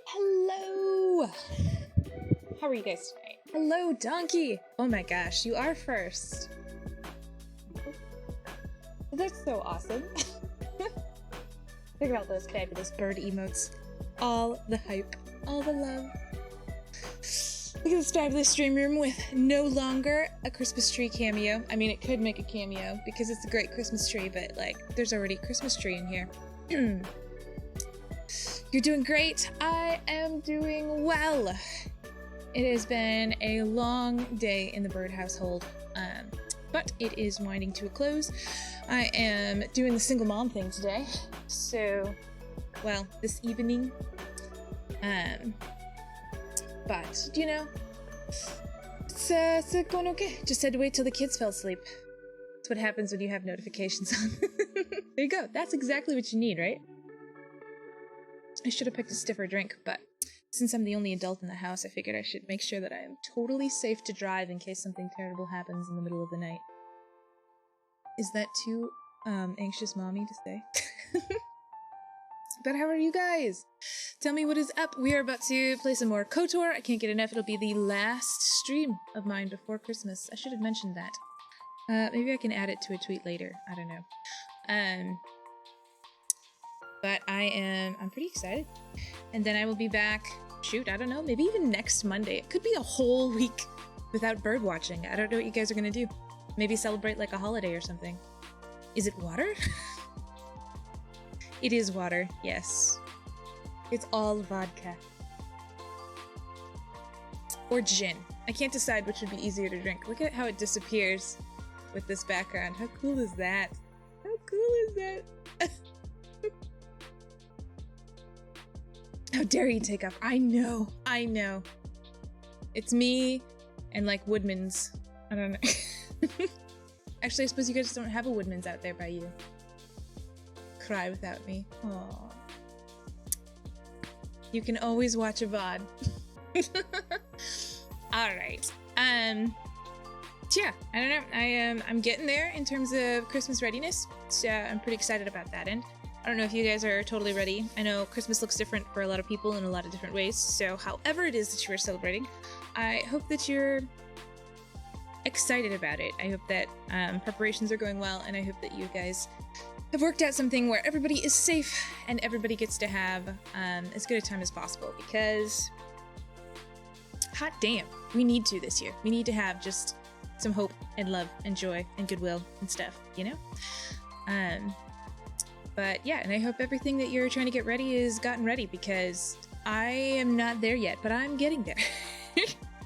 Hello! How are you guys tonight? Hello, Donkey! Oh my gosh, you are first. That's so awesome. Think about those fabulous bird emotes. All the hype, all the love. Look at this fabulous stream room with no longer a Christmas tree cameo. I mean, it could make a cameo because it's a great Christmas tree, but like, there's already a Christmas tree in here. You're doing great. I am doing well. It has been a long day in the bird household, but it is winding to a close. I am doing the single mom thing today, so, well, this evening. But, you know, it's going okay. Just had to wait till the kids fell asleep. That's what happens when you have notifications on. There you go. That's exactly what you need, right? I should have picked a stiffer drink, but since I'm the only adult in the house, I figured I should make sure that I am totally safe to drive in case something terrible happens in the middle of the night. Is that too, anxious mommy to say? But how are you guys? Tell me what is up. We are about to play some more KOTORn. I can't get enough. It'll be the last stream of mine before Christmas. I should have mentioned that. Maybe I can add it to a tweet later. I don't know. But I'm pretty excited. And then I will be back, shoot, I don't know, maybe even next Monday. It could be a whole week without bird watching. I don't know what you guys are gonna do. Maybe celebrate like a holiday or something. Is it water? It is water, yes. It's all vodka. Or gin. I can't decide which would be easier to drink. Look at how it disappears with this background. How cool is that? How cool is that? How dare you take off? I know. I know. It's me and like Woodman's. I don't know. Actually, I suppose you guys don't have a Woodman's out there by you. Cry without me. Aww. You can always watch a VOD. Alright. Yeah, I don't know. I'm getting there in terms of Christmas readiness. So I'm pretty excited about that end. I don't know if you guys are totally ready. I know Christmas looks different for a lot of people in a lot of different ways. So however it is that you are celebrating, I hope that you're excited about it. I hope that preparations are going well, and I hope that you guys have worked out something where everybody is safe and everybody gets to have as good a time as possible, because hot damn, we need to this year. We need to have just some hope and love and joy and goodwill and stuff, you know? But yeah, and I hope everything that you're trying to get ready is gotten ready, because I am not there yet, but I'm getting there.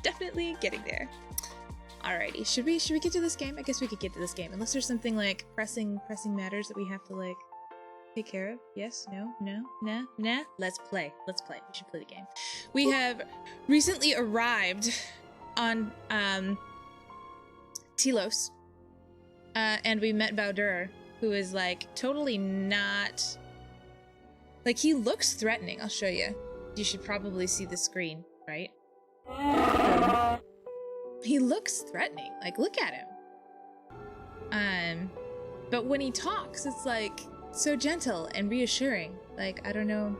Definitely getting there. Alrighty, should we get to this game? I guess we could get to this game, unless there's something like pressing matters that we have to like take care of. Yes, no, nah. Let's play. We should play the game. We have recently arrived on Telos, and we met Baudur, who is like totally not, like, he looks threatening. I'll show you. You should probably see the screen, right? He looks threatening. Like, look at him. But when he talks, it's like so gentle and reassuring. Like, I don't know.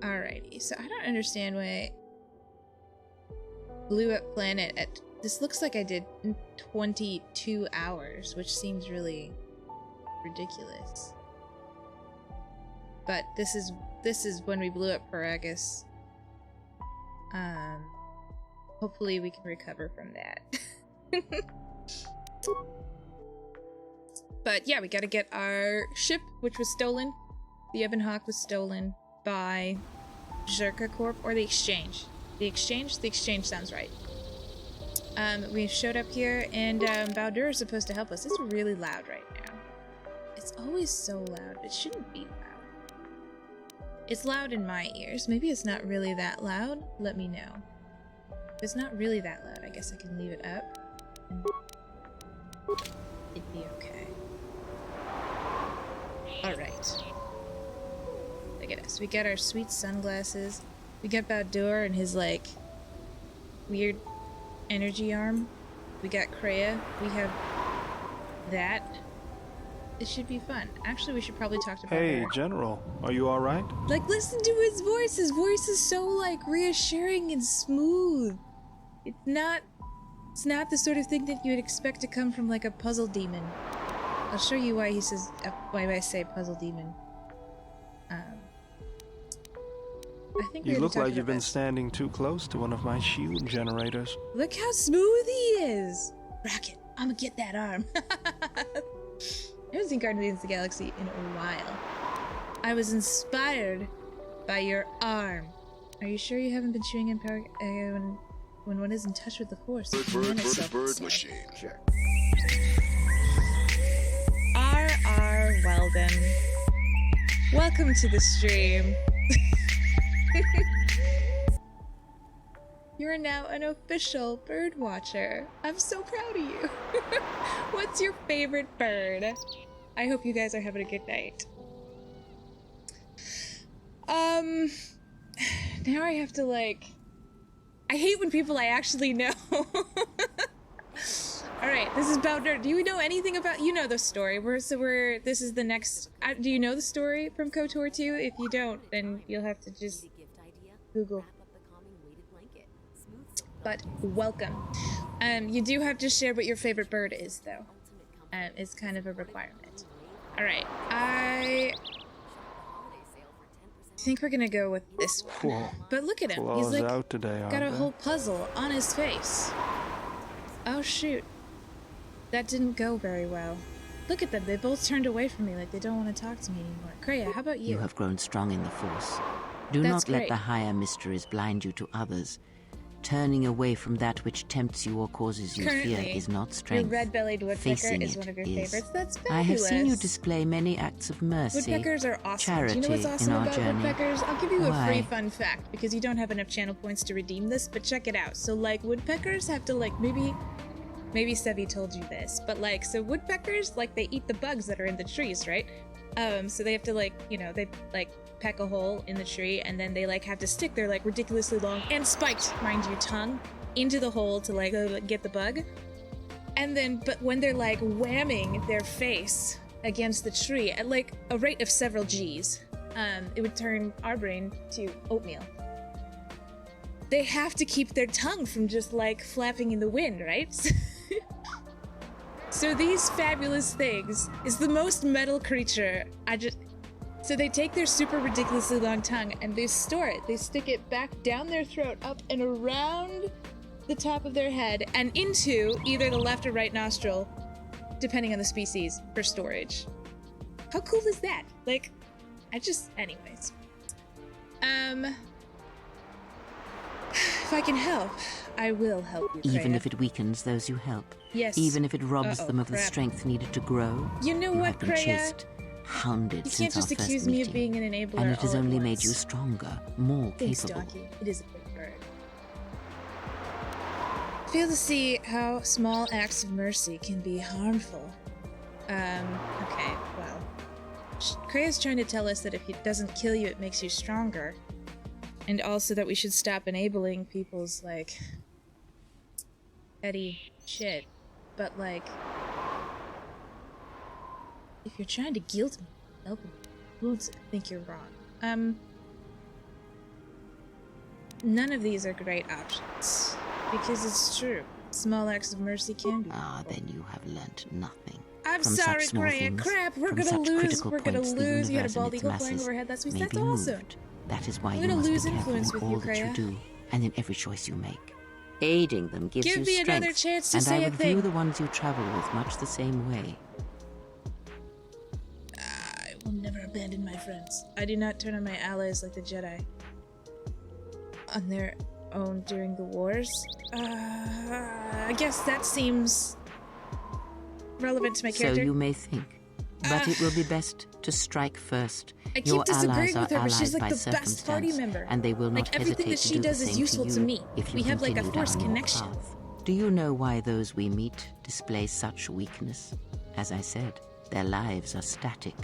Alrighty, so I don't understand why blew up planet at, this looks like I did 22 hours, which seems really ridiculous. But this is when we blew up Paragus. Hopefully we can recover from that. But yeah, we gotta get our ship, which was stolen. The Ebon Hawk was stolen by Zerka Corp, or the Exchange. The Exchange sounds right. We showed up here, and Baudur is supposed to help us. It's really loud right now. It's always so loud. It shouldn't be loud. It's loud in my ears. Maybe it's not really that loud. Let me know. If it's not really that loud, I guess I can leave it up. It'd be okay. Alright. Look at us. We got our sweet sunglasses. We got Baudur and his, like, weird energy arm. We got Kreia. We have that. It should be fun. Actually, we should probably talk to Baudur. Hey, General. Are you alright? Like, listen to his voice. His voice is so, like, reassuring and smooth. It's not the sort of thing that you would expect to come from, like, a puzzle demon. I'll show you why he says, why I say puzzle demon. I think you look like you've been standing too close to one of my shield generators. Look how smooth he is! Rocket, I'm gonna get that arm. I haven't seen Guardians of the Galaxy in a while. I was inspired by your arm. Are you sure you haven't been chewing in power when one is in touch with the Force? Bird machine. Sure. R.R. Weldon. Welcome to the stream. You're now an official bird watcher. I'm so proud of you. What's your favorite bird? I hope you guys are having a good night. Now I have to, like, I hate when people I actually know. Alright, this is Baudur. Do you know anything about, you know the story. This is the next, do you know the story from KOTOR 2? If you don't, then you'll have to just Google. But welcome. You do have to share what your favorite bird is, though. It's kind of a requirement. Alright, I think we're gonna go with this one. Whoa. But look at him. He's Claws like out today, got a aren't whole puzzle on his face. Oh shoot. That didn't go very well. Look at them. They both turned away from me like they don't want to talk to me anymore. Kreia, how about you? You have grown strong in the Force. Do That's not let great. the higher mysteries blind you to others. Turning away from that which tempts you or causes you fear Currently, is not strength. Your red-bellied woodpecker Facing is it one of your is. favorites. That's fabulous. I have seen you display many acts of mercy. Woodpeckers are awesome. Charity Do you know what's awesome in our about journey. woodpeckers? I'll give you a free Why? fun fact because you don't have enough channel points to redeem this, but check it out. So like woodpeckers have to like maybe Sevi told you this, but like so woodpeckers like they eat the bugs that are in the trees, right? So they have to like, you know, they like peck a hole in the tree and then they like have to stick their like ridiculously long and spiked, mind you, tongue into the hole to like get the bug. And then but when they're like whamming their face against the tree at like a rate of several G's, it would turn our brain to oatmeal. They have to keep their tongue from just like flapping in the wind, right? So these fabulous things is the most metal creature. So they take their super ridiculously long tongue and they store it. They stick it back down their throat, up and around the top of their head, and into either the left or right nostril, depending on the species, for storage. How cool is that? Like, anyways. If I can help, I will help you, Even Kreia. if it weakens those you help. Yes. Even if it robs Uh-oh, them of the crap. strength needed to grow. You know You what, have been Kreia? chased, hounded You since can't our just first accuse me of meeting. being an enabler And it has all at only made once. you stronger, more Thanks, capable. Donkey. It is a big bird. Feel to see how small acts of mercy can be harmful. Okay, well. Kreia's trying to tell us that if it doesn't kill you, it makes you stronger. And also that we should stop enabling people's, like, petty shit. But, like, if you're trying to guilt me, help me, I think you're wrong. None of these are great options. Because it's true. Small acts of mercy can be. Ah, then you have learnt nothing. I'm From sorry, such small Kreia. things, Crap, we're from gonna such lose. critical We're gonna points, the lose. You had a universe and bald its eagle flying masses overhead. That's may that's be awesome. moved. That is why I'm you gonna must lose be careful influence in with all you, that you Kreia. do, and in every choice you make. Aiding them gives Give you me strength, another chance to and say I a would thing. view the ones you travel with much the same way. I will never abandon my friends. I do not turn on my allies like the Jedi. On their own during the wars? I guess that seems relevant to my So character. you may think. But it will be best to strike first. I keep Your disagreeing allies are with her, but she's allies like by the best party circumstance, member. and they will not Like everything hesitate that to she do the does is same useful to to you me. if you We have like a continue force down your connection. path. Do you know why those we meet display such weakness? As I said, their lives are static,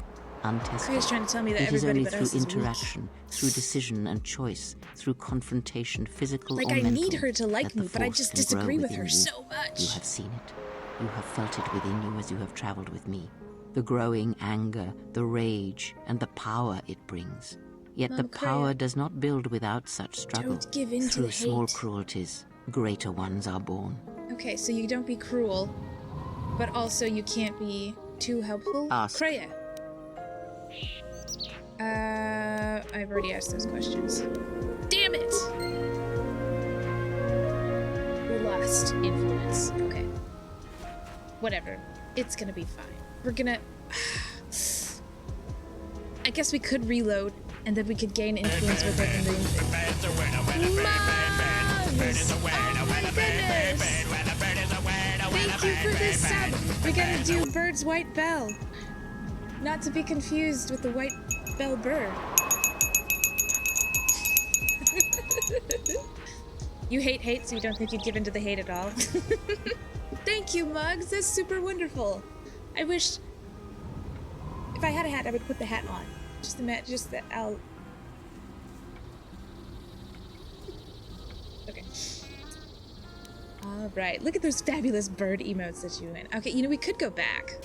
untested. Kreia's trying to tell me that It is everybody only but through us is weak. interaction, through decision and choice, through confrontation, physical Like, or I mental, need her to like that the me, but I force just can grow disagree with within her you. so much. You have seen it. You have felt it within you as you have traveled with me. The growing anger, the rage, and the power it brings. Yet the Mom, power Kreia, does not build without such struggle. don't give in to Through the small hate. cruelties, greater ones are born. Okay, so you don't be cruel, but also you can't be too helpful. Ask. Kreia. I've already asked those questions. Damn it! We lost influence. Okay. Whatever. It's gonna be fine. We're gonna... I guess we could reload, and then we could gain influence with like a moon thing. Mars! Oh my goodness! Thank you for this sub! We gotta do Bird's White Bell. Not to be confused with the white bell bird. You hate hate, so you don't think you'd give in to the hate at all. Thank you, Mugs. That's super wonderful. I wish... If I had a hat, I would put the hat on. Just that I'll... Okay. Alright, look at those fabulous bird emotes that you win. Okay, you know, we could go back.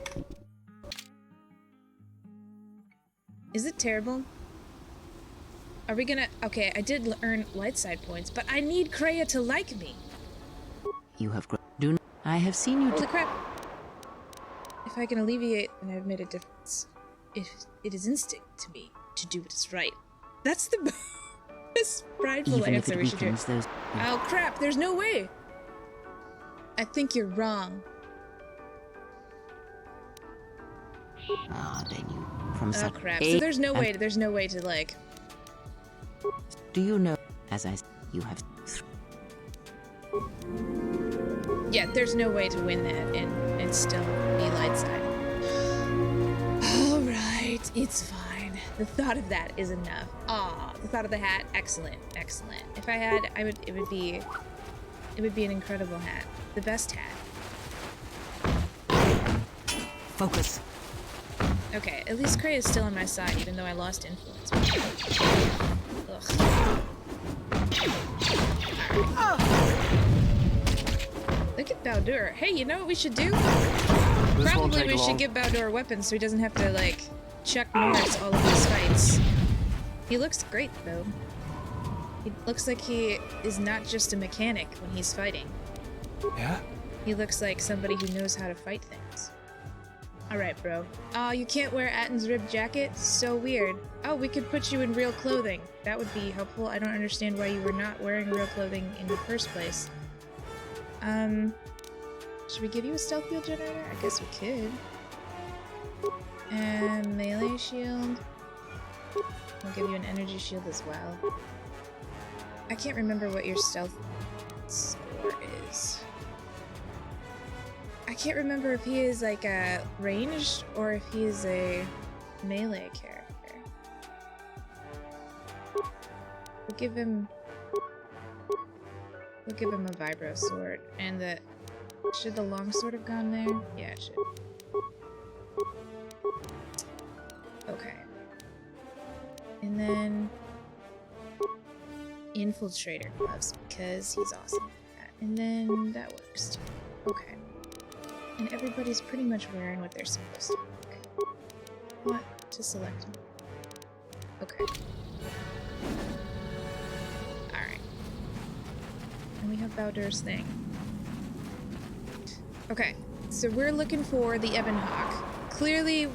Is it terrible? Are we gonna... Okay, I did earn light side points, but I need Kreia to like me. You have grown. Do not. I have seen you. Holy crap. If I can alleviate, then I've made a difference. It is instinct to me to do what is right. That's the most prideful Even if answer it we should do. weakens those. Oh crap, there's no way. I think you're wrong. Ah, then you from Oh such crap! a So there's no way. There's no way to like. Do you know? As you have. Yeah, there's no way to win that and still be light side. All right, it's fine. The thought of that is enough. Ah, the thought of the hat, excellent, excellent. If I had, it would be an incredible hat, the best hat. Focus. Okay, at least Cray is still on my side, even though I lost influence. Ugh. Alright. Look at Baldur. Hey, you know what we should do? Probably we should give Baldur weapons so he doesn't have to, like, Chuck Norris all of his fights. He looks great, though. He looks like he is not just a mechanic when he's fighting. Yeah? He looks like somebody who knows how to fight things. Alright, bro. Oh, you can't wear Atten's ribbed jacket? So weird. Oh, we could put you in real clothing. That would be helpful. I don't understand why you were not wearing real clothing in the first place. Should we give you a stealth field generator? I guess we could. And melee shield. We'll give you an energy shield as well. I can't remember what your stealth score is. I can't remember if he is like a ranged or if he is a melee character. We'll give him a vibro sword, and the should the longsword have gone there? Yeah, it should. Okay. And then infiltrator gloves because he's awesome at that. And then that works too. Okay. And everybody's pretty much wearing what they're supposed to. Okay. What to select? Okay. Alright. And we have Baldur's thing. Okay, so we're looking for the Ebon Hawk. Clearly,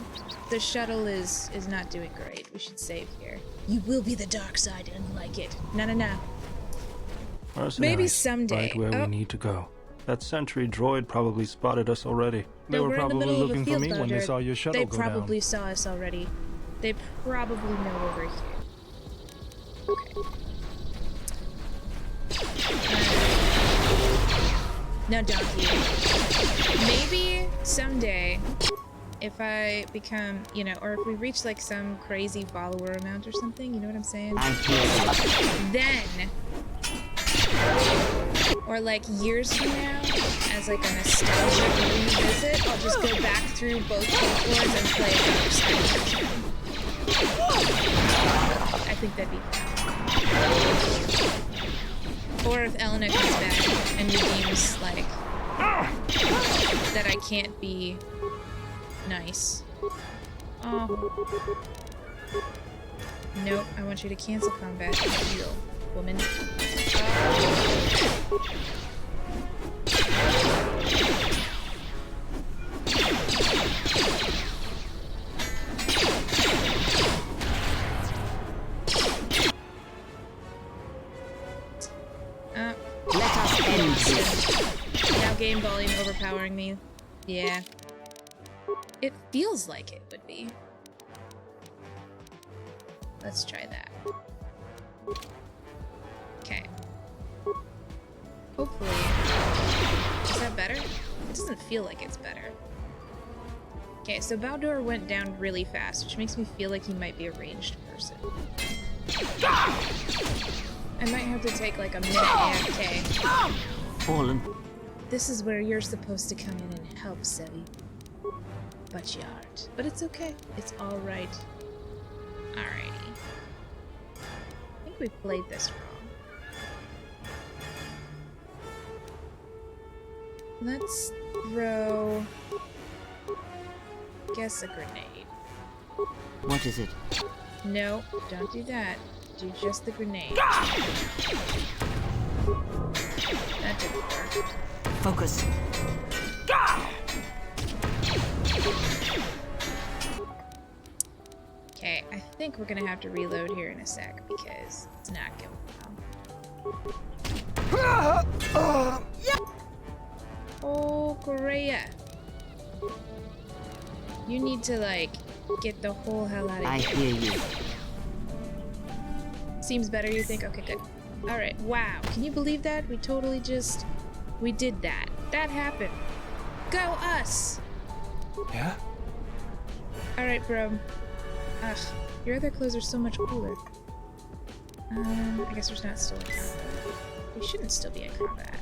the shuttle is not doing great. We should save here. You will be the dark side and like it. No. Mercenaries, Maybe someday. Right where we need to go. That sentry droid probably spotted us already. They were we're in the probably middle of a looking for field, me when they Baldur. saw your shuttle They go down. probably saw us already. They probably know we're here. Okay. No, donkey. Maybe someday, if I become, you know, or if we reach like some crazy follower amount or something, you know what I'm saying? Then, or like years from now, as like a nostalgic revisit, I'll just go back through both floors and play Dark Side. I think that'd be fun. Or if Elena comes back and redeems, like, that I can't be nice. Oh. Nope, I want you to cancel combat and heal, woman. Let us end this. Now game volume overpowering me. Yeah. It feels like it would be. Let's try that. Okay. Hopefully. Is that better? It doesn't feel like it's better. Okay, so Baldur went down really fast, which makes me feel like he might be a ranged person. I might have to take like a minute AFK. Fallen. This is where you're supposed to come in and help, Sevi. But you aren't. But it's okay. It's alright. Alrighty. I think we played this wrong. Let's throw... guess a grenade. What is it? No, don't do that. Do just the grenade. That didn't work. Focus. Okay, I think we're gonna have to reload here in a sec because it's not going well. Oh, Korea. You need to, like, get the whole hell out of I here. hear you. Seems better, you think? Okay, good. Alright, wow. Can you believe that? We totally just... We did that. That happened. Go us! Yeah? Alright, bro. Ugh, your other clothes are so much cooler. I guess we're not still in combat. We shouldn't still be in combat.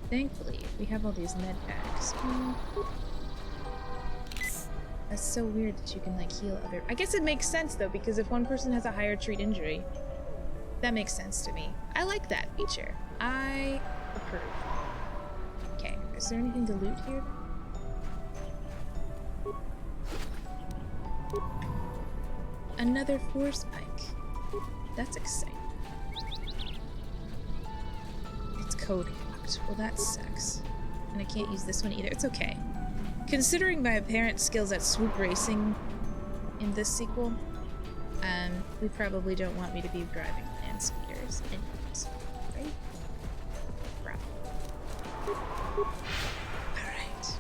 Thankfully, we have all these med packs. That's so weird that you can, like, heal other... I guess it makes sense, though, because if one person has a higher treat injury, that makes sense to me. I like that feature. I approve. Okay, is there anything to loot here? Another force pike. That's exciting. It's code locked. Well, that sucks. And I can't use this one either. It's okay. Considering my apparent skills at swoop racing in this sequel, we probably don't want me to be driving land speeders anyways, right? Probably. Alright.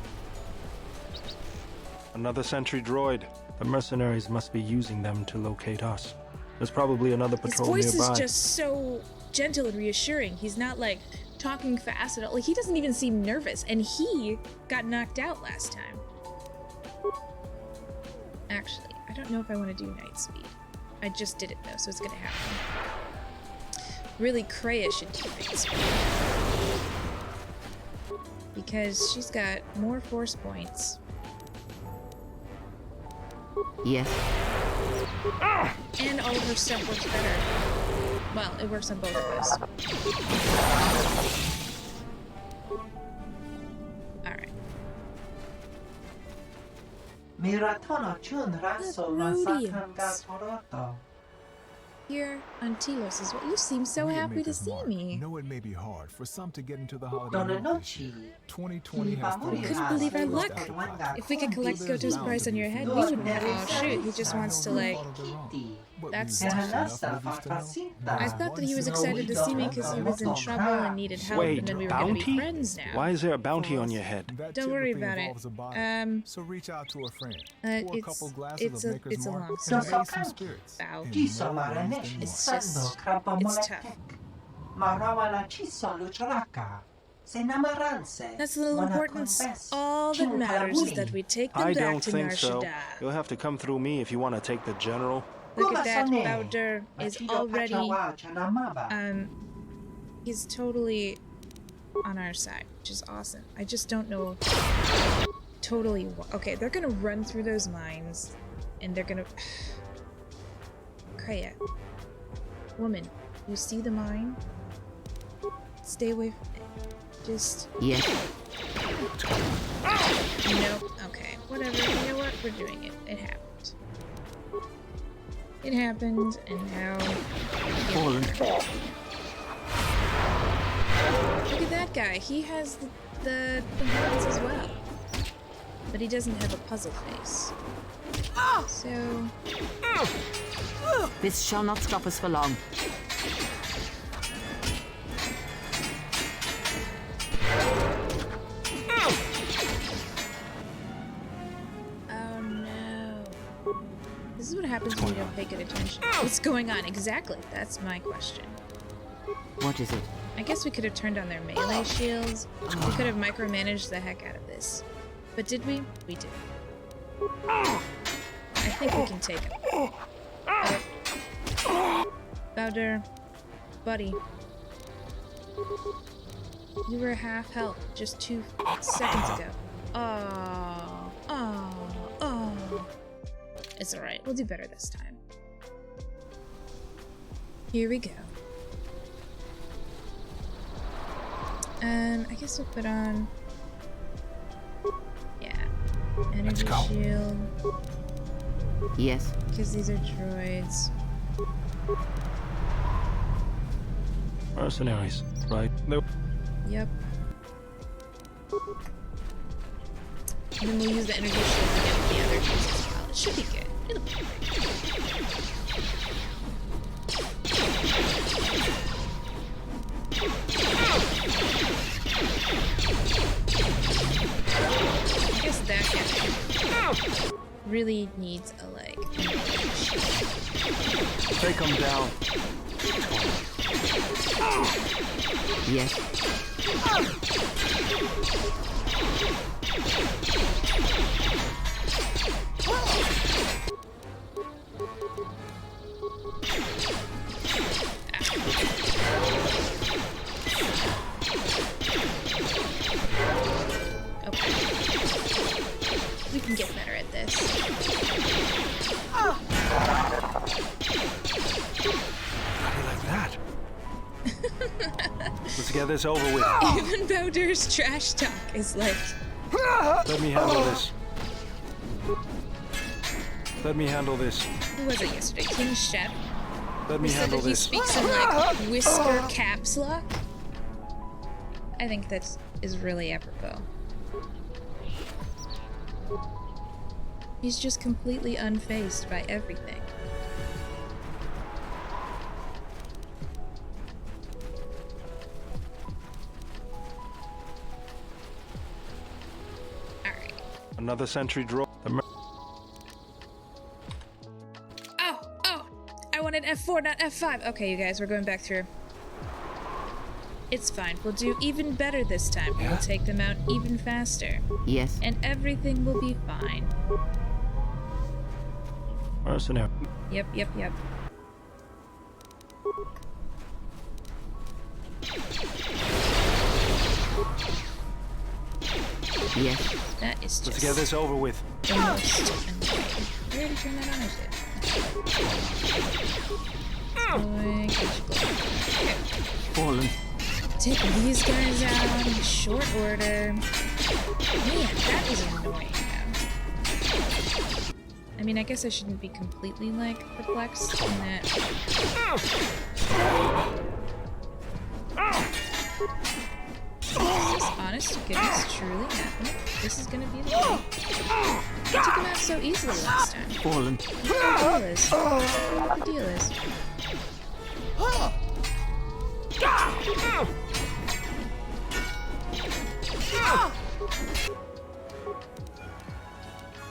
Another sentry droid. The mercenaries must be using them to locate us. There's probably another His patrol voice nearby. is just so gentle and reassuring. He's not, like, talking fast at all. Like, he doesn't even seem nervous, and he got knocked out last time. Actually, I don't know if I want to do night speed. I just did it, though, so it's gonna happen. Really, Kreia should do night speed. Because she's got more force points. Yes. And all of her stuff works better. Well, it works on both of us. Alright. Here on Telos as well. You seem so happy to see me. Know it may be hard for some to get into the holiday mood this year. 2020 has thrown Couldn't believe our luck. If we could collect Goto's price on your head, we would know. Oh shoot, he just wants to, like... That's tough. I thought that he was excited to see me because he was in trouble and needed help, Wait, and then we were gonna be bounty? friends now. Why is there a bounty on your head? Don't worry about it. So reach out to a friend. Pour a couple glasses of Maker's it's a Mark long and story. raise some spirits. Bow. And more than It's more. just, it's tough. That's the little importance. All that matters is that we take them I back don't to think so. Narshada. You'll have to come through me if you want to take the general. Look at that, Bowder is already, he's totally on our side, which is awesome. I just don't know totally what. Okay, they're gonna run through those mines, and they're gonna... Kreia. Woman, you see the mine? Stay away from it. Just... Yes. Nope. Okay, whatever. You know what? We're doing it. It happened. It happened, and now... Fallen. Look at that guy. He has the horns as well. But he doesn't have a puzzle face. So... This shall not stop us for long. Oh no. This is what happens when you don't pay good attention. What's going on? Exactly. That's my question. What is it? I guess we could have turned on their melee shields. We could have micromanaged the heck out of this. But did we? We did. I think we can take him. Bowder, buddy. You were half health just 2 seconds ago. Oh. It's alright. We'll do better this time. Here we go. I guess we'll put on... Yeah. Energy shield. Yes. Because these are droids. Mercenaries, right? Nope. Yep. And then we'll use the energy shield to get the other things as well. It should be good. It'll be good. I guess that really needs a leg. Take him down. Yes. Okay. We can get better at this. How do you like that? Let's get this over with. Even Bowder's trash talk is like, Let me handle this. Let me handle this. who was it yesterday? King Shep? Let me Who said handle that he this. speaks in like whisper caps lock? I think that is really apropos. He's just completely unfazed by everything. Alright. Another sentry draw. Oh! I wanted F4, not F5. Okay, you guys, we're going back through. It's fine. We'll do even better this time. We'll take them out even faster. Yes. And everything will be fine. Mercenary. Yep. Yes. That is just Let's get this over with. the most annoying. I already turned that on, I did. Okay. Fallen. Take these guys out in short order. Man, that is annoying now. I mean, I guess I shouldn't be completely, like, perplexed in that... Is this honest to goodness truly happening? This is gonna be the way. I took him out so easily last time. Fallen. What the deal is?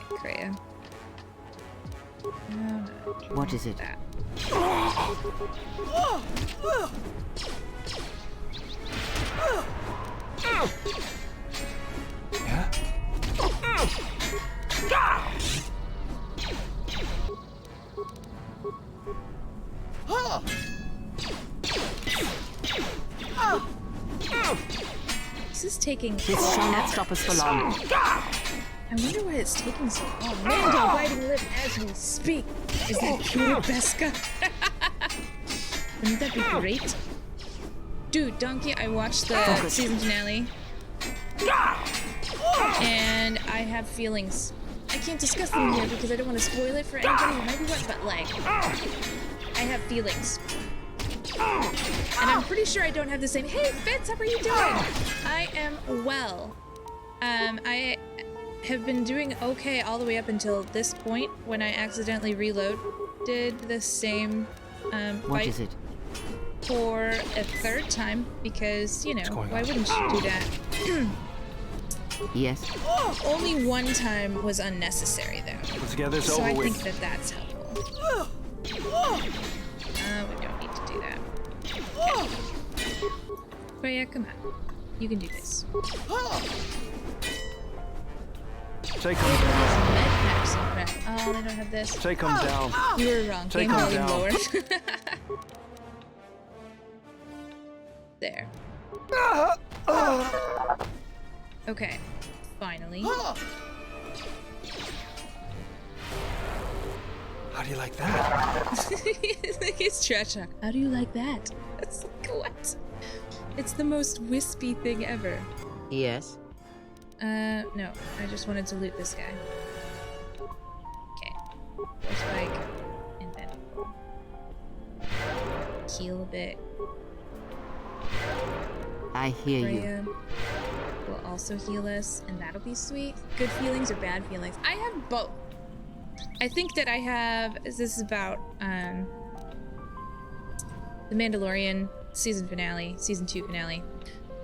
Kreia. No. What is it? That. Yeah? This is taking This shall not stop us for long. I wonder why it's taking so long. Mando biting lip as we speak. Is that pure Beska? Wouldn't that be great? Dude, Donkey, I watched the season finale. And I have feelings. I can't discuss them here because I don't want to spoil it for anybody who might be watching, but like, I have feelings. And I'm pretty sure I don't have the same. Hey, Fitz, how are you doing? I am well. I have been doing okay all the way up until this point when I accidentally reloaded the same What fight is it? for a third time because, you know, why wouldn't you do that? Yes. Only one time was unnecessary though. Let's get this So over I with. think that that's helpful. We don't need to do that. Okay. Freya, come on. You can do this. Take him down. Med packs and crap. Oh, they don't have this. Take him down. You were wrong. Take Game him volume down. lower. There. Okay. Finally. How do you like that? He's trash talk. How do you like that? That's like, what? It's the most wispy thing ever. Yes. No. I just wanted to loot this guy. Okay. Looks like inventive. Heal a bit. I hear you. Freya will also heal us, and that'll be sweet. Good feelings or bad feelings? I have both. I think that I have. This is about the Mandalorian season finale, season 2 finale.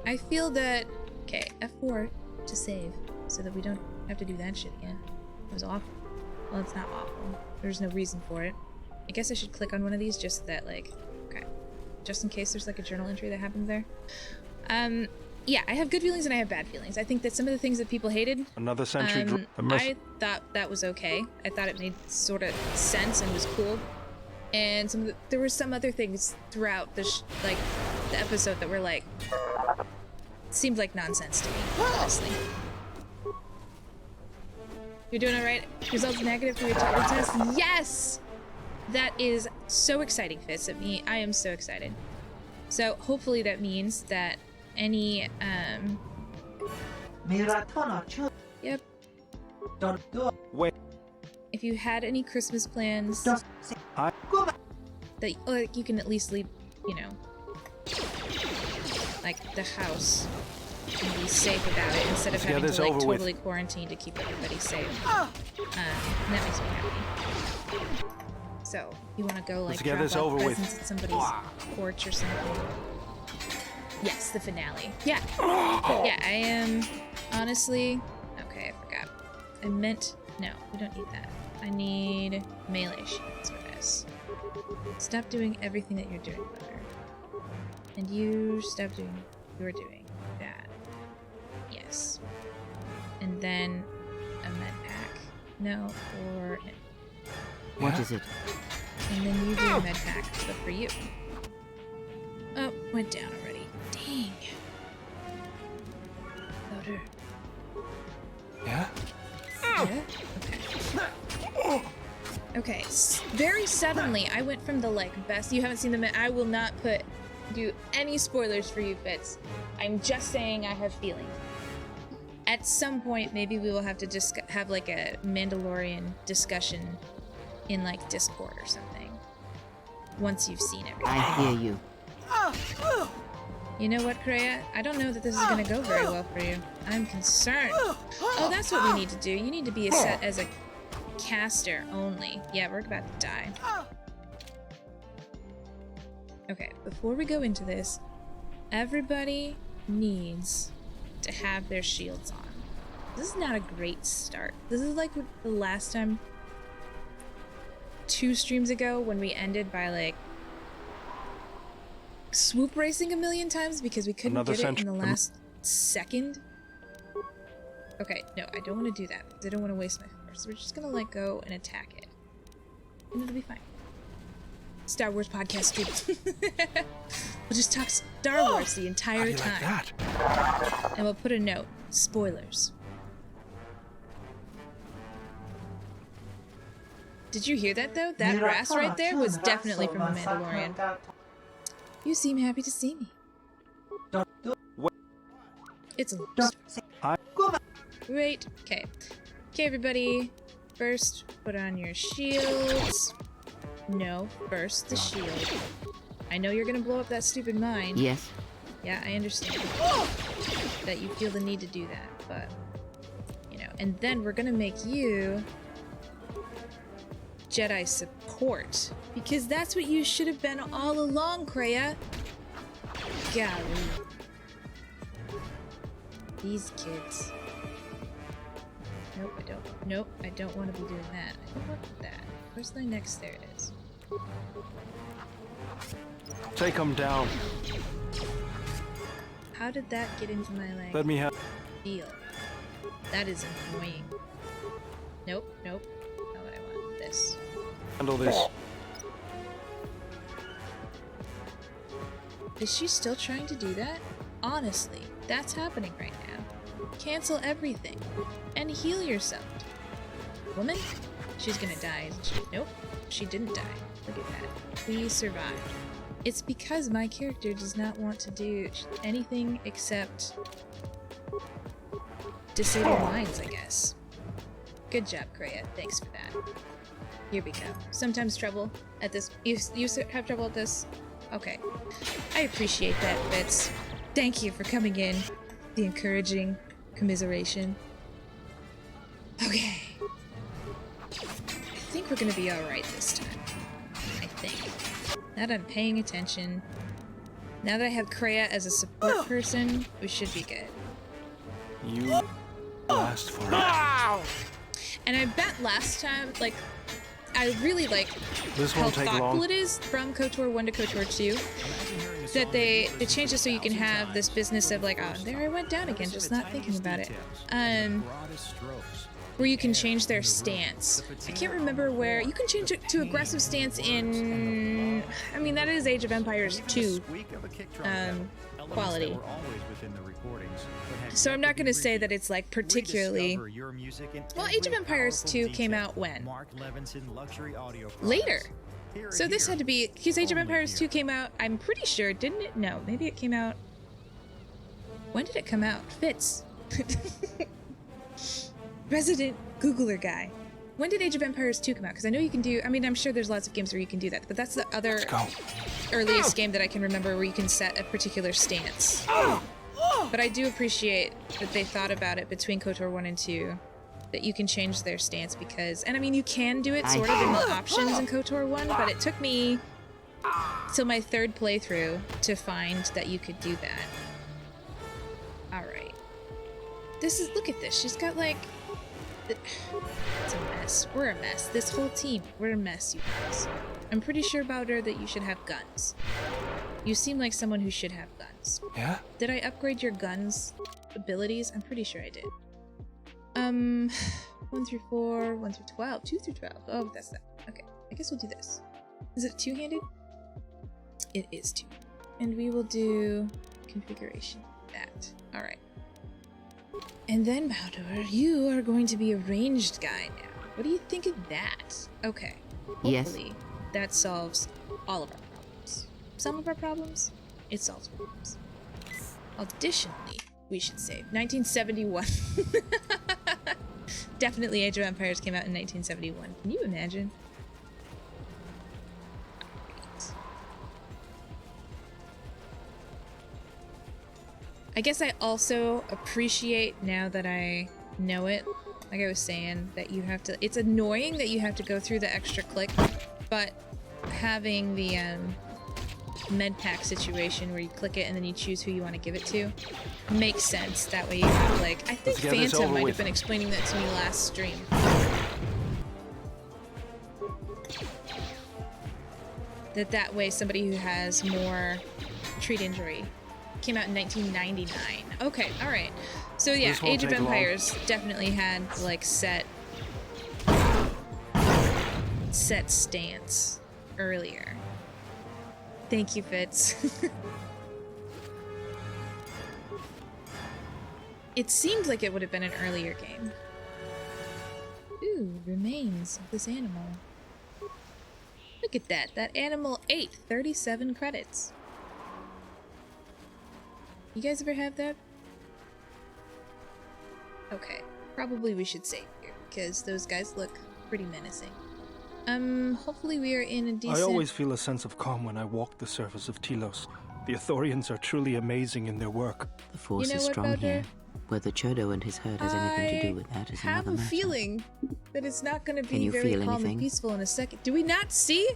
I feel that F4 to save, so that we don't have to do that shit again. It was awful. Well, it's not awful. There's no reason for it. I guess I should click on one of these just so that, like, okay. Just in case there's, like, a journal entry that happens there. Yeah, I have good feelings and I have bad feelings. I think that some of the things that people hated... Another sentry I thought that was okay. I thought it made sort of sense and was cool. And there were some other things throughout the episode that were, like... seemed like nonsense to me, honestly. You're doing alright? Results negative for your total test? Yes! That is so exciting, Fitz. I am so excited. So hopefully that means that any yep. Wait. If you had any Christmas plans that like you can at least leave, you know, like the house and be safe about it instead of having to like totally quarantine to keep everybody safe. That makes me happy. So you want to go like drop off presents at somebody's porch or something? Yes, the finale. Yeah. Yeah, I am honestly... Okay, I forgot. I meant... No, we don't need that. I need melee shields for this. Stop doing everything that you're doing, brother. And you stop doing... You're doing that. Yes. And then a med pack. No, or... What is it? And then you do a med pack, but for you. Oh, went down already. Dang. Louder. Yeah? Yeah? Okay. Okay, very suddenly I went from the like best. You haven't seen them. I will not do any spoilers for you, Fitz. I'm just saying I have feelings. At some point, maybe we will have to have like a Mandalorian discussion in like Discord or something. Once you've seen everything. I hear you. You know what, Kreia? I don't know that this is gonna go very well for you. I'm concerned. Oh, that's what we need to do. You need to be set as a caster only. Yeah, we're about to die. Okay, before we go into this, everybody needs to have their shields on. This is not a great start. This is like the last time 2 streams ago when we ended by like swoop racing a million times because we couldn't get it in the last second. Okay, no, I don't want to do that because I don't want to waste my force. We're just gonna let go and attack it. And it'll be fine. Star Wars podcast stream. We'll just talk Star Wars the entire time. Like that? And we'll put a note. Spoilers. Did you hear that though? That brass right there was definitely from The Mandalorian. You seem happy to see me. It's a little Great. Okay. Okay, everybody. First, put on your shields. No, first the shield. I know you're gonna blow up that stupid mine. Yes. Yeah, I understand that you feel the need to do that, but you know. And then we're gonna make you Jedi support because that's what you should have been all along, Kreia. Golly. These kids. Nope, I don't. Nope, I don't want to be doing that. I don't want that. Where's my next? There it is. Take them down. How did that get into my like? Let me have. Deal. That is annoying. Nope, nope. Not what I want. This. Handle this. Is she still trying to do that? Honestly, that's happening right now. Cancel everything and heal yourself. Woman? She's gonna die, isn't she? Nope, she didn't die. Look at that. We survived. It's because my character does not want to do anything except disable mines, I guess. Good job, Kreia. Thanks for that. Here we go. Sometimes trouble at this. You have trouble at this? Okay. I appreciate that, Fitz. Thank you for coming in. The encouraging commiseration. Okay. I think we're gonna be alright this time. I think. Now that I'm paying attention, now that I have Kreia as a support person, we should be good. You last forever. And I bet last time, like, I really like This how won't take thoughtful long. it is from KOTOR 1 to KOTOR 2. That they changed it so you can have this business of like, oh, there I went down again, just not thinking about it. Where you can change their stance. I can't remember where. You can change it to aggressive stance in... I mean, that is Age of Empires 2 quality. So I'm not going to say that it's like particularly... Well, Age of Empires 2 came out when? Later. So this had to be... Because Age of Empires 2 came out, I'm pretty sure, didn't it? No, maybe it came out... When did it come out? Fitz. Resident Googler guy. When did Age of Empires 2 come out? Because I know you can do... I mean, I'm sure there's lots of games where you can do that, but that's the other earliest game that I can remember where you can set a particular stance. But I do appreciate that they thought about it between KOTOR 1 and 2, that you can change their stance because... And I mean, you can do it sort of in the options in KOTOR 1, but it took me till my 3rd playthrough to find that you could do that. Alright. This is... Look at this. She's got, like... It's a mess. We're a mess. This whole team. We're a mess, you guys. I'm pretty sure, Bowder, that you should have guns. You seem like someone who should have guns. Yeah? Did I upgrade your guns abilities? I'm pretty sure I did. 1 through 4, 1 through 12, 2 through 12. Oh, that's that. Okay, I guess we'll do this. Is it two-handed? It is two. And we will do configuration that. All right. And then, Bowder, you are going to be a ranged guy now. What do you think of that? Okay. Hopefully, that solves all of our problems. Some of our problems, it solves problems. Additionally, we should say 1971. Definitely Age of Empires came out in 1971. Can you imagine? I guess I also appreciate now that I know it, like I was saying, that you have to... It's annoying that you have to go through the extra click, but having the med pack situation where you click it and then you choose who you want to give it to makes sense. That way you have, like... I think Phantom might have been explaining that to me last stream. That way somebody who has more treat injury. Came out in 1999. Okay, alright. So yeah, Age of Empires definitely had, like, set stance earlier. Thank you, Fitz. It seemed like it would have been an earlier game. Ooh, remains of this animal. Look at that. That animal ate 37 credits. You guys ever have that? Okay, probably we should save here, because those guys look pretty menacing. Hopefully we are in a decent... I always feel a sense of calm when I walk the surface of Telos. The Ithorians are truly amazing in their work. The force is strong here. Whether Chodo and his herd has anything to do with that is another matter. I have a feeling that it's not going to be very calm and peaceful in a second. Do we not see?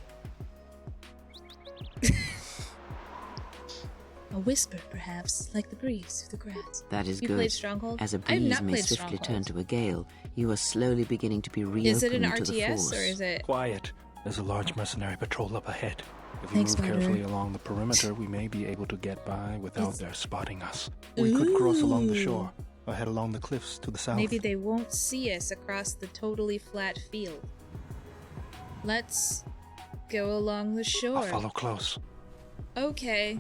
A whisper, perhaps, like the breeze through the grass. That is you good. Played Stronghold? As a breeze may swiftly turn to a gale, you are slowly beginning to be reopened to the force. Is it an RTS, or is it... Quiet. There's a large mercenary patrol up ahead. If we move carefully along the perimeter, we may be able to get by without their spotting us. We could cross along the shore, or head along the cliffs to the south. Maybe they won't see us across the totally flat field. Let's go along the shore. I'll follow close. Okay.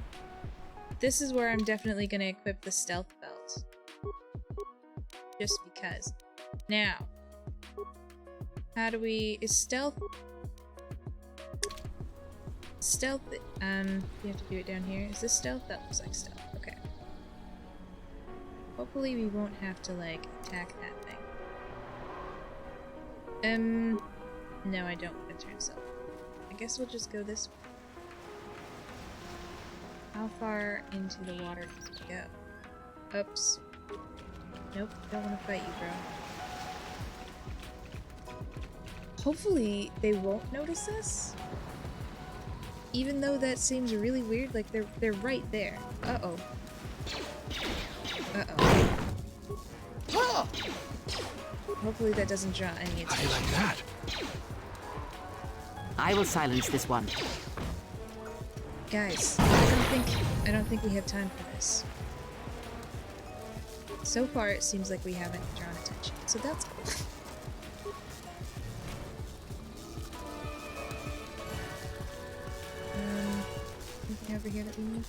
This is where I'm definitely going to equip the stealth belt. Just because. Now. How do we... Is stealth... Stealth... You have to do it down here. Is this stealth? That looks like stealth. Okay. Hopefully we won't have to, like, attack that thing. No, I don't want to turn stealth. I guess we'll just go this way. How far into the water can we go? Oops. Nope, don't want to fight you, bro. Hopefully they won't notice us. Even though that seems really weird, like they're right there. Uh-oh. Uh-oh. Hopefully that doesn't draw any How do you attention. like that? I will silence this one. Guys, I don't think we have time for this. So far, it seems like we haven't drawn attention, so that's cool. Anything over here that we need?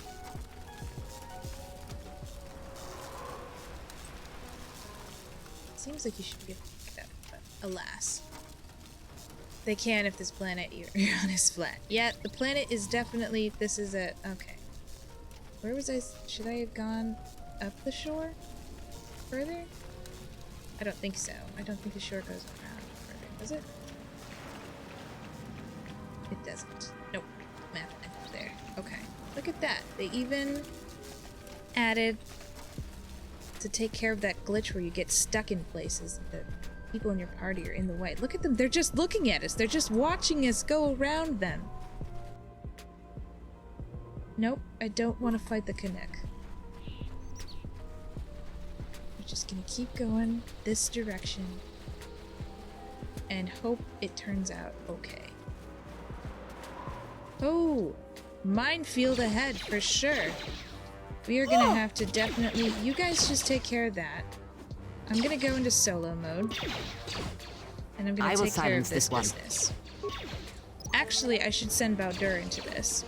Seems like you should be able to pick it up, but alas. They can if this planet you're on is flat. Yeah, the planet is definitely, this is a, okay. Where was I, should I have gone up the shore? Further? I don't think so. I don't think the shore goes around further, does it? It doesn't. Nope. Map there. Okay. Look at that. They even added to take care of that glitch where you get stuck in places. The people in your party are in the way. Look at them. They're just looking at us. They're just watching us go around them. Nope. I don't want to fight the Canuck. We're just gonna keep going this direction and hope it turns out okay. Oh, minefield ahead for sure. We are gonna have to definitely, you guys just take care of that. I'm gonna go into solo mode and I'm gonna take care of this business. Actually, I should send Baldur into this.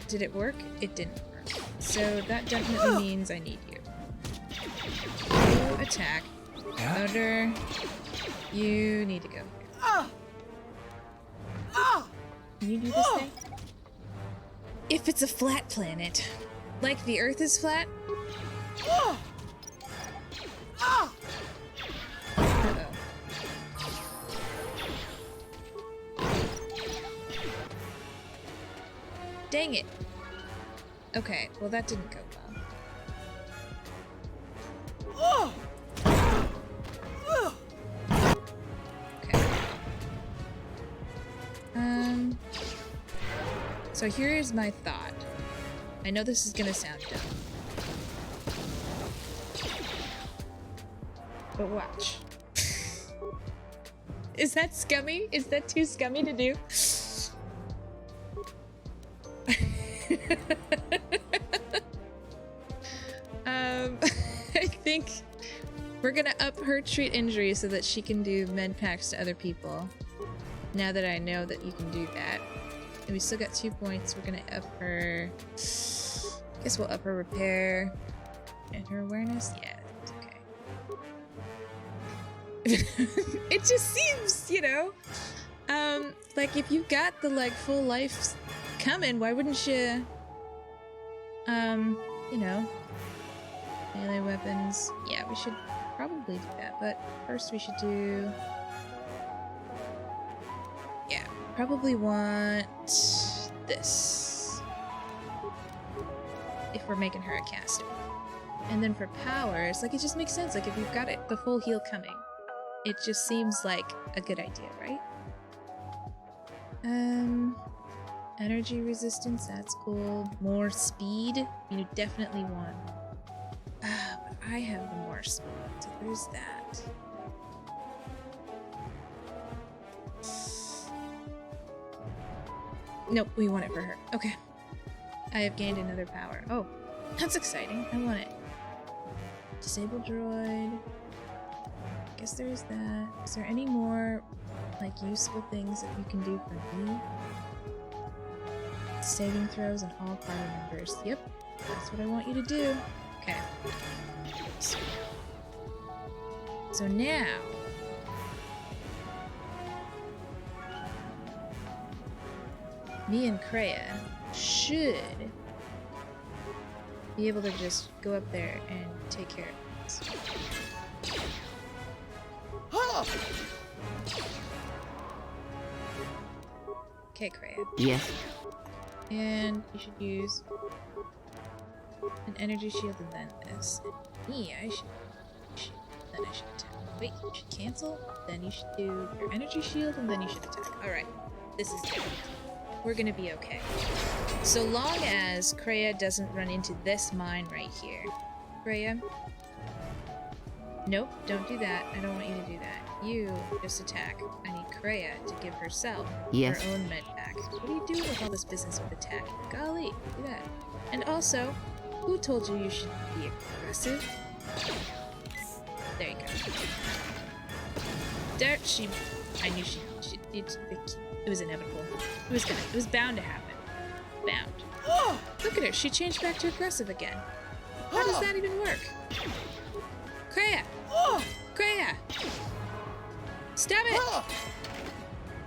Did it work? It didn't work. So that definitely means I need you. You attack. Baldur, you need to go here. Can you do this thing? If it's a flat planet, like the Earth is flat. Uh-oh. Dang it. Okay, well that didn't go well. Okay. So here is my thought. I know this is gonna sound dumb. But watch. Is that scummy? Is that too scummy to do? I think we're gonna up her treat injury so that she can do med packs to other people. Now that I know that you can do that. And we still got 2 points. We're gonna up her... I guess we'll up her repair. And her awareness? Yeah, it's okay. It just seems, you know... like if you've got the, like, full life coming, why wouldn't you... you know... melee weapons. Yeah, we should probably do that, but first we should do... yeah, probably want this. If we're making her a caster. And then for powers, like it just makes sense. Like if you've got it, the full heal coming, it just seems like a good idea, right? Energy resistance, that's cool. More speed, you definitely want. But I have the more speed, so there's that. Nope, we want it for her. Okay. I have gained another power. Oh, that's exciting. I want it. Disable droid. Guess there's that. Is there any more, like, useful things that you can do for me? Saving throws on all party members. Yep, that's what I want you to do. Okay. So now... me and Kreia should be able to just go up there and take care of this. Okay, Kreia. Yes. And you should use an energy shield and then this. And me, I should then I should attack. Wait, you should cancel, then you should do your energy shield, and then you should attack. Alright, this is good. We're gonna be okay. So long as Kreia doesn't run into this mine right here. Kreia, Nope, don't do that. I don't want you to do that. You just attack. I need Kreia to give herself Yes. her own med pack. What are you doing with all this business with attack? Golly, do that. And also, who told you you should be aggressive? There you go. There, I knew it was inevitable. It was bound to happen. Bound. Oh, look at her. She changed back to aggressive again. How does that even work? Kreia! Kreia! Stab it!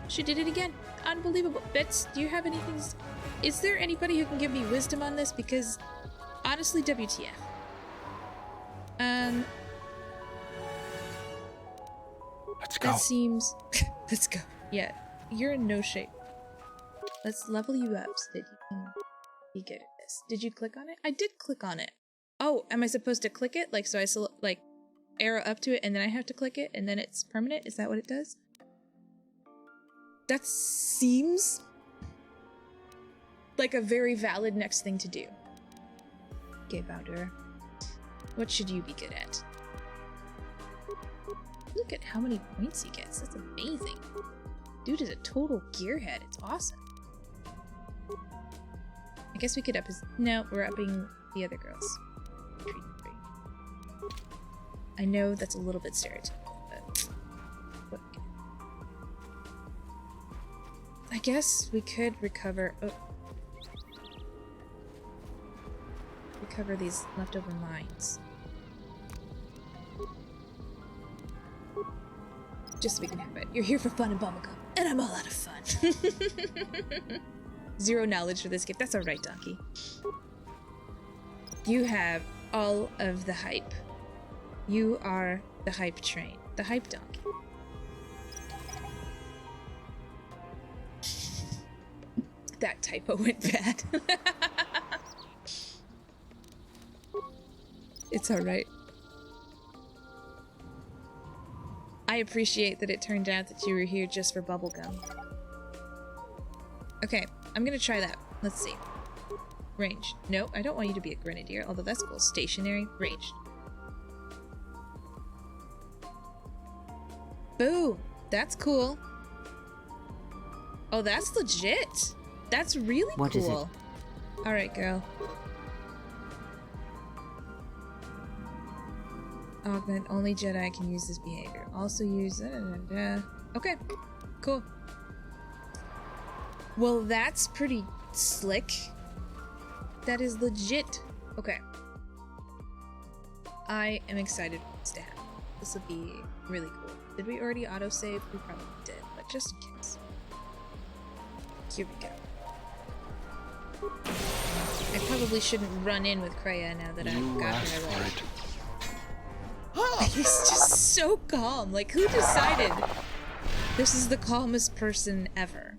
She did it again. Unbelievable. Bits, do you have anything? Is there anybody who can give me wisdom on this? Because, honestly, WTF. Let's go. That seems... Let's go. Yeah, you're in no shape. Let's level you up so that you can be good at this. Did you click on it? I did click on it. Oh, am I supposed to click it? Like, so I like arrow up to it and then I have to click it and then it's permanent? Is that what it does? That seems like a very valid next thing to do. Okay, Bounder. What should you be good at? Look at how many points he gets. That's amazing. Dude is a total gearhead. It's awesome. I guess we could up his... No, we're upping the other girls. I know that's a little bit stereotypical, but... What? I guess we could recover... Oh. Recover these leftover mines. Just so we can have it. You're here for fun and bubblegum, and I'm all out of fun. Zero knowledge for this gift. That's alright, Donkey. You have all of the hype. You are the hype train. The hype donkey. That typo went bad. It's alright. I appreciate that it turned out that you were here just for bubblegum. Okay, I'm gonna try that. Let's see. Ranged. Nope, I don't want you to be a grenadier, although that's cool. Stationary. Ranged. Boo! That's cool. Oh, that's legit. That's really cool. What is it? Alright, girl. Augment. Only Jedi can use this behavior. Also use... Okay. Cool. Well, that's pretty slick. That is legit. Okay. I am excited for this to happen. This will be really cool. Did we already autosave? We probably did, but just in case. Here we go. I probably shouldn't run in with Kreia now that I've got her already. He's just so calm. Like, who decided this is the calmest person ever?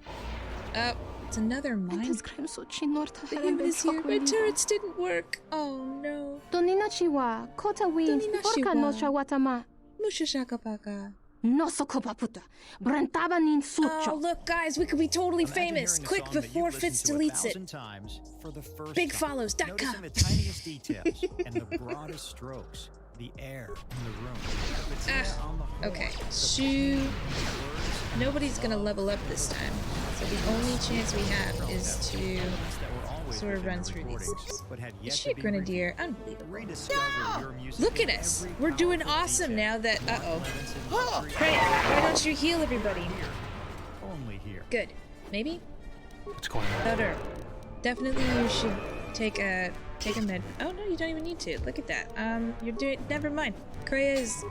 It's another mine. The human is here. My turrets didn't work. Oh no. Mushashakapaka. Oh, look, guys, we could be totally famous. Quick, before Fitz deletes it. Bigfollows.com. The tiniest details and the broadest strokes. The air in the room. Okay, shoo. Nobody's gonna level up this time. So the only chance we have is to sort of run through these things. Is she a grenadier? Unbelievable. No! Look at us! We're doing awesome now that... Uh-oh. Right, why don't you heal everybody? Only here. Good. Maybe? What's going on? Better. Definitely you should take a med... Oh, no, you don't even need to. Look at that. You're doing... Never mind. Kreia's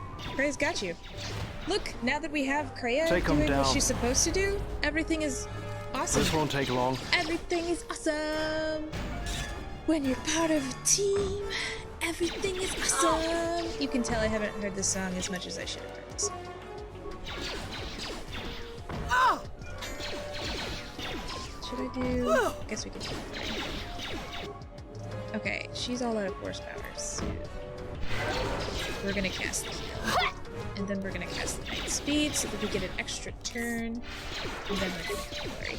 got you. Look, now that we have Kreia doing what she's supposed to do, everything is awesome. This won't take long. Everything is awesome. When you're part of a team, everything is awesome. You can tell I haven't heard this song as much as I should have heard this song. Should I do... I guess we can do that. Okay, she's all out of horsepower, so... We're gonna cast the heal. And then we're gonna cast the night speed so that we get an extra turn. And then we're gonna worry.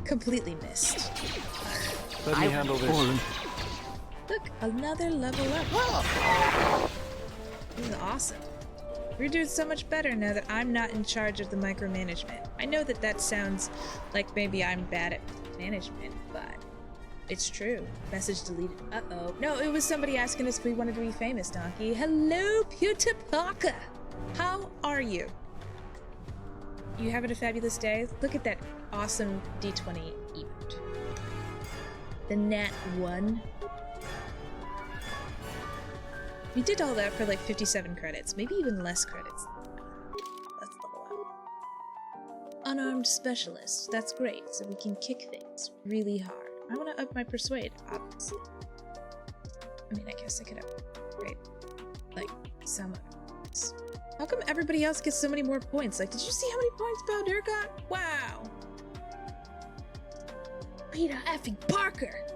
Completely missed. Let me handle this. Look, another level up. Whoa! This is awesome. We're doing so much better now that I'm not in charge of the micromanagement. I know that that sounds like maybe I'm bad at management, but it's true. Message deleted. Uh-oh. No, it was somebody asking us if we wanted to be famous, Donkey. Hello, Pewter Parker. How are you? You having a fabulous day? Look at that awesome D20 emote. The Nat 1. We did all that for like 57 credits, maybe even less credits. Let's level up. Unarmed specialist. That's great, so we can kick things really hard. I want to up my persuade, obviously. I mean, I guess I could upgrade like some of these. How come everybody else gets so many more points? Like, did you see how many points Baldur got? Wow! Peter effing Parker!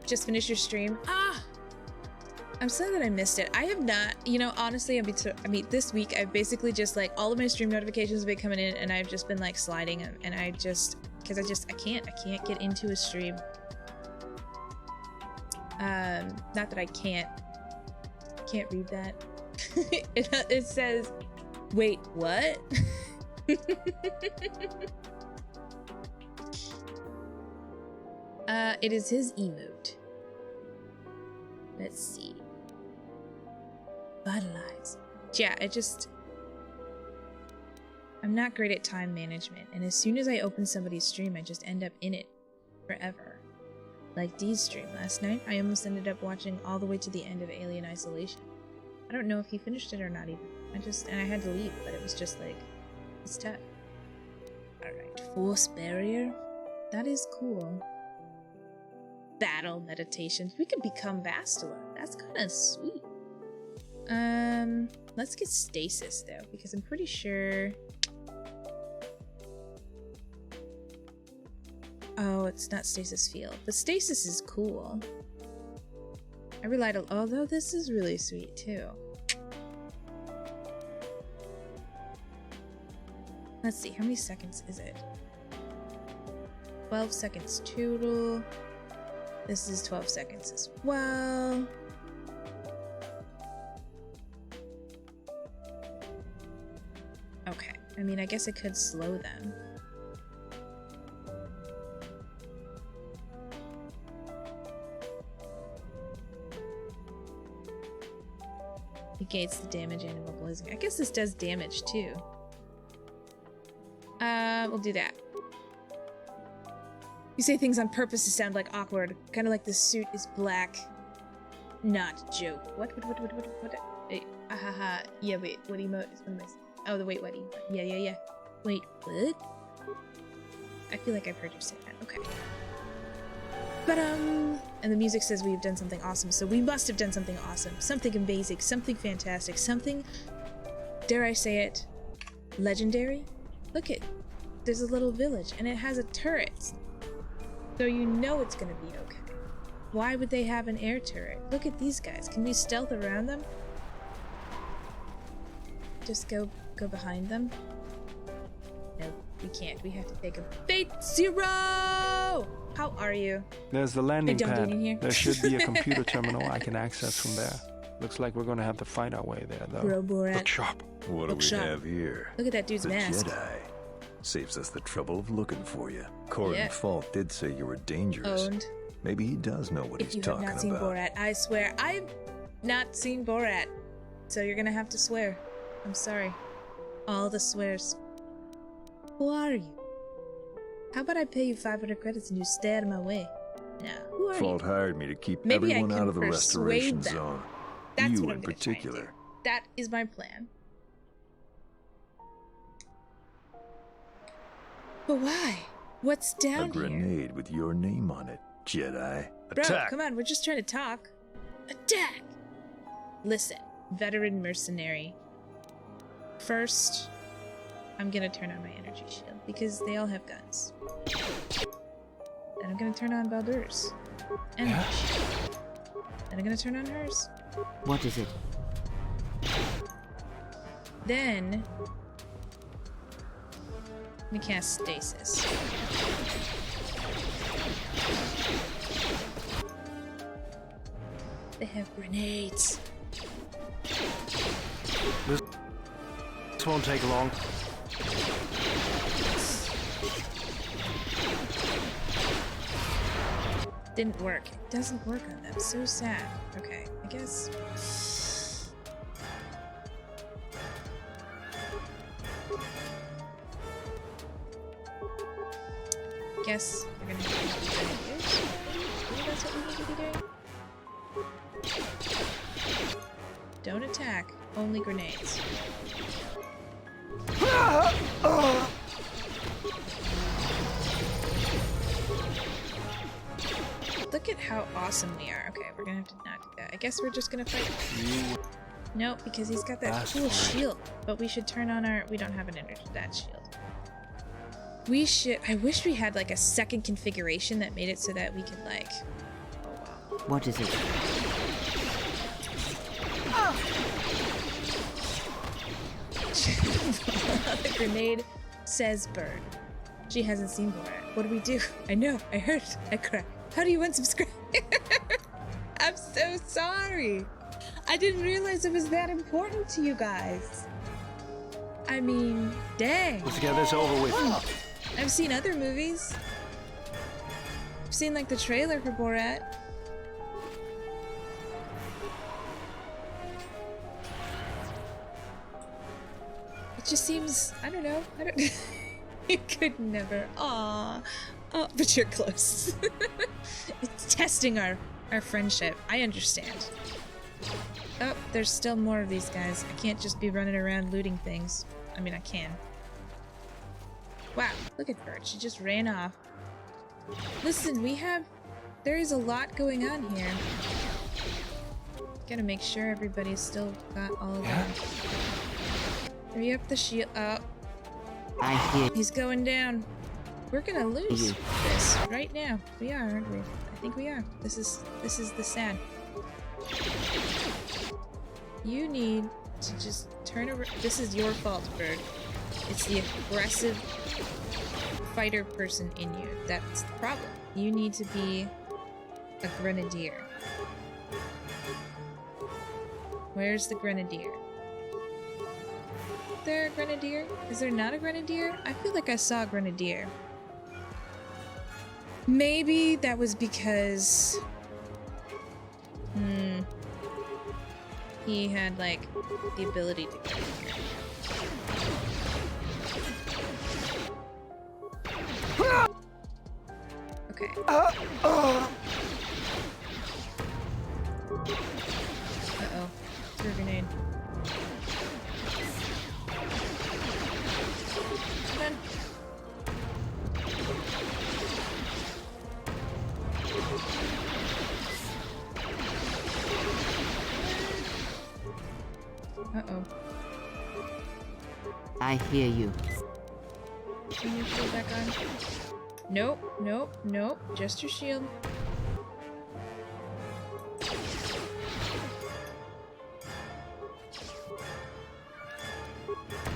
Just finished your stream. Ah! I'm sorry that I missed it. I have not, you know, honestly, I mean, this week I've basically just like all of my stream notifications have been coming in and I've just been like sliding them and I just, because I can't get into a stream. Not that I can't read that. It says, wait, what? It is his emote. Let's see. Vitalize. Yeah, I'm not great at time management, and as soon as I open somebody's stream, I just end up in it forever. Like Dee's stream last night, I almost ended up watching all the way to the end of Alien Isolation. I don't know if he finished it or not even. And I had to leave, but it was just like, it's tough. Alright, Force Barrier. That is cool. Battle meditations. We could become Bastila. That's kind of sweet. Let's get stasis though, because I'm pretty sure. Oh, it's not stasis field, but stasis is cool. I relied on, although this is really sweet too. Let's see, how many seconds is it? 12 seconds total. This is 12 seconds as well. Okay, I mean, I guess I could slow them. Negates the damage and immobilizing. I guess this does damage too. We'll do that. You say things on purpose to sound like awkward. Kind of like the suit is black. Not joke. What? Hey, ahaha. Yeah, wait, what emote is one of my... Oh, the wait, what emote? Yeah. Wait, what? I feel like I've heard you say that. Okay. But, and the music says we've done something awesome, so we must have done something awesome. Something amazing, something fantastic, something, dare I say it, legendary? Look it, there's a little village, and it has a turret. So you know it's gonna be okay. Why would they have an air turret? Look at these guys. Can we stealth around them? Just go behind them? No, we can't. We have to take a Fate Zero! How are you? There's the landing They dumped pad. it in here. There should be a computer terminal I can access from there. Looks like we're gonna have to fight our way there, though. Bro, Borat. Look sharp. What do we Bookshop. have here? Look at that dude's The mask. Jedi. Saves us the trouble of looking for you. Corin Yeah. Fault did say you were dangerous. Owned. Maybe he does know what If he's you have talking not seen about. Borat, I swear, I've not seen Borat. So you're gonna have to swear. I'm sorry. All the swears. Who are you? How about I pay you 500 credits and you stay out of my way? Now, who are Fault you? hired me to keep Maybe I everyone can out of the persuade restoration them. zone. That's you what I'm in gonna try and do. particular. That is my plan. But why? What's A down here? grenade with your name on it, Jedi. Bro, Attack! come on, we're just trying to talk. Attack! Listen, veteran mercenary. First, I'm gonna turn on my energy shield because they all have guns. Then I'm gonna turn on Baldur's energy shield. Then I'm gonna turn on hers. What is it? Then we cast stasis. They have grenades. This won't take long. Didn't work. It doesn't work on them. So sad. Okay, I guess. Guess we're gonna have to do grenadiers. Maybe that's what we need to be doing. Don't attack. Only grenades. Look at how awesome we are. Okay, we're gonna have to not do that. I guess we're just gonna fight. Nope, because he's got that cool shield. But we should turn on our... We don't have an energy that shield. We should... I wish we had like a second configuration that made it so that we could like... Oh wow. What is it? The grenade says bird. She hasn't seen Borat. What do we do? I know. I heard. I cried. How do you unsubscribe? I'm so sorry. I didn't realize it was that important to you guys. I mean, dang. Let's get this over with. I've seen other movies. I've seen like the trailer for Borat. It just seems, I don't know. I don't. You could never. Aww. Oh, but you're close. It's testing our friendship. I understand. Oh, there's still more of these guys. I can't just be running around looting things. I mean, I can. Wow, look at Bert. She just ran off. Listen, there is a lot going on here. Gotta make sure everybody's still got all of them. Hurry up the shield. Oh. I hear. He's going down. We're gonna lose this right now. We are, aren't we? I think we are. This is the sad. You need to just turn around. This is your fault, Bird. It's the aggressive fighter person in you. That's the problem. You need to be a grenadier. Where's the grenadier? Is there a grenadier? Is there not a grenadier? I feel like I saw a grenadier. Maybe that was because... he had, like, the ability to get in here. Okay. Uh-oh. Threw a grenade. Come on. Uh-oh. I hear you. Turn your shield back on. Nope, nope, nope. Just your shield.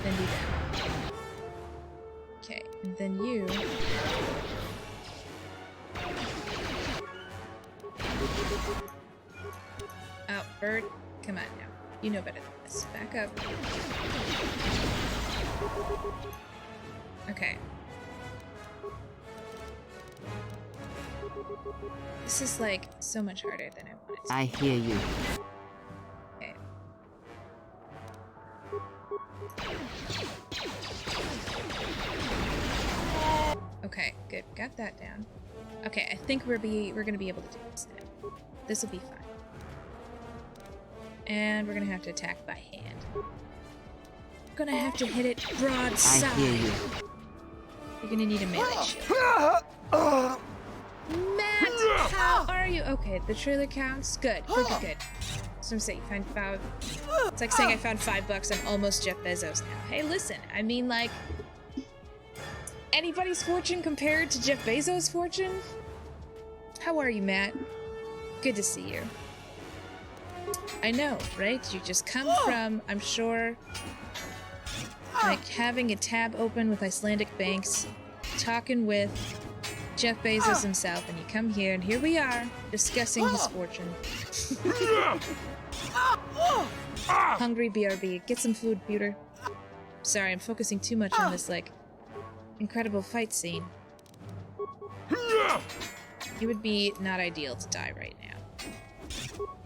Then do that. Okay, and then you... Oh, Bird. Come on now. You know better than this. Back up. Okay. This is like so much harder than I wanted to. I hear you. Okay. Okay, good. Got that down. Okay, I think we're gonna be able to do this now. This will be fine. And we're gonna have to attack by hand. We're gonna have to hit it broadside. I hear you. You're gonna need a melee shield. Matt, how are you? Okay, the trailer counts. Good, good, good, good. So I'm saying, you find five. It's like saying I found $5. I'm almost Jeff Bezos now. Hey, listen. I mean, like, anybody's fortune compared to Jeff Bezos' fortune? How are you, Matt? Good to see you. I know, right? You just come from, I'm sure, like having a tab open with Icelandic banks, talking with Jeff Bezos himself, and you come here, and here we are, discussing his fortune. Hungry BRB. Get some food, Peter. Sorry, I'm focusing too much on this, like, incredible fight scene. It would be not ideal to die right now.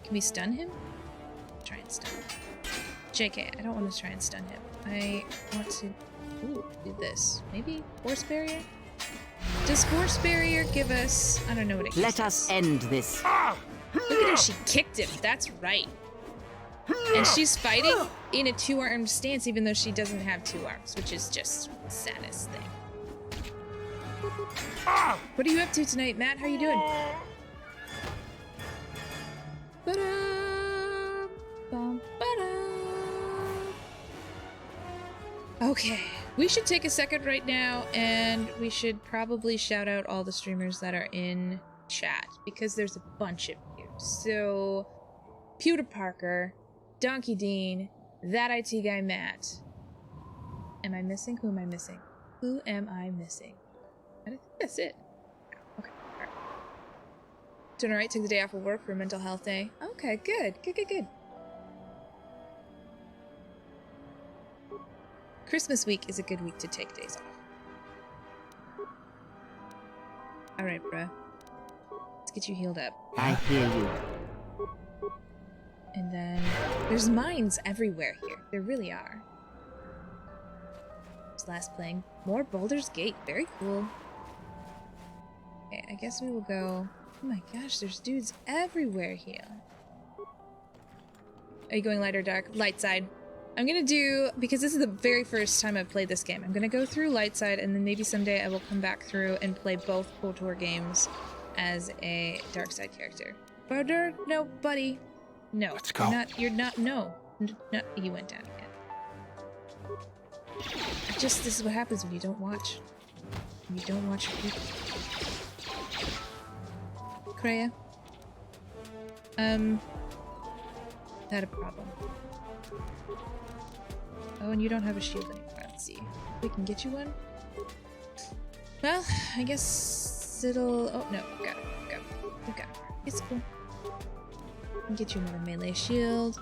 Can we stun him? Try and stun him. JK, I don't want to try and stun him. I want to do this. Maybe Force Barrier? Does Force Barrier give us... I don't know what it gives Let us end this. Look at her, she kicked him. That's right. And she's fighting in a two-armed stance even though she doesn't have two arms, which is just the saddest thing. What are you up to tonight, Matt? How you doing? Okay, we should take a second right now and we should probably shout out all the streamers that are in chat because there's a bunch of you. So, Pewter Parker, Donkey Dean, That IT Guy Matt. Am I missing? Who am I missing? Who am I missing? I think that's it. Okay, alright. Doing alright, took the day off of work for a mental health day. Okay, good. Good. Christmas week is a good week to take days off. Alright, bruh. Let's get you healed up. I hear you. And then there's mines everywhere here. There really are. Just last playing more Baldur's Gate. Very cool. Okay, I guess we will go. Oh my gosh, there's dudes everywhere here. Are you going light or dark? Light side. I'm gonna do, because this is the very first time I've played this game, I'm gonna go through light side and then maybe someday I will come back through and play both KOTOR games as a dark side character. Brother, no, buddy. No. Let's go. You're not, no. No, you went down again. This is what happens when you don't watch. When you don't watch your people. Kreia? Had a problem. Oh, and you don't have a shield anymore. Let's see. We can get you one? Well, I guess it'll... Oh, no. Got it. We got it. It's cool. I can get you another melee shield.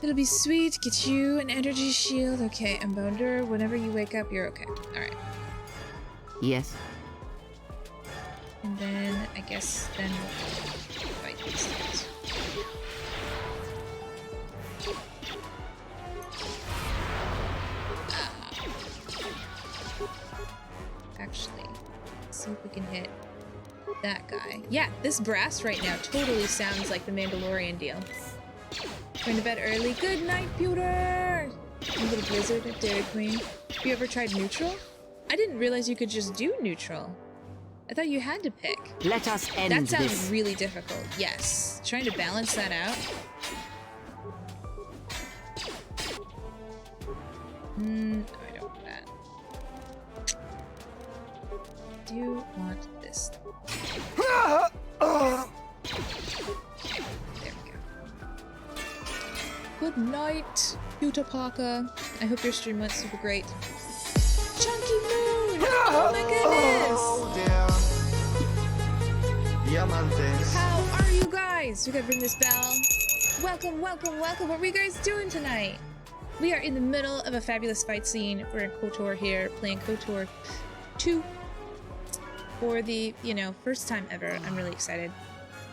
It'll be sweet. Get you an energy shield. Okay, and Bounder, whenever you wake up, you're okay. Alright. Yes. And then, I guess, then we'll fight these things. Actually, let's see if we can hit that guy. Yeah, this brass right now totally sounds like the Mandalorian deal. Going to bed early. Good night, Pewter! You little blizzard at Dairy Queen. Have you ever tried neutral? I didn't realize you could just do neutral. I thought you had to pick. Let us end That sounds this. really difficult. Yes. Trying to balance that out. I don't want that. Do you want this? Okay, there we go. Good night, Pewter Parker. I hope your stream went super great. Chunky Moon! Oh my goodness! How are you guys? We gotta ring this bell. Welcome. What are we guys doing tonight? We are in the middle of a fabulous fight scene. We're in KOTOR here, playing KOTOR 2 for the, first time ever. I'm really excited.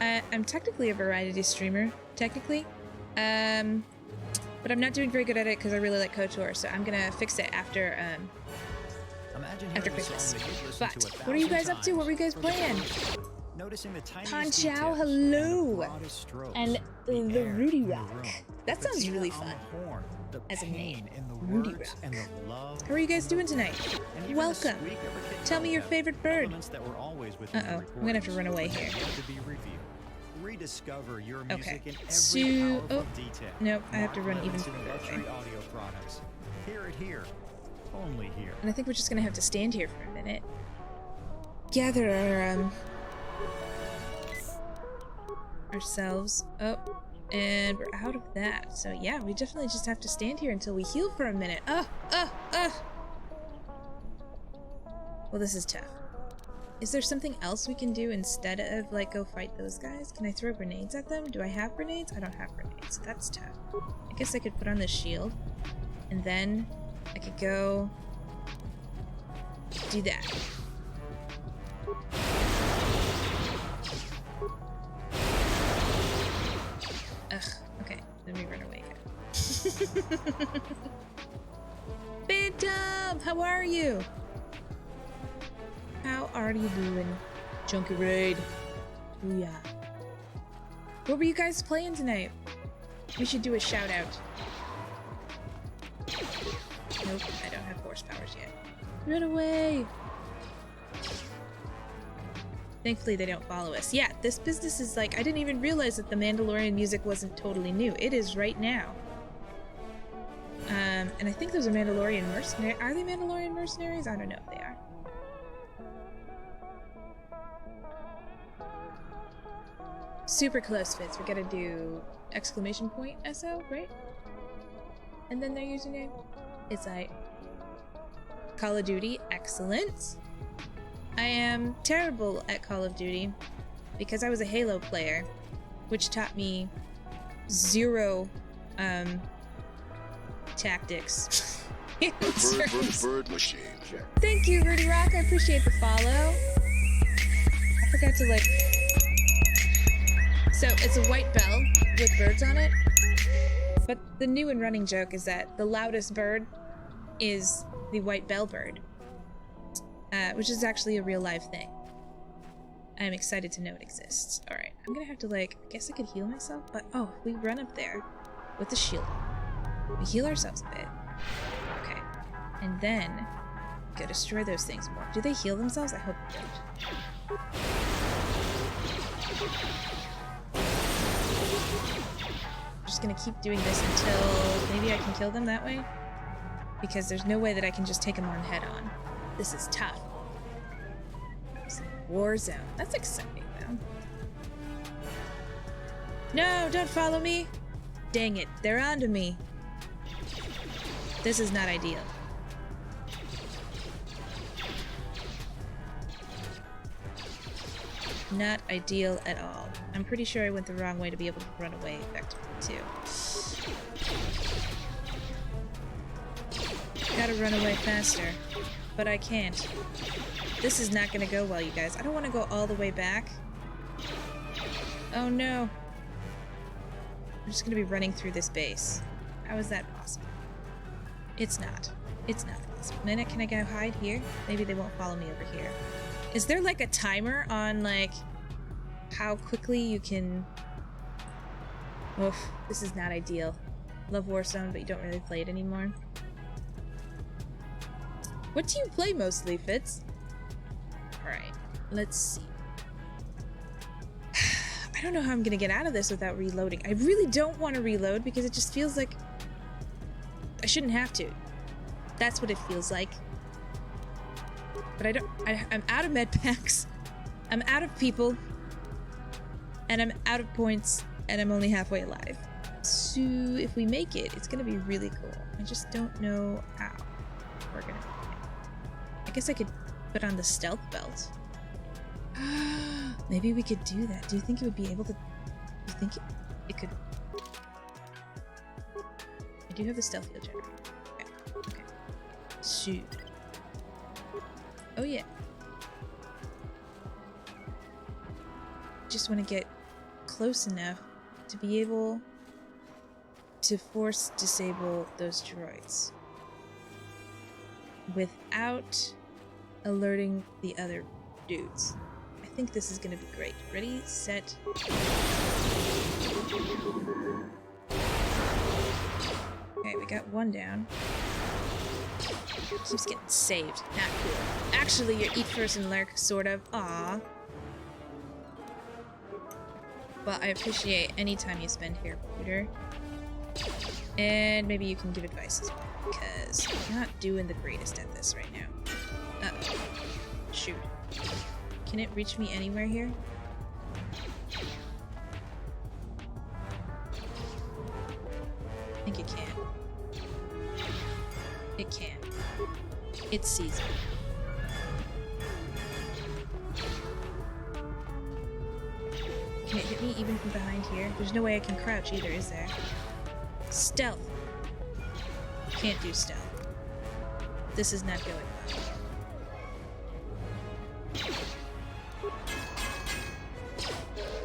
I'm technically a variety streamer, technically. But I'm not doing very good at it because I really like KOTOR, so I'm gonna fix it after Christmas. But what are you guys up to? What are you guys playing? Ponchow, hello! And the Rudy Rock. That sounds really fun. As a name, Rudy Rock. How are you guys doing tonight? Welcome. Tell me your favorite bird. Uh-oh, I'm gonna have to run away here. Rediscover your Okay, music in so... every Oh, powerful detail. nope, I have to run even Mark further luxury away. audio products. Hear it here. Only here. And I think we're just gonna have to stand here for a minute. Gather our, ourselves. Oh, and we're out of that. So yeah, we definitely just have to stand here until we heal for a minute. Well, this is tough. Is there something else we can do instead of, like, go fight those guys? Can I throw grenades at them? Do I have grenades? I don't have grenades. That's tough. I guess I could put on this shield. And then I could go do that. Ugh, okay. Let me run away again. Phantom! How are you? How are you doing? Junkie Raid. Ooh, yeah. What were you guys playing tonight? We should do a shout out. Nope, I don't have horse powers yet. Run away! Thankfully they don't follow us. Yeah, this business is like, I didn't even realize that the Mandalorian music wasn't totally new. It is right now. And I think those are Mandalorian mercenaries. Are they Mandalorian mercenaries? I don't know if they are. Super close fits. We're gonna do exclamation point SO, right? And then their username. It's like Call of Duty. Excellent. I am terrible at Call of Duty because I was a Halo player, which taught me zero tactics. Bird machine. Thank you, Rudy Rock. I appreciate the follow. I forgot to like. So it's a white bell with birds on it. But the new and running joke is that the loudest bird is the white bell bird, which is actually a real live thing. I'm excited to know it exists. All right, I'm gonna have to like. I guess I could heal myself, but oh, we run up there with the shield. We heal ourselves a bit. Okay. And then go destroy those things more. Do they heal themselves? I hope they don't. I'm just gonna keep doing this until maybe I can kill them that way. Because there's no way that I can just take them on head on. This is tough. It's a war zone. That's exciting though. No, don't follow me. Dang it, they're onto me. This is not ideal. Not ideal at all. I'm pretty sure I went the wrong way to be able to run away effectively too. Gotta run away faster. But I can't. This is not gonna go well, you guys. I don't want to go all the way back. Oh no. I'm just gonna be running through this base. How is that possible? It's not. It's not possible. Minute, can I go hide here? Maybe they won't follow me over here. Is there like a timer on like how quickly you can... Oof, this is not ideal. Love Warzone, but you don't really play it anymore. What do you play mostly, Fitz? Alright, let's see. I don't know how I'm gonna get out of this without reloading. I really don't want to reload because it just feels like I shouldn't have to. That's what it feels like. But I'm out of med packs. I'm out of people. And I'm out of points. And I'm only halfway alive. So if we make it, it's gonna be really cool. I just don't know how we're gonna make it. I guess I could put on the stealth belt. Maybe we could do that. Do you think it would be able to... Do you think it could... I do have the stealth field generator. Okay. Shoot. Oh yeah. Just want to get close enough to be able to force disable those droids without alerting the other dudes. I think this is gonna be great. Ready, set. Okay, we got one down. Keeps getting saved. Not cool. Actually, you're eat first and lurk, sort of. Aww. Well, I appreciate any time you spend here, Peter. And maybe you can give advice as well, because I'm not doing the greatest at this right now. Uh-oh. Shoot. Can it reach me anywhere here? I think it can. It can. It sees me. hit me even from behind here? There's no way I can crouch either, is there? Stealth. Can't do stealth. This is not going well.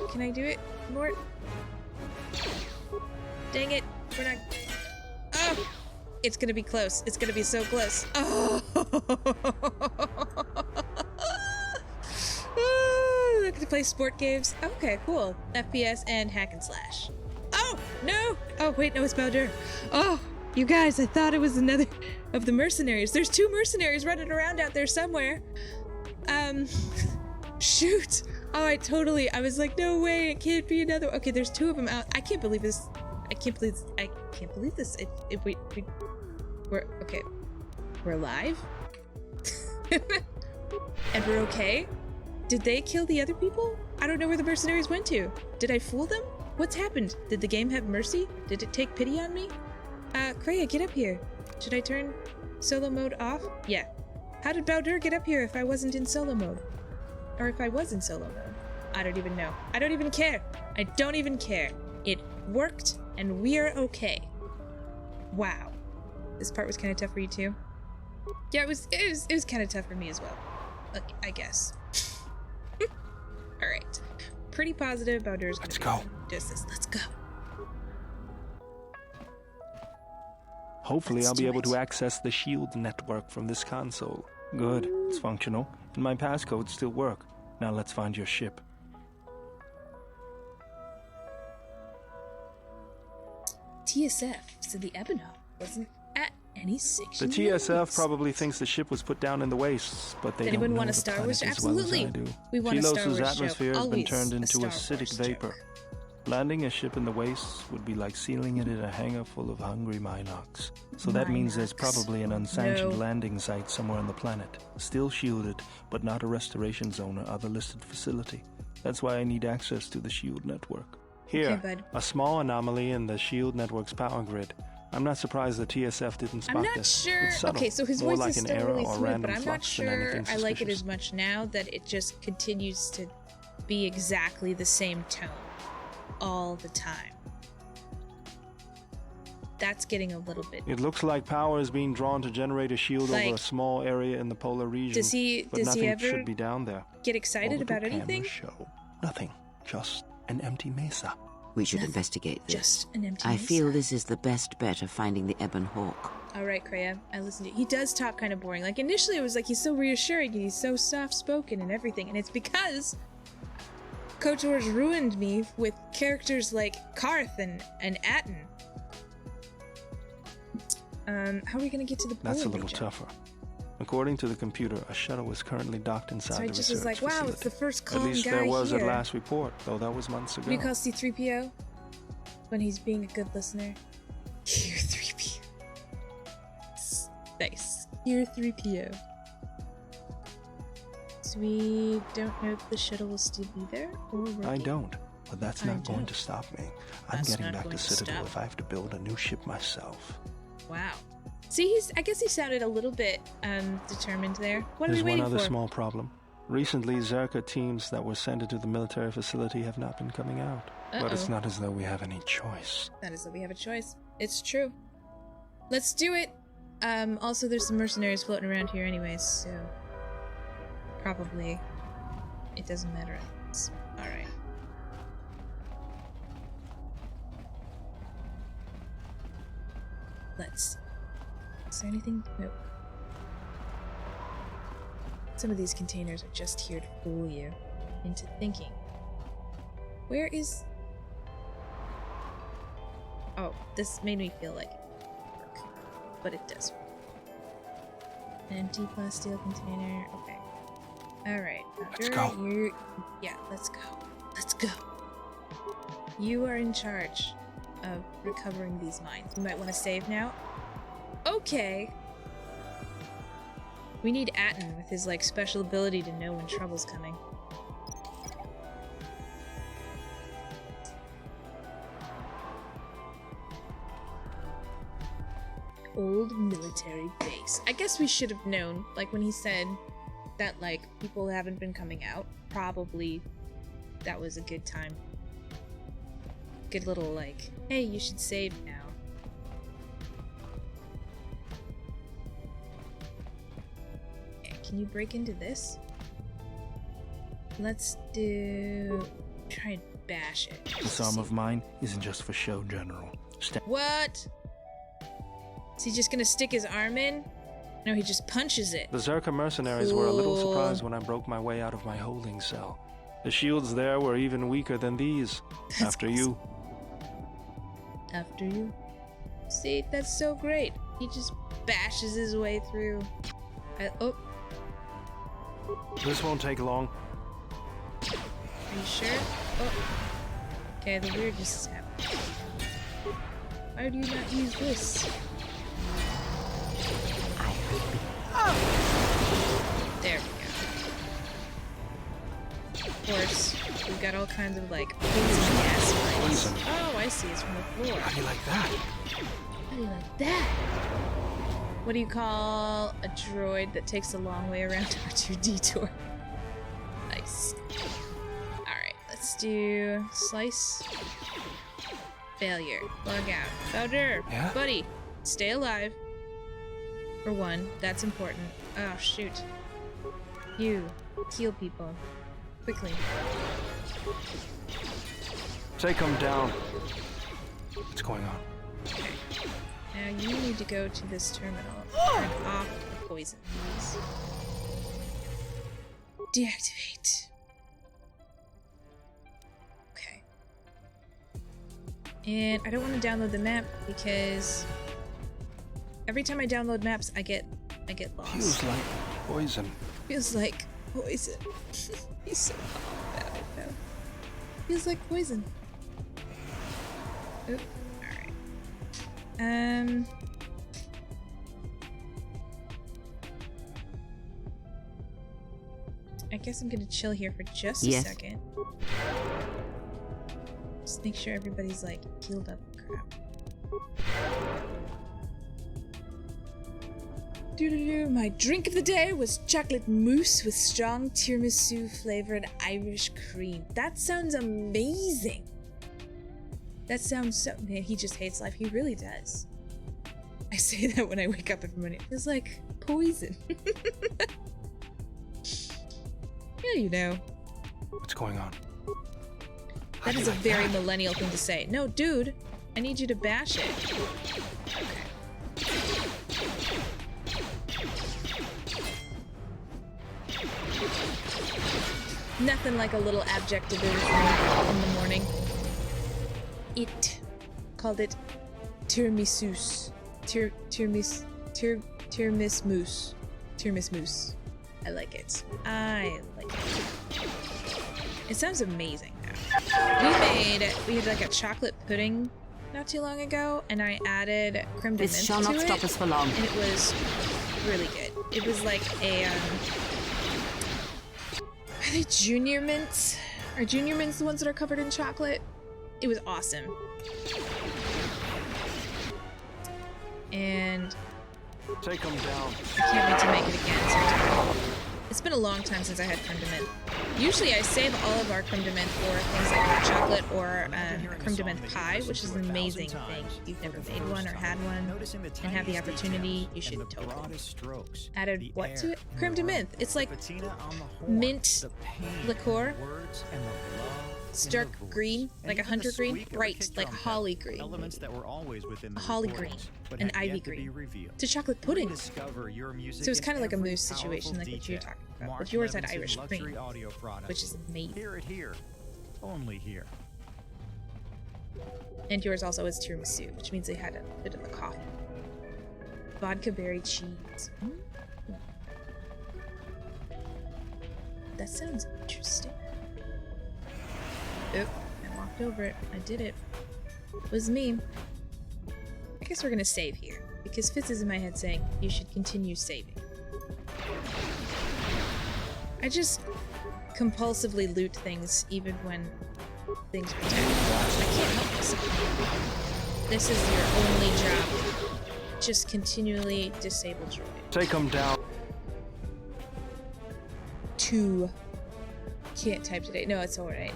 Can I do it more? Dang it. We're not... Oh! It's gonna be close. It's gonna be so close. Oh! I get to play sport games. Okay, cool. FPS and hack and slash. Oh, no! Oh, wait, no, it's Baldur. Oh, you guys, I thought it was another of the mercenaries. There's 2 mercenaries running around out there somewhere. Shoot. Oh, I was like, no way, it can't be another. Okay, there's 2 of them out. I can't believe this. I can't believe this. We're okay. We're alive? And we're okay? Did they kill the other people? I don't know where the mercenaries went to. Did I fool them? What's happened? Did the game have mercy? Did it take pity on me? Kreia, get up here. Should I turn solo mode off? Yeah. How did Baldur get up here if I wasn't in solo mode? Or if I was in solo mode? I don't even know. I don't even care. I don't even care. It worked, and we're okay. Wow. This part was kind of tough for you too? Yeah, it was kind of tough for me as well. I guess. Alright. Pretty positive Baldur's gonna go. Just this. Let's go. Hopefully I'll be able to access the shield network from this console. Good, it's functional, and my passcodes still work. Now let's find your ship. TSF, so the Ebonheart wasn't at any section. The TSF probably thinks the ship was put down in the wastes, but they don't know the planet as well as I do. We want a Star Wars Kilos's atmosphere has been turned Always into a Star acidic Wars vapor. Landing a ship in the wastes would be like sealing it in a hangar full of hungry Minocs. So that means there's probably an unsanctioned landing site somewhere on the planet, still shielded, but not a restoration zone or other listed facility. That's why I need access to the shield network. Here, a small anomaly in the shield network's power grid. I'm not surprised the TSF didn't spot this. I'm not sure. It's subtle, okay, so his more voice like is an still error really or smooth, random but I'm not flux than anything sure I like it suspicious. as much now that it just continues to be exactly the same tone all the time. That's getting a little bit... It looks like power is being drawn to generate a shield Like, over a small area in the polar region. does he nothing ever should be down there. get excited Orbital about anything? camera show. Nothing. Just an empty mesa. We should investigate this. Just an empty I mesa. feel this is the best bet of finding the Ebon Hawk. All right, Kreia, I listened to you. He does talk kind of boring. Like, initially it was like he's so reassuring and he's so soft-spoken and everything, and it's because KOTOR's ruined me with characters like Karth and Atten. How are we gonna get to the polar That's a little region? tougher. According to the computer, a shuttle is currently docked inside So I the just research was like, wow, facility. it's the first At calm least guy there was here. at last report, though that was months ago. What do you call C-3PO? When he's being a good listener? Here, 3PO. Nice. Here, 3PO. So we don't know if the shuttle will still be there or working? I don't, but that's not going don't. to stop me. I'm That's getting not back going to to Citadel stop if I have to build a new ship myself. Wow. See, I guess he sounded a little bit determined there. What are we There's waiting one other for? small problem. Recently, Zerka teams that were sent into the military facility have not been coming out. But it's not as though we have any choice. Not as though we have a choice. It's true. Let's do it. Also, there's some mercenaries floating around here anyways, so probably it doesn't matter. All right. Let's. Is there anything? Nope. Some of these containers are just here to fool you into thinking. Where is... Oh, this made me feel like it would work. But it does work. An empty plasteel container. Okay. Alright. Let's go. Yeah, let's go. Let's go. You are in charge of recovering these mines. You might want to save now. Okay. We need Atten with his, like, special ability to know when trouble's coming. Old military base. I guess we should have known, like, when he said that, like, people haven't been coming out. Probably that was a good time good little, like, hey, you should save now. Okay, can you break into this? Let's do... try and bash it. This arm of mine isn't just for show, General. What? Is he just gonna stick his arm in? No, he just punches it. The Zerka mercenaries were a little Cool. surprised when I broke my way out of my holding cell. The shields there were even weaker than these. That's After you. After you. See, that's so great. He just bashes his way through. Oh, This won't take long. are you sure? Oh. Okay, the weirdness is happening. Why do you not use this? There we go. Of course, we've got all kinds of like poison gas sprays. Poison. Oh, I see. It's from the floor. How do you like that? How do you like that? What do you call a droid that takes a long way around to detour? Nice. Alright, let's do slice. Failure. Log out. Bowder! Yeah? Buddy, stay alive. For one, that's important. Oh, shoot. You. Heal people. Quickly. Take him down. What's going on? Now you need to go to this terminal. Turn off the poison, please. Deactivate. Okay. And I don't want to download the map because every time I download maps, I get lost. Feels like poison. Feels like poison. He's so calm about it though. Feels like poison. Oop. Alright. I guess I'm gonna chill here for just a second. Just make sure everybody's like healed up and crap. Doo-doo-doo. My drink of the day was chocolate mousse with strong tiramisu flavored Irish cream. That sounds amazing. That sounds so... Man, he just hates life. He really does. I say that when I wake up every morning. It feels like poison. Yeah, you know. What's going on? That is a very millennial thing to say. No, dude. I need you to bash it. Okay. Nothing like a little adjectivism in the morning. It called it tiramisu. Tiramisu. I like it. I like it. It sounds amazing though. We had like a chocolate pudding not too long ago, and I added creme de menthe This shall not stop us for long. and it was really good. It was like a are they junior mints? Are junior mints the ones that are covered in chocolate? It was awesome. And Take him down. I can't wait to make it again sometime. It's been a long time since I had creme de menthe. Usually I save all of our creme de menthe for things like hot chocolate or a creme de menthe pie, which is an amazing thing. If you've never made one or had one and have the opportunity, you should totally. Added what to it? Creme de menthe. It's like mint liqueur, stark green, like a hunter green, bright, like holly green. Elements that were always within the Holly green, an ivy green. It's a chocolate pudding. So it's kind of like a mousse situation, like what you're talking about. But yours had Irish cream, which is amazing. Hear it here, only here. And yours also is tiramisu, which means they had a bit of the coffee. Vodka berry cheese. That sounds interesting. Oop, I walked over it. I did it. It was me. I guess we're gonna save here, because Fitz is in my head saying, you should continue saving. I just compulsively loot things, even when things protect me. I can't help myself. This is your only job. Just continually disable droid. Take him down. 2. Can't type today. No, it's alright.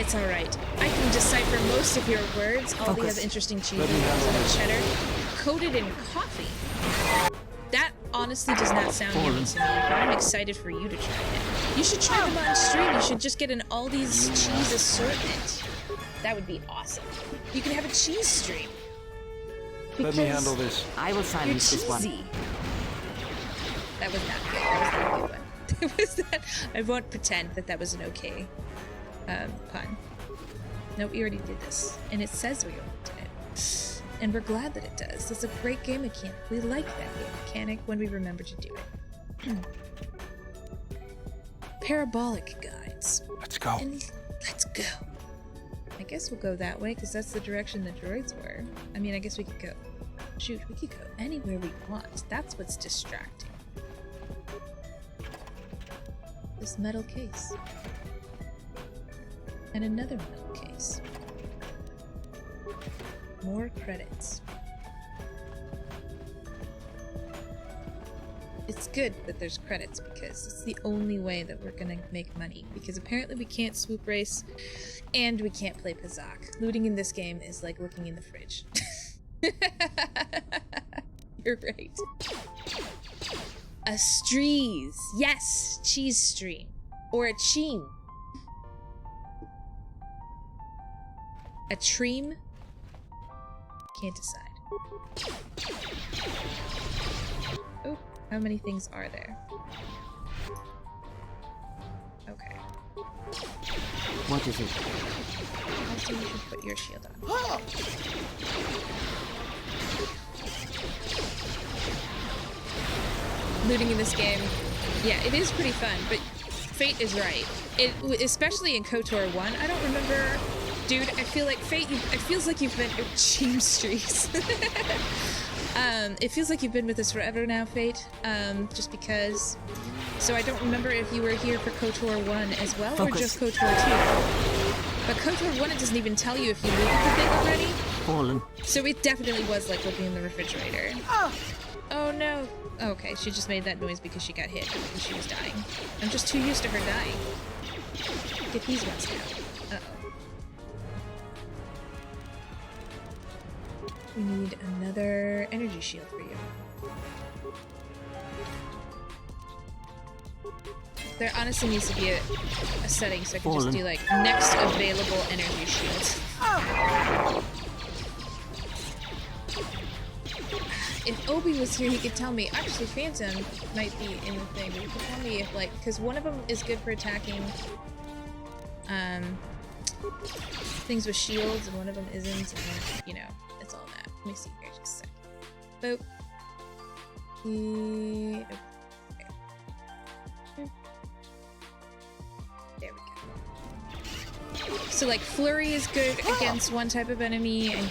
It's alright. I can decipher most of your words. All the Focus. other interesting cheese Let me handle and this. cheddar coated in coffee. That honestly does not sound yummy to me, but I'm excited for you to try it. You should try them on stream. You should just get an Aldi's cheese assortment. That would be awesome. You can have a cheese stream. Let me handle this. I will You're silence this one. cheesy. That was not good. That was not a good one. It was that. I won't pretend that that was an okay pun. No, we already did this, and it says we already did it, and we're glad that it does. It's a great game mechanic. We like that game mechanic when we remember to do it. Parabolic guides. Let's go. And let's go. I guess we'll go that way because that's the direction the droids were. I mean, I guess we could go. Shoot, we could go anywhere we want. That's what's distracting. This metal case. And another metal case. More credits. It's good that there's credits because it's the only way that we're gonna make money. Because apparently we can't swoop race and we can't play Pazak. Looting in this game is like looking in the fridge. You're right. A streeze. Yes, cheese stream. Or a cheem. A treem? Can't decide. Oh, how many things are there? Okay. What is it? Also, you should put your shield on. Looting in this game, yeah, it is pretty fun, but Fate is right. Especially in KOTOR 1, I don't remember... Dude, I feel like Fate, it feels like you've been... Cheam streaks. It feels like you've been with us forever now, Fate, just because... So I don't remember if you were here for KOTOR 1 as well, or just KOTOR 2. But KOTOR 1, it doesn't even tell you if you looted the thing already. Fallen. So it definitely was like looking in the refrigerator. Oh no. Okay, she just made that noise because she got hit because she was dying. I'm just too used to her dying. Get these ones now. Uh-oh. We need another energy shield for you. There honestly needs to be a setting so I can just do like next available energy shield. If Obi was here, he could tell me. Actually, Phantom might be in the thing, but he could tell me if, like, because one of them is good for attacking things with shields, and one of them isn't, and then, you know, it's all that. Let me see here just a sec. Boop. Okay. There we go. So, like, Flurry is good against one type of enemy, and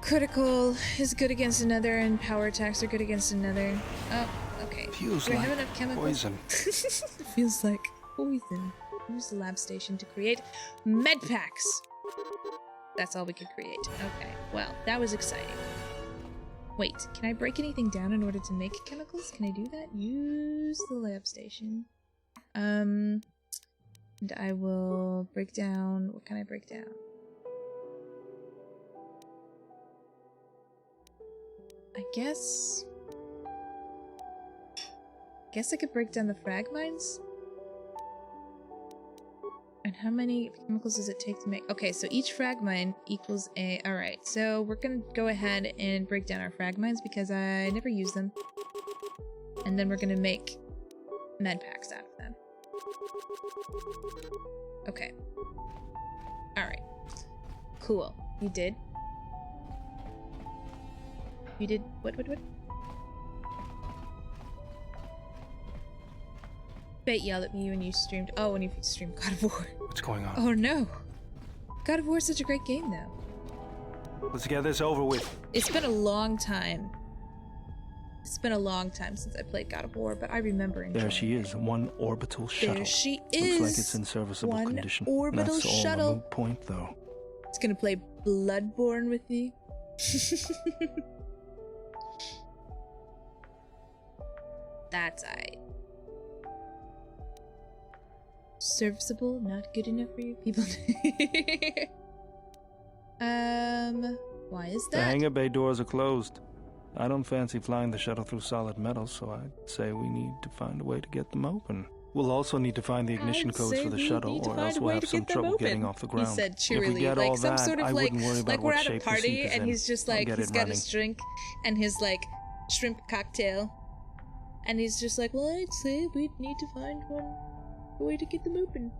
Critical is good against another, and power attacks are good against another. Oh, okay. Feels Do I like have enough chemicals? poison. It feels like poison. Use the lab station to create med packs. That's all we could create. Okay, well, that was exciting. Wait, can I break anything down in order to make chemicals? Can I do that? Use the lab station. And I will break down... What can I break down? I guess I could break down the frag mines. And how many chemicals does it take to make? Okay, so each frag mine equals a... Alright, so we're gonna go ahead and break down our frag mines because I never use them. And then we're gonna make med packs out of them. Okay. Alright. Cool. You did? You did what? Fate yelled at me when you streamed. Oh, when you streamed God of War. What's going on? Oh no. God of War is such a great game though. Let's get this over with. It's been a long time. It's been a long time since I played God of War, but I remember enjoying There she is, one orbital shuttle. There she is. Looks like it's in serviceable One condition. orbital That's all shuttle. a moot point, though. It's gonna play Bloodborne with me. That's aight. Serviceable, not good enough for you people. Why is The that? hangar bay doors are closed. I don't fancy flying the shuttle through solid metal, so I'd say we need to find a way to get them open. We'll also need to find the ignition codes for the shuttle, or else we'll have some trouble getting off the ground. He said If cheerily, we get like all some that, sort of I like, wouldn't worry about like we're what at a shape the party seat is and in. he's just I'll like, get he's it got running. his drink and his like shrimp cocktail, and he's just like, well, I'd say we'd need to find a way to get them open.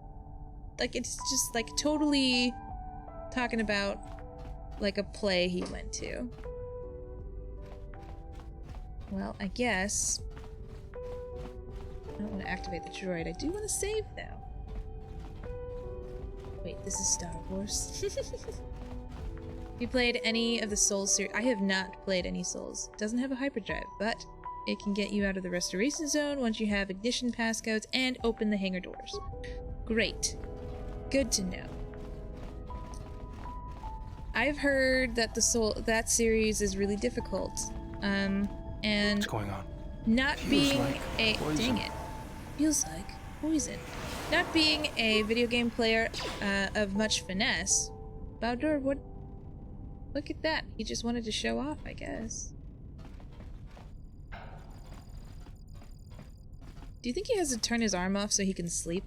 Like, it's just like totally talking about like a play he went to. Well, I guess I don't want to activate the droid. I do want to save though. Wait, this is Star Wars. You played any of the Souls series? I have not played any Souls. Doesn't have a hyperdrive, but it can get you out of the restoration zone once you have ignition passcodes and open the hangar doors. Great. Good to know. I've heard that that series is really difficult. And What's going on? not being like a poison. dang it. Feels like poison. Not being a video game player of much finesse, Baldur, what? Look at that. He just wanted to show off, I guess. Do you think he has to turn his arm off so he can sleep?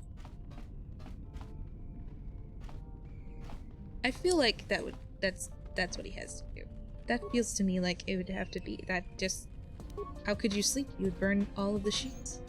I feel like that's what he has to do. That feels to me like it would have to be that. Just how could you sleep? You would burn all of the sheets.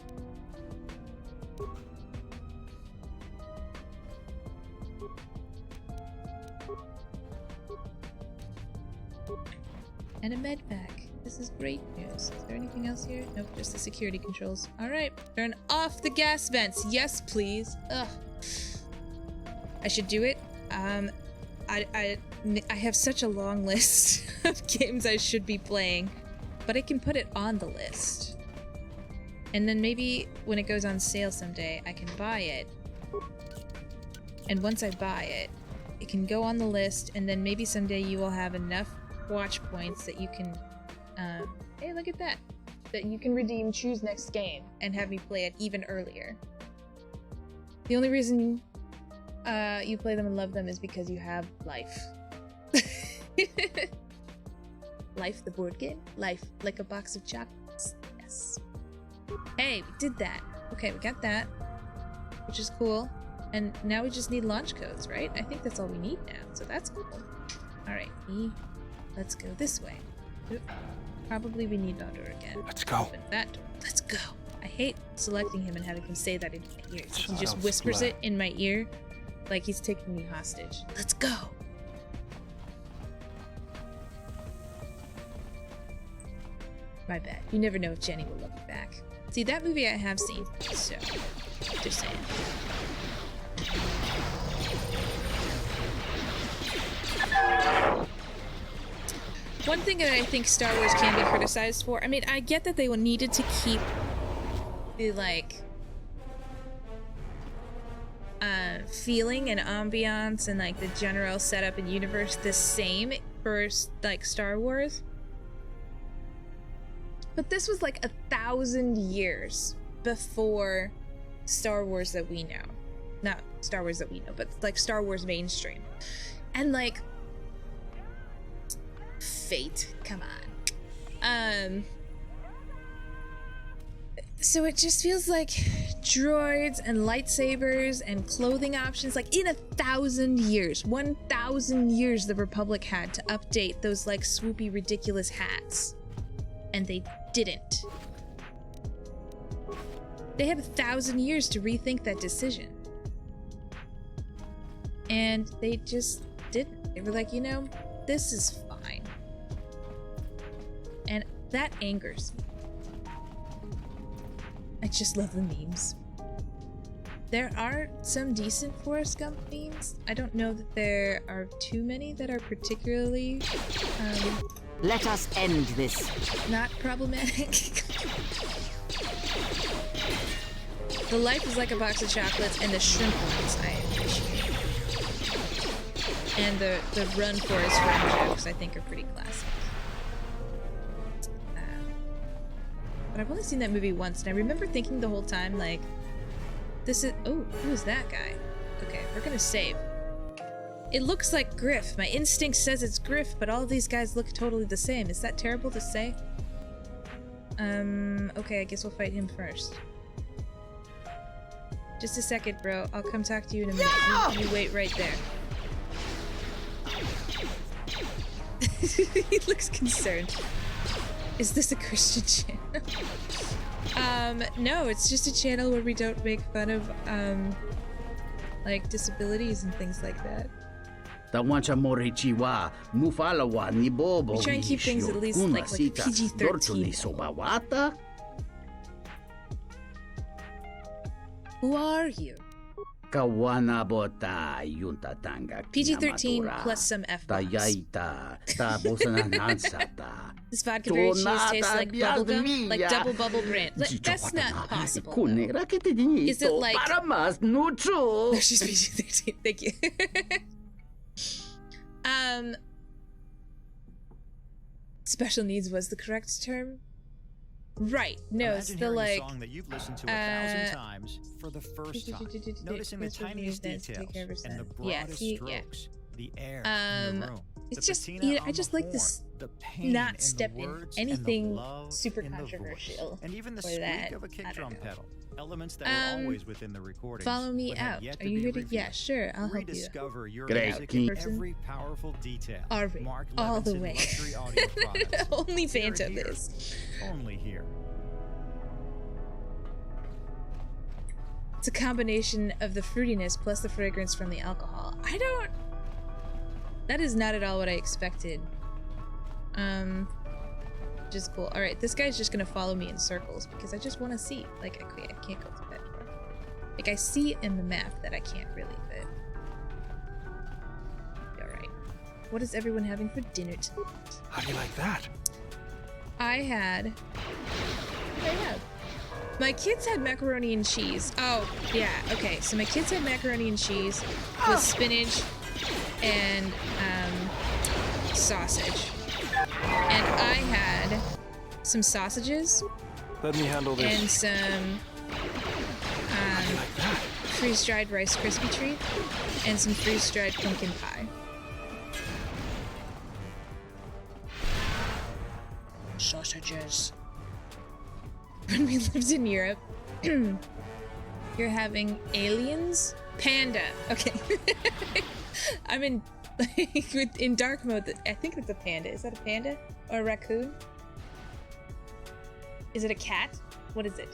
And a med pack. This is great news. Is there anything else here? Nope, just the security controls. Alright, turn off the gas vents. Yes, please. Ugh. I should do it. I have such a long list of games I should be playing, but I can put it on the list. And then maybe when it goes on sale someday, I can buy it. And once I buy it, it can go on the list, and then maybe someday you will have enough watch points that you can, hey, look at that, that you can redeem choose next game and have me play it even earlier. The only reason you play them and love them is because you have life. Life, the board game? Life, like a box of chocolates. Yes. Hey, we did that. Okay, we got that, which is cool. And now we just need launch codes, right? I think that's all we need now, so that's cool. Alright, let's go this way. Oop. Probably we need Baldur again. Let's go. Open that door. Let's go. I hate selecting him and having him say that in my ear. He just Shadow whispers Splat. it in my ear like he's taking me hostage. Let's go. My bad. You never know if Jenny will love me back. See, that movie I have seen, so just saying. One thing that I think Star Wars can be criticized for, I mean, I get that they needed to keep the, like, feeling and ambiance and, like, the general setup and universe the same for, like, Star Wars. But this was, like, 1,000 years before Star Wars that we know. Not Star Wars that we know, but, like, Star Wars mainstream. And, like, fate, come on. So it just feels like droids and lightsabers and clothing options, like in 1,000 years, 1,000 years the Republic had to update those like swoopy ridiculous hats, and they didn't. They had 1,000 years to rethink that decision, and they just didn't. They were like, you know, this is fine. And that angers me. I just love the memes. There are some decent Forrest Gump memes. I don't know that there are too many that are particularly Let us end this. not problematic. The life is like a box of chocolates, and the shrimp ones I appreciate. And the run Forrest Run jokes I think are pretty classic. But I've only seen that movie once, and I remember thinking the whole time, like, This is... Oh, who is that guy? Okay, we're gonna save. It looks like Griff. My instinct says it's Griff, but all these guys look totally the same. Is that terrible to say? Okay, I guess we'll fight him first. Just a second, bro. I'll come talk to you in a minute. You wait right there. He looks concerned. Is this a Christian channel? No, it's just a channel where we don't make fun of, like, disabilities and things like that. We try and keep things at least, like PG-13. Who are you? PG-13 plus some F-bombs. This vodka berry cheese tastes like bubblegum, like double bubble brand. That's not possible. Is it like... No, she's PG-13. Thank you. Special needs was the correct term? Right. No, it's the like... a song that you've listened to 1,000 times for the first time. Noticing the tiniest details and the broadest strokes. The air in the room. It's just, you know, I just like this not step in anything super controversial. And even the or squeak that, of a kick drum pedal. Elements that were always within the recordings. Follow me out. Are you here to? Yeah, sure. I'll help you. Rediscover your music in every powerful detail. Mark all the way. Only Phantom is. Only here. It's a combination of the fruitiness plus the fragrance from the alcohol. That is not at all what I expected. Which is cool. Alright, this guy's just gonna follow me in circles because I just want to see. Like, okay, I can't go to that door. Like, I see in the map that I can't really fit. Alright. What is everyone having for dinner tonight? How do you like that? I had... What did I have? My kids had macaroni and cheese. Oh, yeah, okay. So my kids had macaroni and cheese with spinach and sausage. And I had some sausages. Let me handle this. And some freeze-dried Rice Krispie treat and some freeze-dried pumpkin pie. Sausages. When we lived in Europe, you're having aliens? Panda. Okay. I'm in in dark mode. I think it's a panda. Is that a panda or a raccoon? Is it a cat? What is it?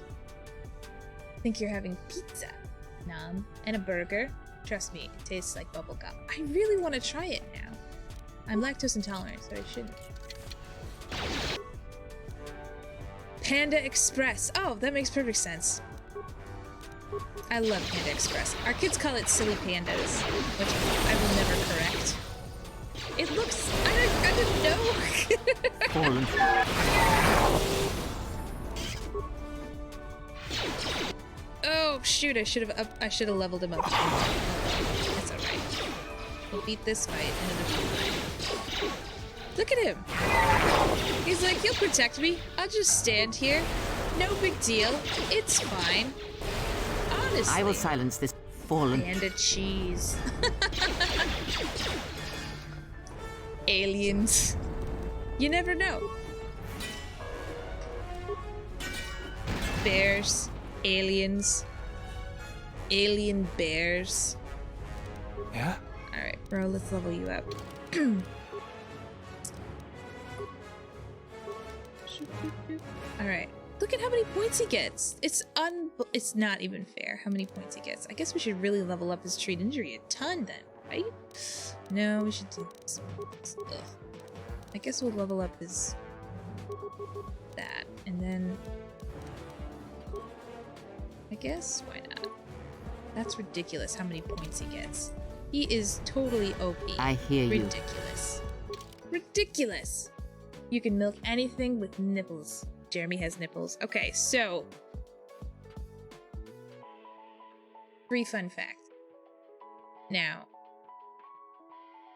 I think you're having pizza, nom, and a burger. Trust me, it tastes like bubblegum. I really want to try it now. I'm lactose intolerant, so I shouldn't. Panda Express. Oh, that makes perfect sense. I love Panda Express. Our kids call it Silly Pandas, which I will never correct. It looks... I didn't know. Oh, shoot. I should have leveled him up. That's alright. We'll beat this fight and it'll be fine. Look at him. He's like, you'll protect me. I'll just stand here. No big deal. It's fine. Honestly. I will silence this fallen... Panda cheese. Aliens. You never know. Bears. Aliens. Alien bears. Yeah? Alright, bro, let's level you up. Alright. Look at how many points he gets. It's not even fair how many points he gets. I guess we should really level up his treat injury a ton then, right? No, we should do this. Ugh. I guess we'll level up his... that, and then... I guess, why not? That's ridiculous how many points he gets. He is totally OP. I hear you. Ridiculous. Ridiculous! You can milk anything with nipples. Jeremy has nipples. Okay, so... 3 fun facts. Now,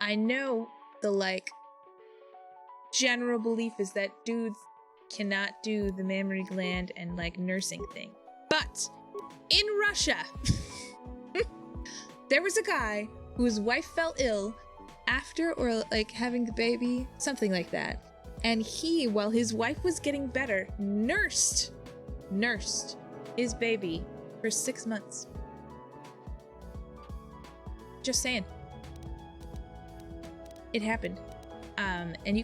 I know the, like, general belief is that dudes cannot do the mammary gland and, like, nursing thing. But In Russia, there was a guy whose wife fell ill after or like having the baby, something like that. And he, while his wife was getting better, nursed his baby for 6 months. Just saying. It happened. And you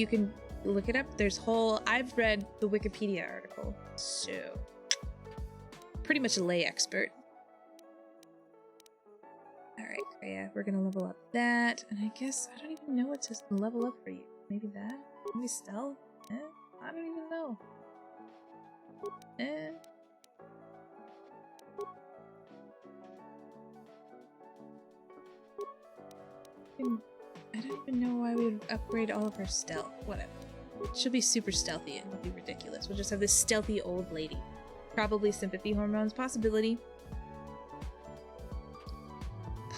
can look it up. There's I've read the Wikipedia article, so pretty much a lay expert. Alright, yeah, we're gonna level up that. And I guess I don't even know what to level up for you. Maybe that? Maybe stealth? I don't even know. I don't even know why we would upgrade all of our stealth. Whatever. She'll be super stealthy and it'll be ridiculous. We'll just have this stealthy old lady. Probably sympathy hormones. Possibility.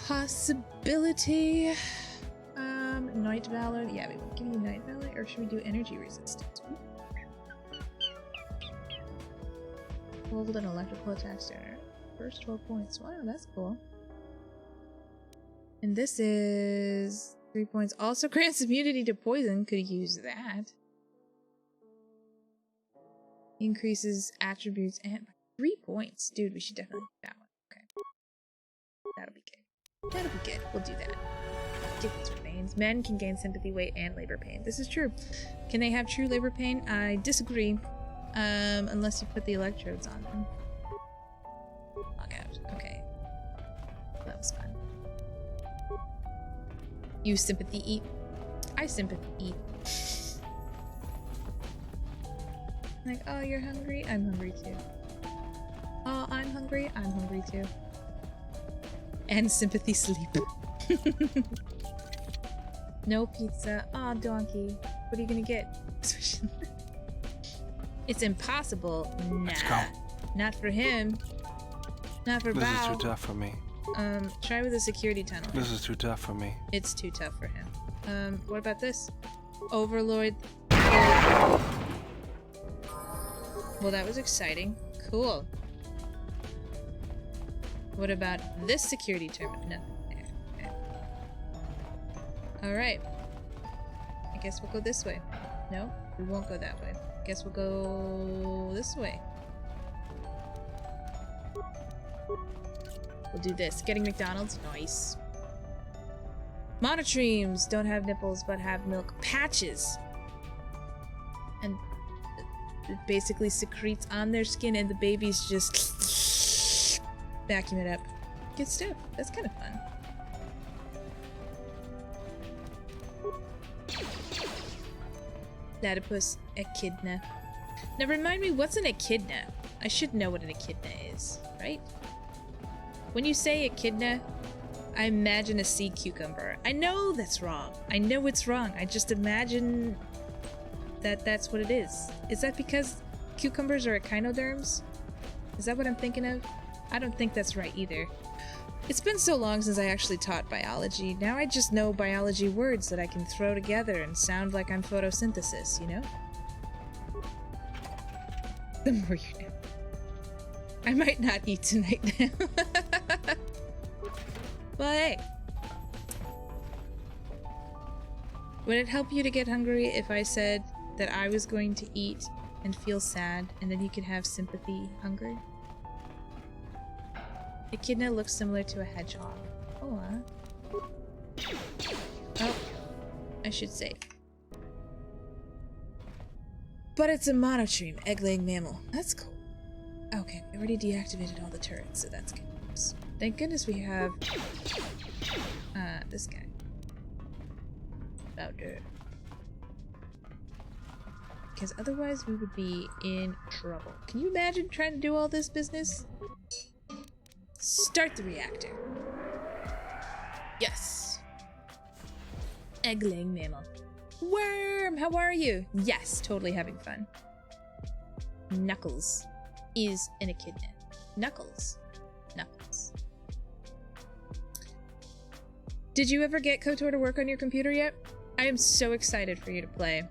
Possibility. Night Valor. Yeah, we will give you Night Valor. Or should we do energy resistance? Hold an electrical attack center. First 12 points. Wow, that's cool. And this is 3 points. Also grants immunity to poison. Could use that. Increases attributes and 3 points. Dude, we should definitely do that one. Okay. That'll be good. That'll be good. We'll do that. Difference remains. Men can gain sympathy, weight, and labor pain. This is true. Can they have true labor pain? I disagree. Unless you put the electrodes on them. Log out. Okay. That was fun. You sympathy eat. I sympathy eat. Like, oh, you're hungry? I'm hungry too. Oh, I'm hungry? I'm hungry too. And sympathy sleep. No pizza. Aw, donkey. What are you gonna get? It's impossible. Nah. Let's go. Not for him. Not for Bao. This is too tough for me. Try with a security tunnel. This is too tough for me. It's too tough for him. What about this? Overlord. Well, that was exciting. Cool. What about this security terminal? No. Okay. Alright. I guess we'll go this way. No, we won't go that way. Guess we'll go this way. We'll do this. Getting McDonald's? Nice. Monotremes don't have nipples but have milk patches. And it basically secretes on their skin and the babies just vacuum it up. Good stuff. That's kind of fun. Platypus echidna. Now remind me, what's an echidna? I should know what an echidna is, right? When you say echidna, I imagine a sea cucumber. I know that's wrong. I know it's wrong. I just imagine that that's what it is. Is that because cucumbers are echinoderms? Is that what I'm thinking of? I don't think that's right either. It's been so long since I actually taught biology. Now I just know biology words that I can throw together and sound like I'm photosynthesis, you know? The more you know. I might not eat tonight now. Well, hey. Would it help you to get hungry if I said that I was going to eat and feel sad and then you could have sympathy hunger? Echidna looks similar to a hedgehog. Oh, oh, I should say. But it's a monotreme, egg-laying mammal. That's cool. Okay, we already deactivated all the turrets, so that's good news. Thank goodness we have this guy. About there. Because otherwise we would be in trouble. Can you imagine trying to do all this business? Start the reactor. Yes. Egg-laying mammal. Worm, how are you? Yes, totally having fun. Knuckles is an echidna. Knuckles. Knuckles. Did you ever get KOTOR to work on your computer yet? I am so excited for you to play.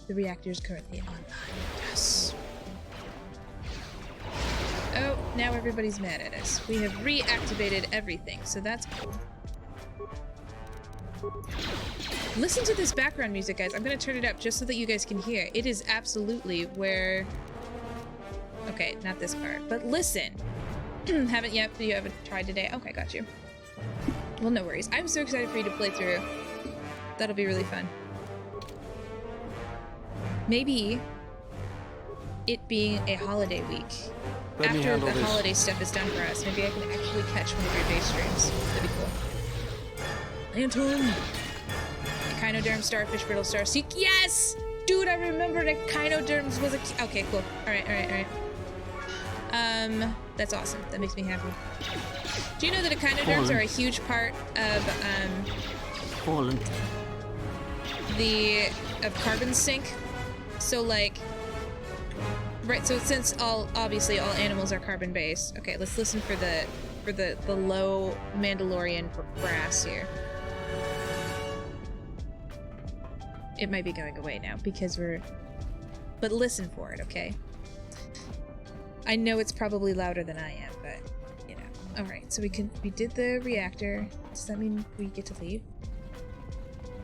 The reactor is currently online. Yes. Oh. now everybody's mad at us. We have reactivated everything, so that's cool. Listen to this background music, guys. I'm gonna turn it up just so that you guys can hear. It is absolutely where... Okay, not this part, but listen. Haven't yet? You haven't tried today? Okay, got you. Well, no worries. I'm so excited for you to play through. That'll be really fun. Maybe it being a holiday week, after the holiday stuff is done for us, maybe I can actually catch one of your base streams. That'd be cool. Anton! Echinoderm, starfish, brittle star, sea. Yes! Dude, I remembered echinoderms was a... Okay, cool. Alright. That's awesome. That makes me happy. Do you know that echinoderms are a huge part of, of carbon sink? So, like... Right, so since obviously all animals are carbon-based. Okay, let's listen for the low Mandalorian brass here. It might be going away now because but listen for it, okay? I know it's probably louder than I am, but you know. All right, so we did the reactor. Does that mean we get to leave?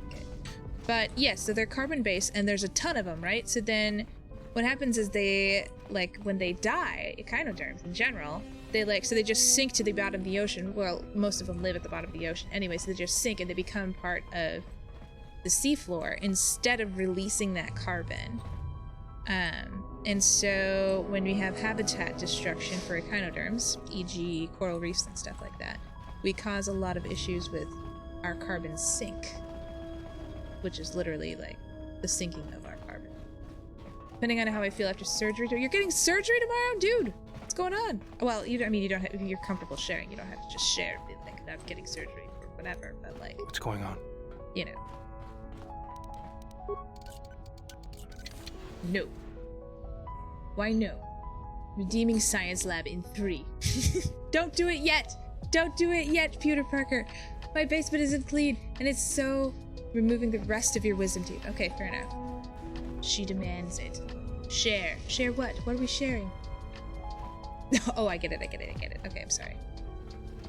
Okay. But yes, so they're carbon-based and there's a ton of them, right? So then what happens is they, like, when they die, echinoderms in general, so they just sink to the bottom of the ocean. Well, most of them live at the bottom of the ocean anyway, so they just sink and they become part of the seafloor instead of releasing that carbon. And so when we have habitat destruction for echinoderms, e.g. coral reefs and stuff like that, we cause a lot of issues with our carbon sink, which is literally like the sinking of our carbon. Depending on how I feel after surgery. You're getting surgery tomorrow? Dude, what's going on? Well, you don't have, if you're comfortable sharing, you don't have to just share, like, I'm getting surgery or whatever, but like... What's going on? You know. No. Why no? Redeeming science lab in 3. Don't do it yet! Don't do it yet, Peter Parker! My basement isn't clean, and it's so... removing the rest of your wisdom teeth. Okay, fair enough. She demands it. Share. Share what? What are we sharing? Oh, I get it. Okay, I'm sorry.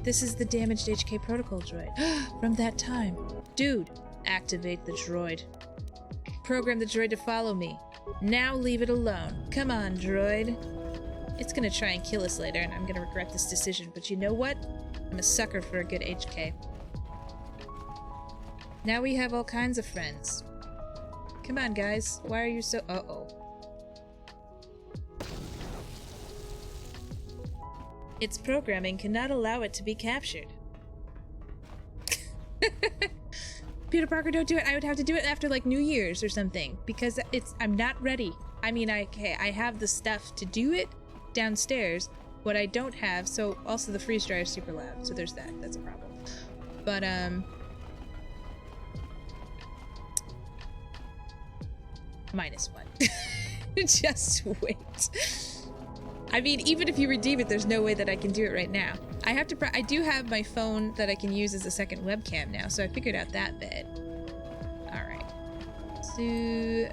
This is the damaged HK protocol droid. From that time. Dude, activate the droid. Program the droid to follow me. Now leave it alone. Come on, droid. It's gonna try and kill us later, and I'm gonna regret this decision, but you know what? I'm a sucker for a good HK. Now we have all kinds of friends. Come on, guys. Why are you so... Uh-oh. Its programming cannot allow it to be captured. Peter Parker, don't do it. I would have to do it after, like, New Year's or something. Because I'm not ready. I mean, I have the stuff to do it downstairs. What I don't have... So, also the freeze dryer is super loud. So there's that. That's a problem. But, -1. Just wait. I mean, even if you redeem it, there's no way that I can do it right now. I do have my phone that I can use as a second webcam now, so I figured out that bit. Alright. So...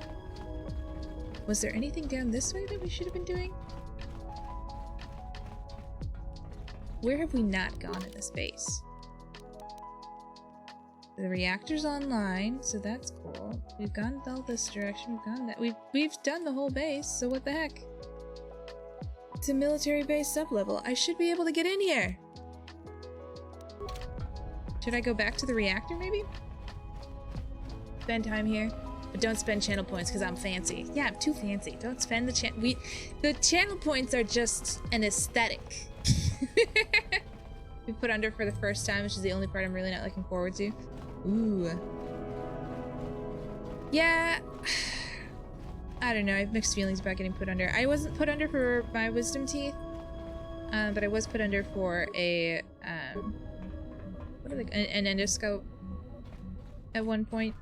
Was there anything down this way that we should have been doing? Where have we not gone in this base? The reactor's online, so that's cool. We've gone all this direction, we've gone that. We've done the whole base, so what the heck? It's a military base sublevel. I should be able to get in here! Should I go back to the reactor, maybe? Spend time here, but don't spend channel points because I'm fancy. Yeah, I'm too fancy. Don't spend the channel points are just an aesthetic. We put under for the first time, which is the only part I'm really not looking forward to. Ooh. Yeah. I don't know. I have mixed feelings about getting put under. I wasn't put under for my wisdom teeth, but I was put under for a what are they, an endoscope at one point,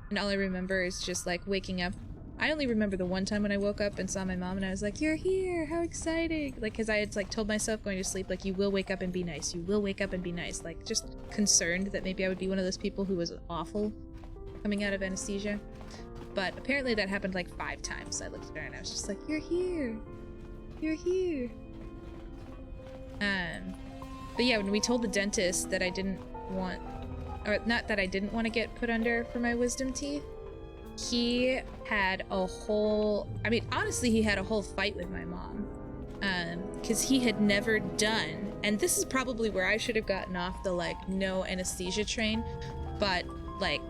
and all I remember is just like waking up. I only remember the one time when I woke up and saw my mom, and I was like, "You're here! How exciting!" Like, because I had like told myself going to sleep, like, "You will wake up and be nice. You will wake up and be nice." Like, just concerned that maybe I would be one of those people who was awful coming out of anesthesia. But apparently that happened like 5 times. I looked at her and I was just like, "You're here! You're here!" But yeah, when we told the dentist that I didn't want, or not that I didn't want to get put under for my wisdom teeth, he had a whole, I mean, honestly, he had a whole fight with my mom. Because he had never done, and this is probably where I should have gotten off the, like, no anesthesia train, but, like,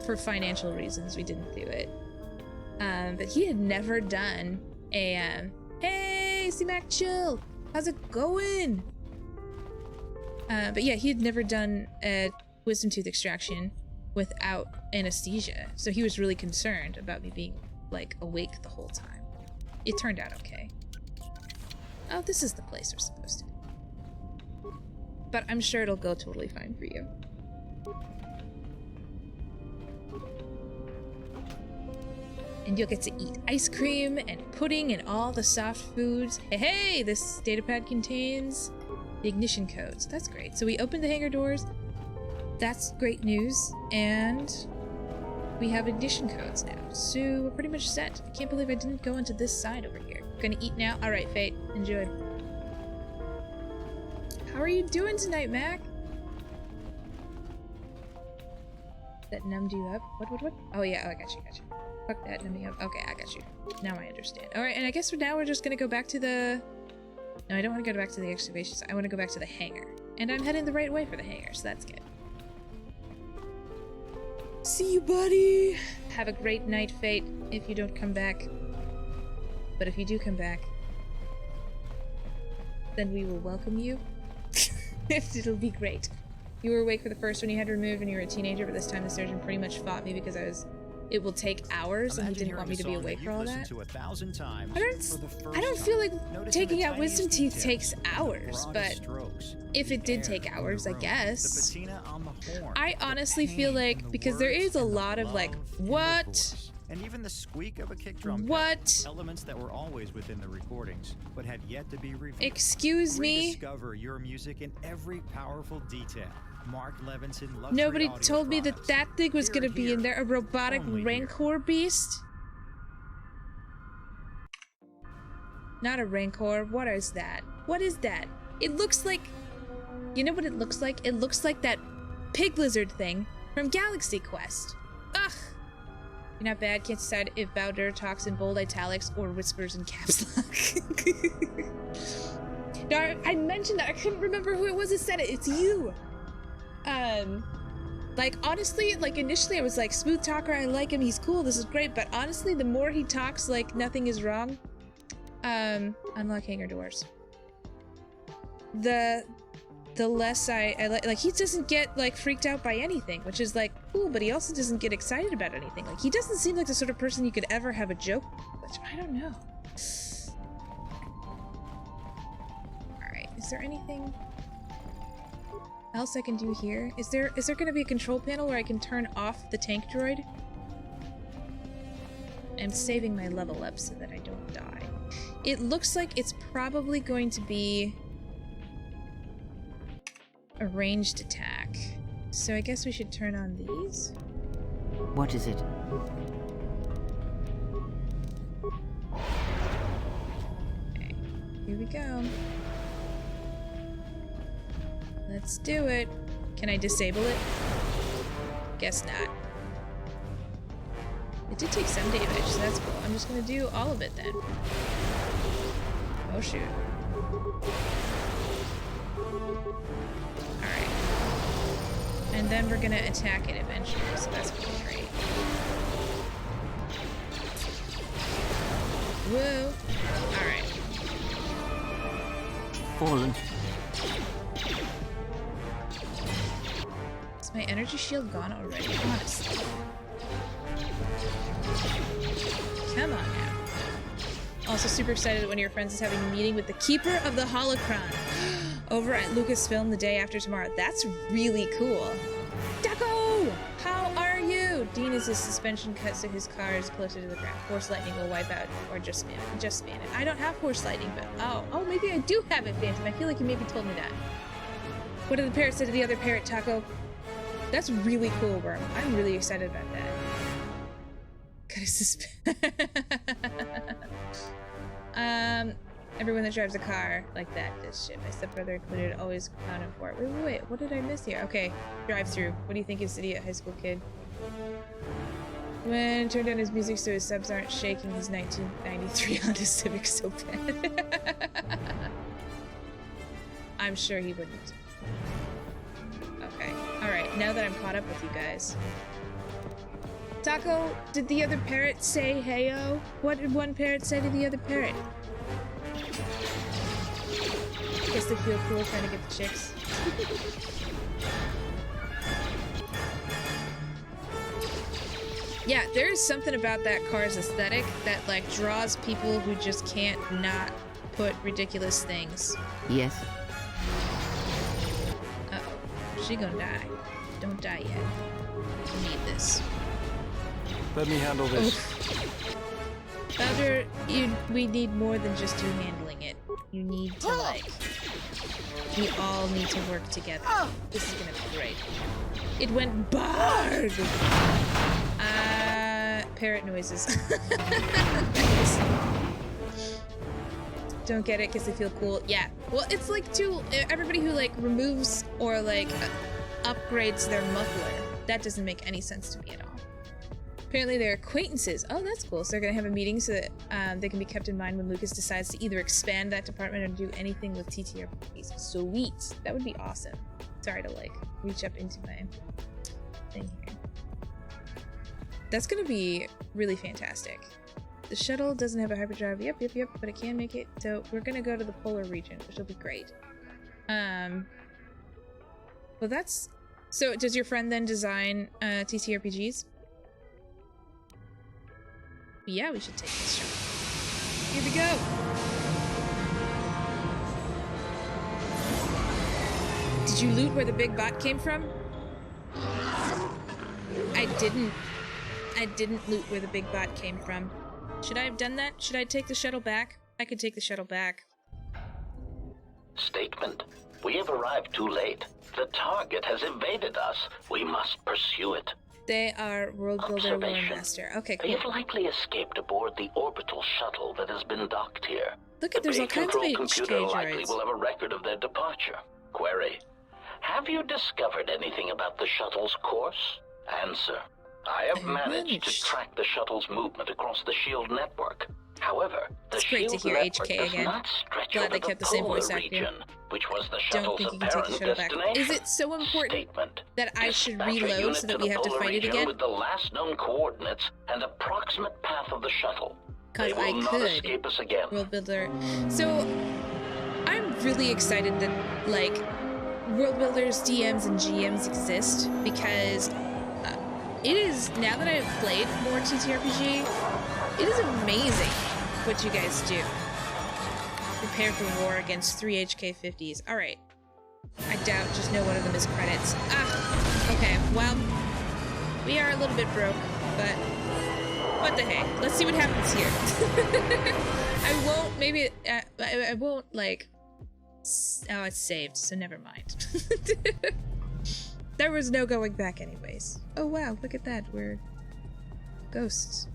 for financial reasons, we didn't do it. But he had never done a, hey, C-Mac, chill! How's it going? But yeah, he had never done a wisdom tooth extraction without anesthesia, so he was really concerned about me being, like, awake the whole time. It turned out okay. Oh, this is the place we're supposed to be. But I'm sure it'll go totally fine for you. And you'll get to eat ice cream and pudding and all the soft foods. Hey, this data pad contains the ignition codes. That's great. So we opened the hangar doors. That's great news. And we have ignition codes now. So we're pretty much set. I can't believe I didn't go into this side over here. Gonna eat now? Alright, Fate. Enjoy. How are you doing tonight, Mac? That numbed you up? What? Oh yeah, oh, I got you. Fuck that, numb me up. Okay, I got you. Now I understand. Alright, and I guess now we're just gonna go back to the... No, I don't want to go back to the excavations. I want to go back to the hangar. And I'm heading the right way for the hangar, so that's good. See you, buddy! Have a great night, Fate, if you don't come back. But if you do come back, then we will welcome you. It'll be great. You were awake for the first one you had removed when you were a teenager, but this time the surgeon pretty much fought me because it will take hours and he didn't want me to be awake for all that. I don't feel like taking out wisdom teeth takes hours, but if it did take hours, I guess. I honestly feel like, because there is a lot of like, what? And even the squeak of a kick drum. What? Elements that were always within the recordings, but had yet to be revealed. Excuse me? Rediscover your music in every powerful detail. Mark Levinson. Nobody told me that that thing was gonna be in there. A robotic Rancor beast? Not a Rancor. What is that? What is that? It looks like... You know what it looks like? It looks like that pig lizard thing from Galaxy Quest. Ugh! You're not bad. Can't decide if Bowder talks in bold italics or whispers in caps lock. Now, I mentioned that. I couldn't remember who it was that said it. It's you! Like, honestly, like, initially I was like, smooth talker, I like him, he's cool, this is great, but honestly, the more he talks like nothing is wrong, unlock hangar doors. The less I like, he doesn't get, like, freaked out by anything, which is, like, cool, but he also doesn't get excited about anything. Like, he doesn't seem like the sort of person you could ever have a joke with, which I don't know. Alright, is there anything else I can do here? Is there gonna be a control panel where I can turn off the tank droid? I'm saving my level up so that I don't die. It looks like it's probably going to be a ranged attack. So I guess we should turn on these? What is it? Okay, here we go. Let's do it. Can I disable it? Guess not. It did take some damage, so that's cool. I'm just gonna do all of it then. Oh shoot. Alright. And then we're gonna attack it eventually, so that's gonna be great. Whoa. Alright. Fallen. Is my energy shield gone already? Honestly. Come on now. Also super excited that one of your friends is having a meeting with the Keeper of the Holocron over at Lucasfilm the day after tomorrow. That's really cool. Ducko! How are you? Dean is his suspension cut so his car is closer to the ground. Force lightning will wipe out or just spam it. Just spam it. I don't have force lightning, but oh, maybe I do have it, Phantom. I feel like you maybe told me that. What did the parrot say to the other parrot, Taco? That's really cool, Worm. I'm really excited about that. Gotta suspend. Everyone that drives a car like that does shit. My stepbrother included, always accounted for it. Wait, what did I miss here? Okay, drive through. What do you think is idiot high school kid? When turned down his music so his subs aren't shaking his 1993 Honda Civic so bad. I'm sure he wouldn't. Okay, alright, now that I'm caught up with you guys. Taco, did the other parrot say heyo? What did one parrot say to the other parrot? Guess they feel cool trying to get the chicks. Yeah, there is something about that car's aesthetic that, like, draws people who just can't not put ridiculous things. Yes. Uh-oh. She gonna die. Don't die yet. You need this. Let me handle this. Bowder, we need more than just you handling it. You need to, like... We all need to work together. This is gonna be great. It went barred! Parrot noises. Don't get it because they feel cool. Yeah. Well, it's like everybody who like removes or like upgrades their muffler. That doesn't make any sense to me at all. Apparently they're acquaintances. Oh, that's cool. So they're gonna have a meeting so that they can be kept in mind when Lucas decides to either expand that department or do anything with TTRPGs. Sweet. That would be awesome. Sorry to like reach up into my thing here. That's gonna be really fantastic. The shuttle doesn't have a hyperdrive. Yep, but it can make it. So we're gonna go to the polar region, which will be great. Well, that's... So does your friend then design TTRPGs? Yeah, we should take this shot. Here we go! Did you loot where the big bot came from? I didn't loot where the big bot came from. Should I have done that? Should I take the shuttle back? I could take the shuttle back. Statement. We have arrived too late. The target has evaded us. We must pursue it. They are World Builder Lore Master. Okay, cool. They have likely escaped aboard the orbital shuttle that has been docked here. Look at, there's all kinds of HK computer likely droids. will have a record of their departure. Query. Have you discovered anything about the shuttle's course? Answer. I have managed to track the shuttle's movement across the SHIELD network. However, the SHIELD network does not stretch over the polar region, which was the shuttle's apparent destination. Is it so important that I should reload so that we have to fight it again? With the last known coordinates and approximate path of the shuttle. They will not escape us again. World Builder. So, I'm really excited that, like, World Builders, DMs, and GMs exist because it is, now that I've played more TTRPG, it is amazing what you guys do. Prepare for war against 3 HK50s. Alright. I doubt just know one of them is credits. Okay, well, we are a little bit broke, but what the heck. Let's see what happens here. I won't, maybe, I won't, like, oh, it's saved, so never mind. There was no going back anyways. Oh wow, look at that, we're ghosts.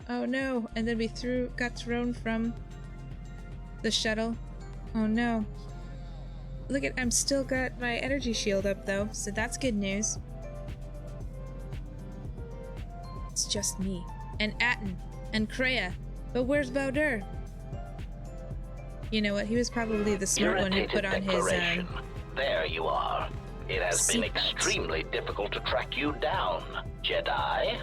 Oh no, and then we got thrown from the shuttle. Oh no. Look at, I'm still got my energy shield up though, so that's good news. It's just me, and Atten, and Kreia, but where's Bowder? You know what? He was probably the smart one who put on his, There you are. It has been extremely difficult to track you down, Jedi.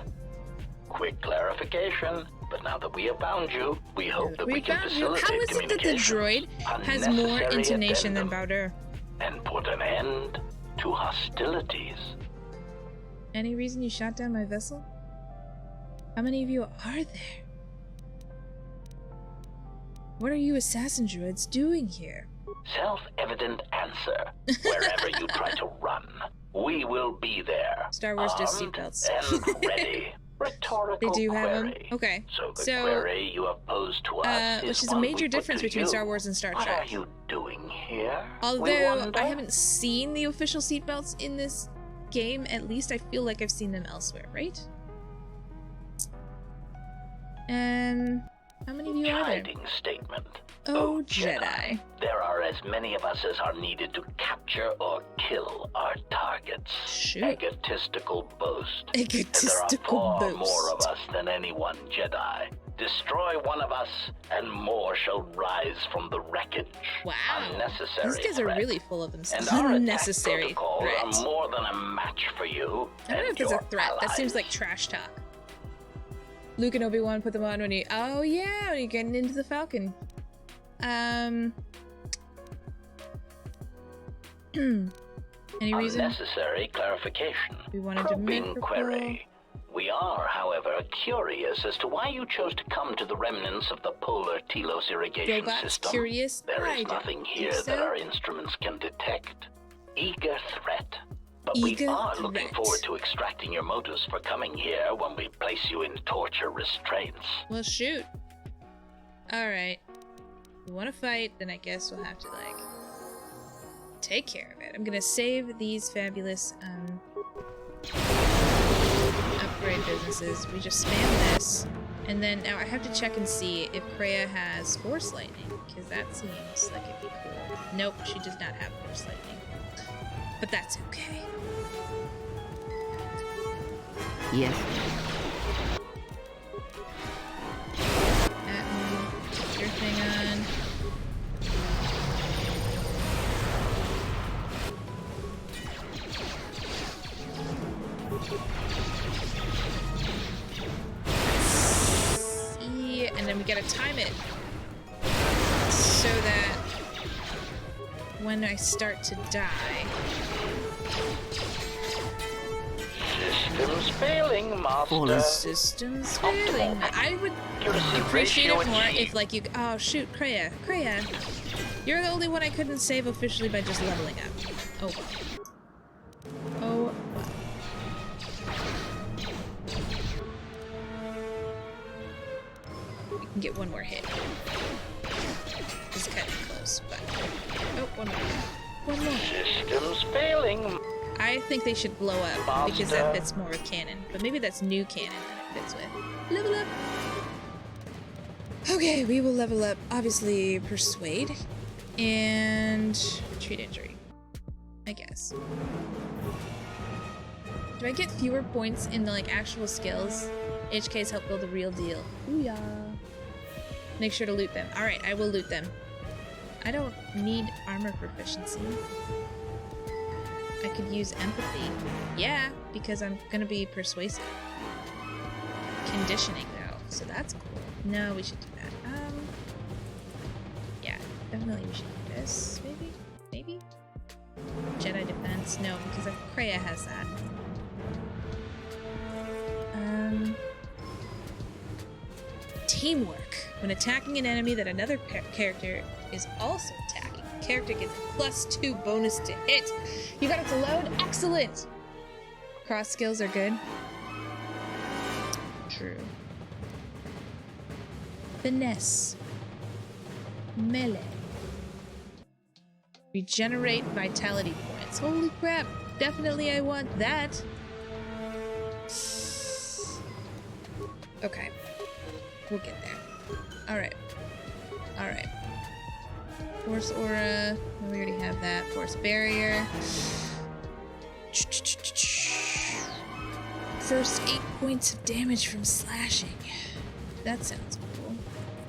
Quick clarification, but now that we have found you, we hope that we can facilitate How is it that the droid has more intonation than Bowder? And put an end to hostilities. Any reason you shot down my vessel? How many of you are there? What are you assassin droids doing here? Self-evident answer. Wherever you try to run, we will be there. Star Wars does seatbelts. And ready. Rhetorical They do have them? query. Okay. So the query you have posed to us which is a one major we put difference to between you. Star Wars and Star Trek. What are you doing here? Although I haven't seen the official seatbelts in this game, at least I feel like I've seen them elsewhere, right? How many of you are there? Chiding statement. Oh, Jedi. There are as many of us as are needed to capture or kill our targets. Shoot. Egotistical boast. Egotistical and there are far boast. more of us than any one Jedi. Destroy one of us, and more shall rise from the wreckage. Wow. Unnecessary These guys threat. are really full of themselves. And our Unnecessary attack protocols threat. are more than a match for you. I don't know if it's a your threat. That seems allies. like trash talk. Luke and Obi-Wan put them on when you... Oh, yeah, when you're getting into the Falcon. Any reason? Unnecessary clarification. We wanted to make Probing her query. We are, however, curious as to why you chose to come to the remnants of the polar Telos irrigation Robots system. curious? There I is don't nothing think here so. that our instruments can detect. Eager threat. But Eager we are looking threat. forward to extracting your motives for coming here when we place you in torture restraints. Well, shoot. Alright. If you want to fight, then I guess we'll have to, like, take care of it. I'm gonna save these fabulous, upgrade businesses. We just spam this. And then, now I have to check and see if Kreia has Force Lightning, because that seems like it'd be cool. Nope, she does not have Force Lightning. But that's okay. Yes. Put your thing on. See, and then we gotta time it so that when I start to die. Systems failing, Master. Systems failing. I would appreciate it more if, like, you. Oh shoot, Kreia, you're the only one I couldn't save officially by just leveling up. Oh well. Oh well. We can get one more hit. It's kind of close, but oh, one more. One more. Systems failing. I think they should blow up because that fits more with canon. But maybe that's new canon that it fits with. Level up. Okay, we will level up. Obviously, persuade and treat injury. I guess. Do I get fewer points in the like actual skills? HK's help build the real deal. Ooh yeah. Make sure to loot them. All right, I will loot them. I don't need armor proficiency. I could use empathy. Yeah, because I'm gonna be persuasive. Conditioning though, so that's cool. No, we should do that. Yeah, definitely we should do this. Maybe? Jedi defense, no, because Kreia has that. Teamwork. When attacking an enemy that another character is also attacking, the character gets a +2 bonus to hit. You got it to load? Excellent! Cross skills are good. True. Finesse. Melee. Regenerate vitality points. Holy crap! Definitely I want that. Okay. We'll get there. Alright. Alright. Force Aura. No, we already have that. Force Barrier. First 8 points of damage from slashing. That sounds cool.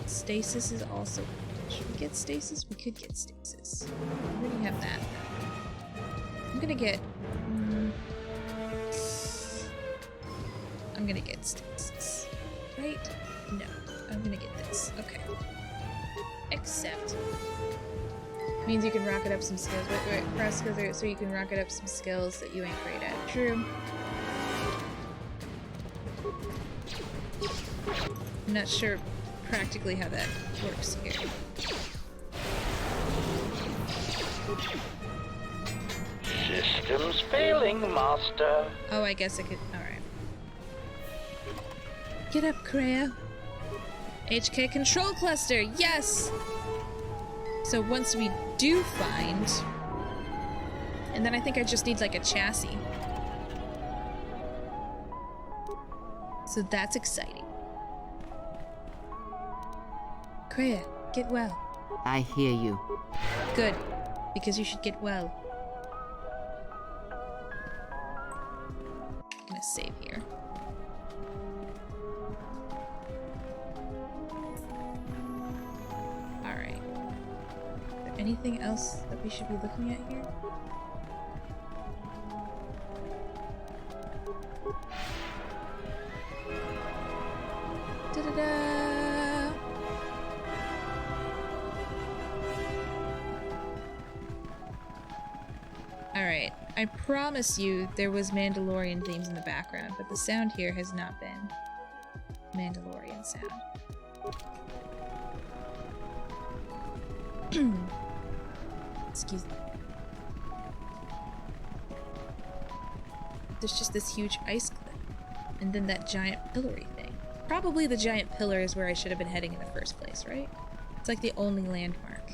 Stasis is also cool. Should we get stasis? We could get stasis. We already have that. I'm gonna get... I'm gonna get stasis. Right? No. I'm gonna get this. Okay. Except... means you can rocket up some skills. Wait, cross skills are so you can rocket up some skills that you ain't great at. True. I'm not sure practically how that works here. Systems failing, Master. Oh, I guess I could. Alright. Get up, Kreia. HK control cluster. Yes! So once we do find... and then I think I just need like a chassis. So that's exciting. Kreia, get well. I hear you. Good, because you should get well. I'm gonna save here. Alright. Is there anything else that we should be looking at here? Da-da-da! Alright, I promise you there was Mandalorian themes in the background, but the sound here has not been Mandalorian sound. Excuse me. There's just this huge ice cliff, and then that giant pillory thing. Probably the giant pillar is where I should have been heading in the first place, right? It's like the only landmark.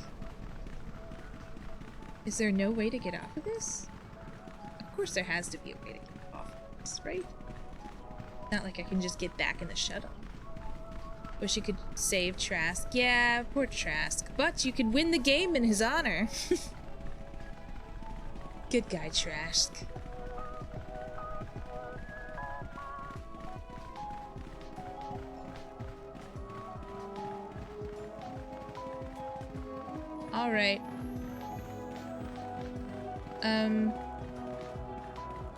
Is there no way to get off of this? Of course there has to be a way to get off of this, right? Not like I can just get back in the shuttle. Wish you could save Trask. Yeah, poor Trask. But you could win the game in his honor. Good guy, Trask. Alright.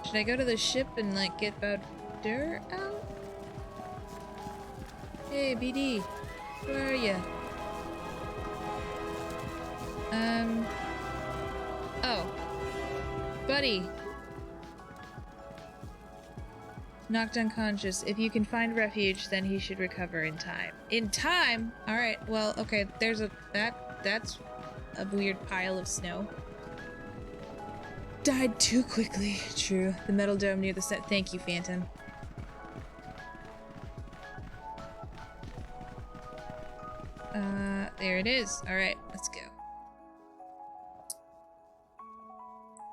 Should I go to the ship and, like, get Bowder out? Hey, BD. Where are ya? Oh. Buddy. Knocked unconscious. If you can find refuge, then he should recover in time. In time? Alright, well, okay, there's a... That's a weird pile of snow. Died too quickly. True. The metal dome near the set. Thank you, Phantom. There it is. Alright, let's go.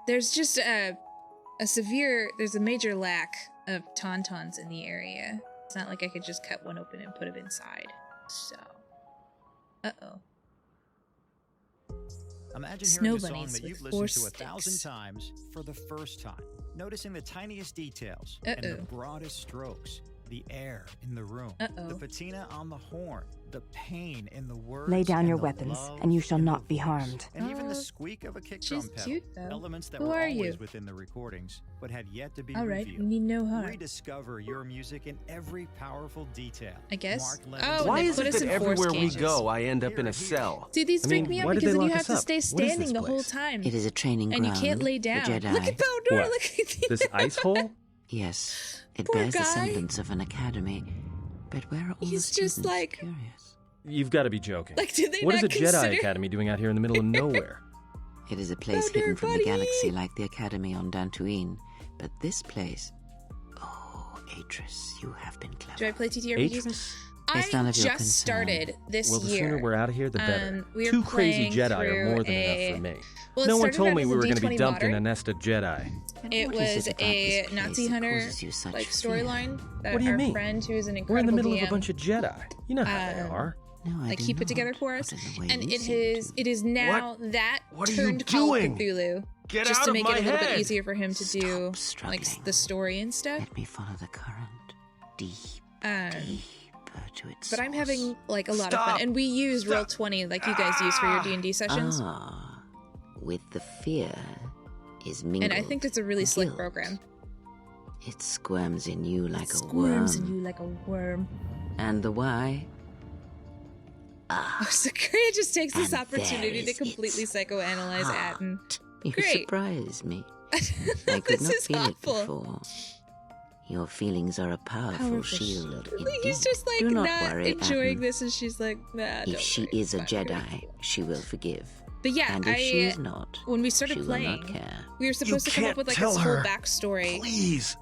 There's just there's a major lack of tauntauns in the area. It's not like I could just cut one open and put it inside. So. Uh-oh. Imagine hearing a song that you've listened to 1,000 times for the first time, noticing the tiniest details and the broadest strokes, the air in the room, the patina on the horn, the pain in the words. Lay down your weapons, and you shall not be harmed. And even the squeak of a kick drum pedal, cute, elements that were always within the recordings, but had yet to be revealed. You need no harm. Rediscover your music in every powerful detail. I guess. Why is it that everywhere we go, I end up in a cell? See, these freak me out because then you have to stay standing the whole time. It is a training ground. And you can't lay down. The Jedi. Look at Bowder, look at this ice hole? Yes. It Poor bears guy. the semblance of an academy. But where are all the students? Just like... Curious. You've got to be joking. Like, did they what not is a consider... Jedi Academy doing out here in the middle of nowhere? It is a place hidden from the galaxy like the Academy on Dantooine. But this place... Oh, Atris, you have been clever. Do I play TTRPGs? Atris? I just started this well, the year. sooner we're out of here, the better. We Two crazy Jedi are more than enough for me. Well, no one told me we were going to be dumped in a nest of Jedi. It was a Nazi hunter like storyline that our friend, who is an incredible We're in the middle DM, of a bunch of Jedi. You know how they are. No, like he put together for us, and it is now that turned Call of Cthulhu, Get just out to make of it a my little bit head. easier for him to do like the story and stuff. Let me follow the current deep to its But I'm source. having like a lot of fun, and we use Roll20 like you guys use for your D&D sessions. With the fear is mingled. And I think it's a really slick program. It squirms in you like a worm. Squirms in you like a worm. And the why? So Kreia just takes this opportunity to completely psychoanalyze Atten. You Great. surprise me. I could not feel it before. Your feelings are a powerful shield. He's just like Do not not enjoying Atten. this, and she's like, nah. If she is a Jedi, she will forgive. But yeah, and if she is not, when we started she will playing, not care. we were supposed to come up with like this whole backstory. Please,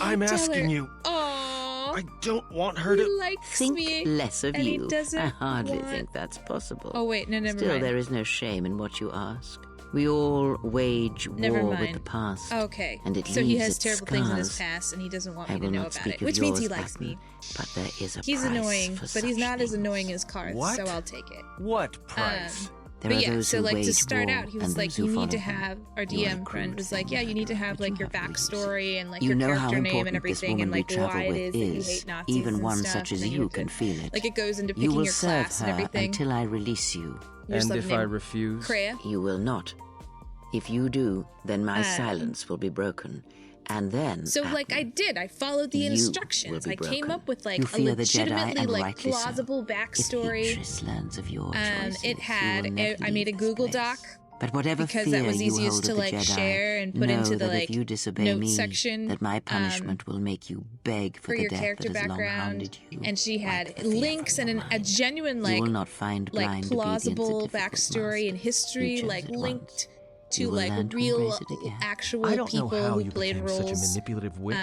I'm asking you. Aww. I don't want her to. He likes Think me, less of and you. He doesn't I hardly want... think that's possible. Oh wait, no, never Still, mind. there is no shame in what you ask. We all wage Never war mind. with the past. Okay. And it so leaves he has its terrible scars. things in his past, and he doesn't want I me to will know not about speak it. of Which means he yours, likes Button, me. But there is a He's price annoying, for but he's such not as things. annoying as Karth, What? so I'll take it. What price? There But are yeah, those so who like to wage start war out, he was and like, those you who need follow to them. have, our Your DM crude friend was thing, like, yeah, you need to have but like your you have reason. backstory and like You your know how character name and important this everything and woman we like travel why it with is that you is. hate Nazis Even and one stuff, such as and then you have can to, feel it. like it goes into You picking will your serve class and her everything. until I release you. You just And love if the I name. refuse? Kreia? You will not. If you do, then my silence will be broken. And then, So like I did, I followed the you instructions. will I be came broken. up with like You a fear the Jedi, legitimately and like rightly so. plausible If backstory. Beatrice learns of your choices, It you had will never I made a leave Google this Doc place. But whatever because fear that was you easiest hold to of the like Jedi, share and put know into the that like if you disobey notes me, section that my punishment will make you beg for for the your death character that has long background. hounded you. And she Wipe had the fear links from and your a mind. genuine You like will not find blind plausible obedience a difficult backstory and master. history, You chose like it once. linked to You will like learn to real embrace it again. actual I don't know people how who you played became roles. such a manipulative witch,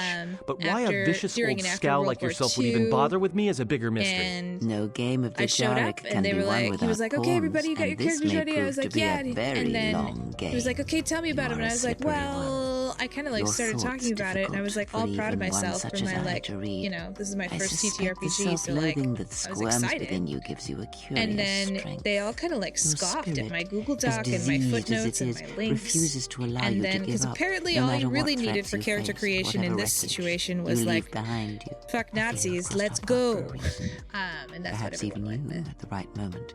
but after, why a vicious during old and after scowl World like War yourself would even II, bother with me is a bigger mystery. And No game of the I showed up, Jarek can and they be were won like, he without was like, okay, pawns, everybody, you got your and this characters may ready? I prove was to like, be yeah. a very And then long he was game. like, okay, tell me about You him. And are I a was like, slippery well, I kind of like Your started thoughts talking about it, and I was like all difficult proud of for even one myself such for as my I like, to read. you know, this is my I first suspect the TTRPG, so like, self-loathing that I was squirms excited. within you gives you a curious And then strength. they all kind of like Your scoffed at spirit, my Google as Doc and my diseased as footnotes it and is, my links. refuses to allow And you then, to give up, apparently no all you matter really what needed threats for you character face, creation in whatever this wreckage situation you was leave like, behind you. fuck I feel Nazis, crossed let's our path go. for a reason. And that's Perhaps what everyone even went you, with. at the right moment,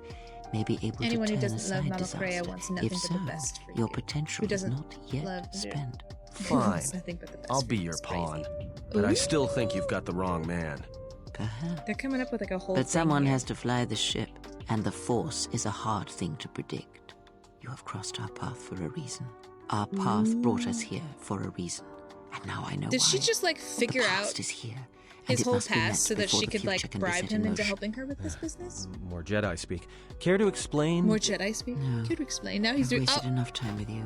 may be able Anyone to who turn doesn't love aside Mama disaster. Kreia wants nothing If but so, the best for your you. potential Who is doesn't not yet love spent. Fine. Nothing but the best I'll for be you. your It's crazy. pawn. But I still think you've got the wrong man. Perhaps. They're coming up with like a whole But thing someone here. has to fly the ship, and the Force is a hard thing to predict. You have crossed our path for a reason. Our path brought us here for a reason. And now I know Did why. she just like figure the out past is here, and his it whole must be met past so that before she the could future like can be bribe set him in into motion. helping her with this business? More Jedi speak. Care to explain? More Jedi speak? No. Could you explain? Now he's I've doing. wasted Oh, enough time with you.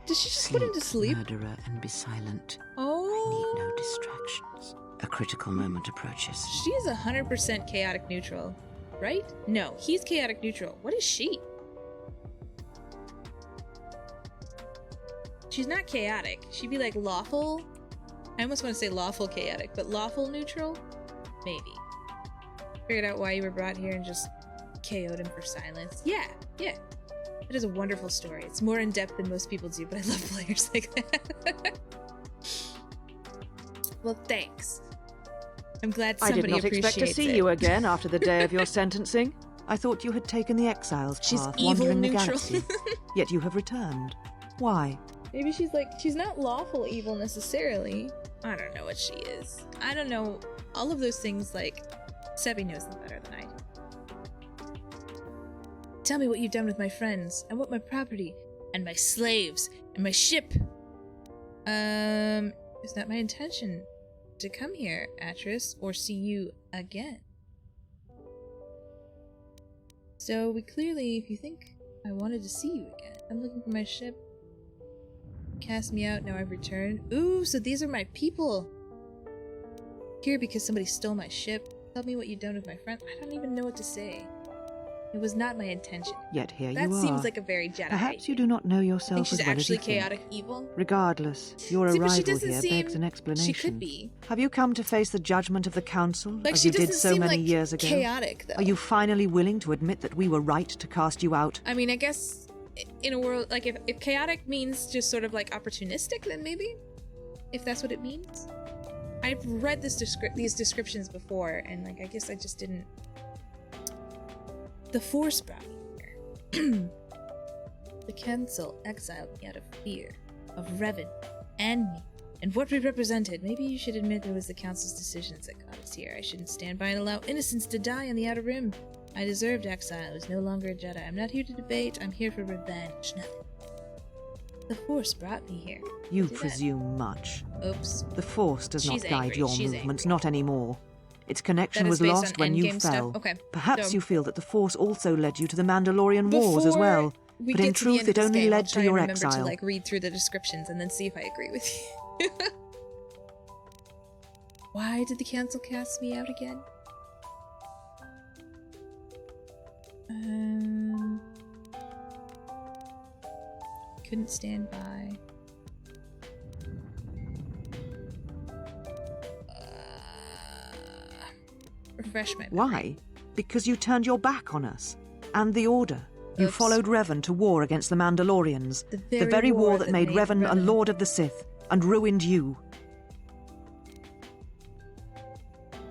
did she just put him to sleep? Murderer, and be silent. I Oh, need no distractions. A critical moment approaches. she is 100% chaotic neutral, right? No, he's chaotic neutral. What is she? She's not chaotic. She'd be like lawful. I almost want to say lawful chaotic, but lawful neutral? Maybe. Figured out why you were brought here and just KO'd him for silence. Yeah. That is a wonderful story. It's more in depth than most people do, but I love players like that. Well, thanks. I'm glad I somebody did not expect to appreciates see it. you again after the day of your sentencing. I thought you had taken the Exiles She's path, evil wandering the neutral. galaxy. Yet you have returned. Why? Maybe she's like, she's not lawful evil necessarily. I don't know what she is. I don't know. All of those things, like, Sebi knows them better than I do. Tell me what you've done with my friends. I want my property, and my slaves, and my ship. It's not my intention to come here, Atris, or see you again. So we clearly, if you think I wanted to see you again, I'm looking for my ship. Cast me out, now I've returned. Ooh, so these are my people. Here because somebody stole my ship. Tell me what you've done with my friend. I don't even know what to say. It was not my intention. Yet here That you are. seems like a very Jedi. Perhaps you do not know I yourself think she's as well as actually you think. chaotic evil. Regardless, your See, but she arrival doesn't here seem- begs an explanation. She could be. Have you come to face the judgment of the Council, Like as she you did doesn't so seem many like years ago? chaotic though. Are you finally willing to admit that we were right to cast you out? I mean, I guess in a world like if chaotic means just sort of like opportunistic, then maybe, if that's what it means. I've read these descriptions before, and like I guess I just didn't. The Force brought me here. The Council exiled me out of fear of Revan and me, and what we represented. Maybe you should admit it was the Council's decisions that got us here. I shouldn't stand by and allow innocents to die in the Outer Rim. I deserved exile. I was no longer a Jedi. I'm not here to debate. I'm here for revenge. Nothing. The Force brought me here. You See that? presume much. Oops. The Force does She's not guide angry. your She's movements, angry. not anymore. Its connection That is was based lost on when you endgame stuff? fell. Okay, Perhaps so- you feel that the Force also led you to the Mandalorian Wars as Before well. we But in get to the truth, end of it this only game, I'll led try to and your remember exile. to like read through the descriptions and then see if I agree with you. Why did the Council cast me out again? couldn't stand by. Refresh my memory. Why? Because you turned your back on us. And the Order. You followed Revan to war against the Mandalorians. The very war that made Revan a Lord of the Sith and ruined you.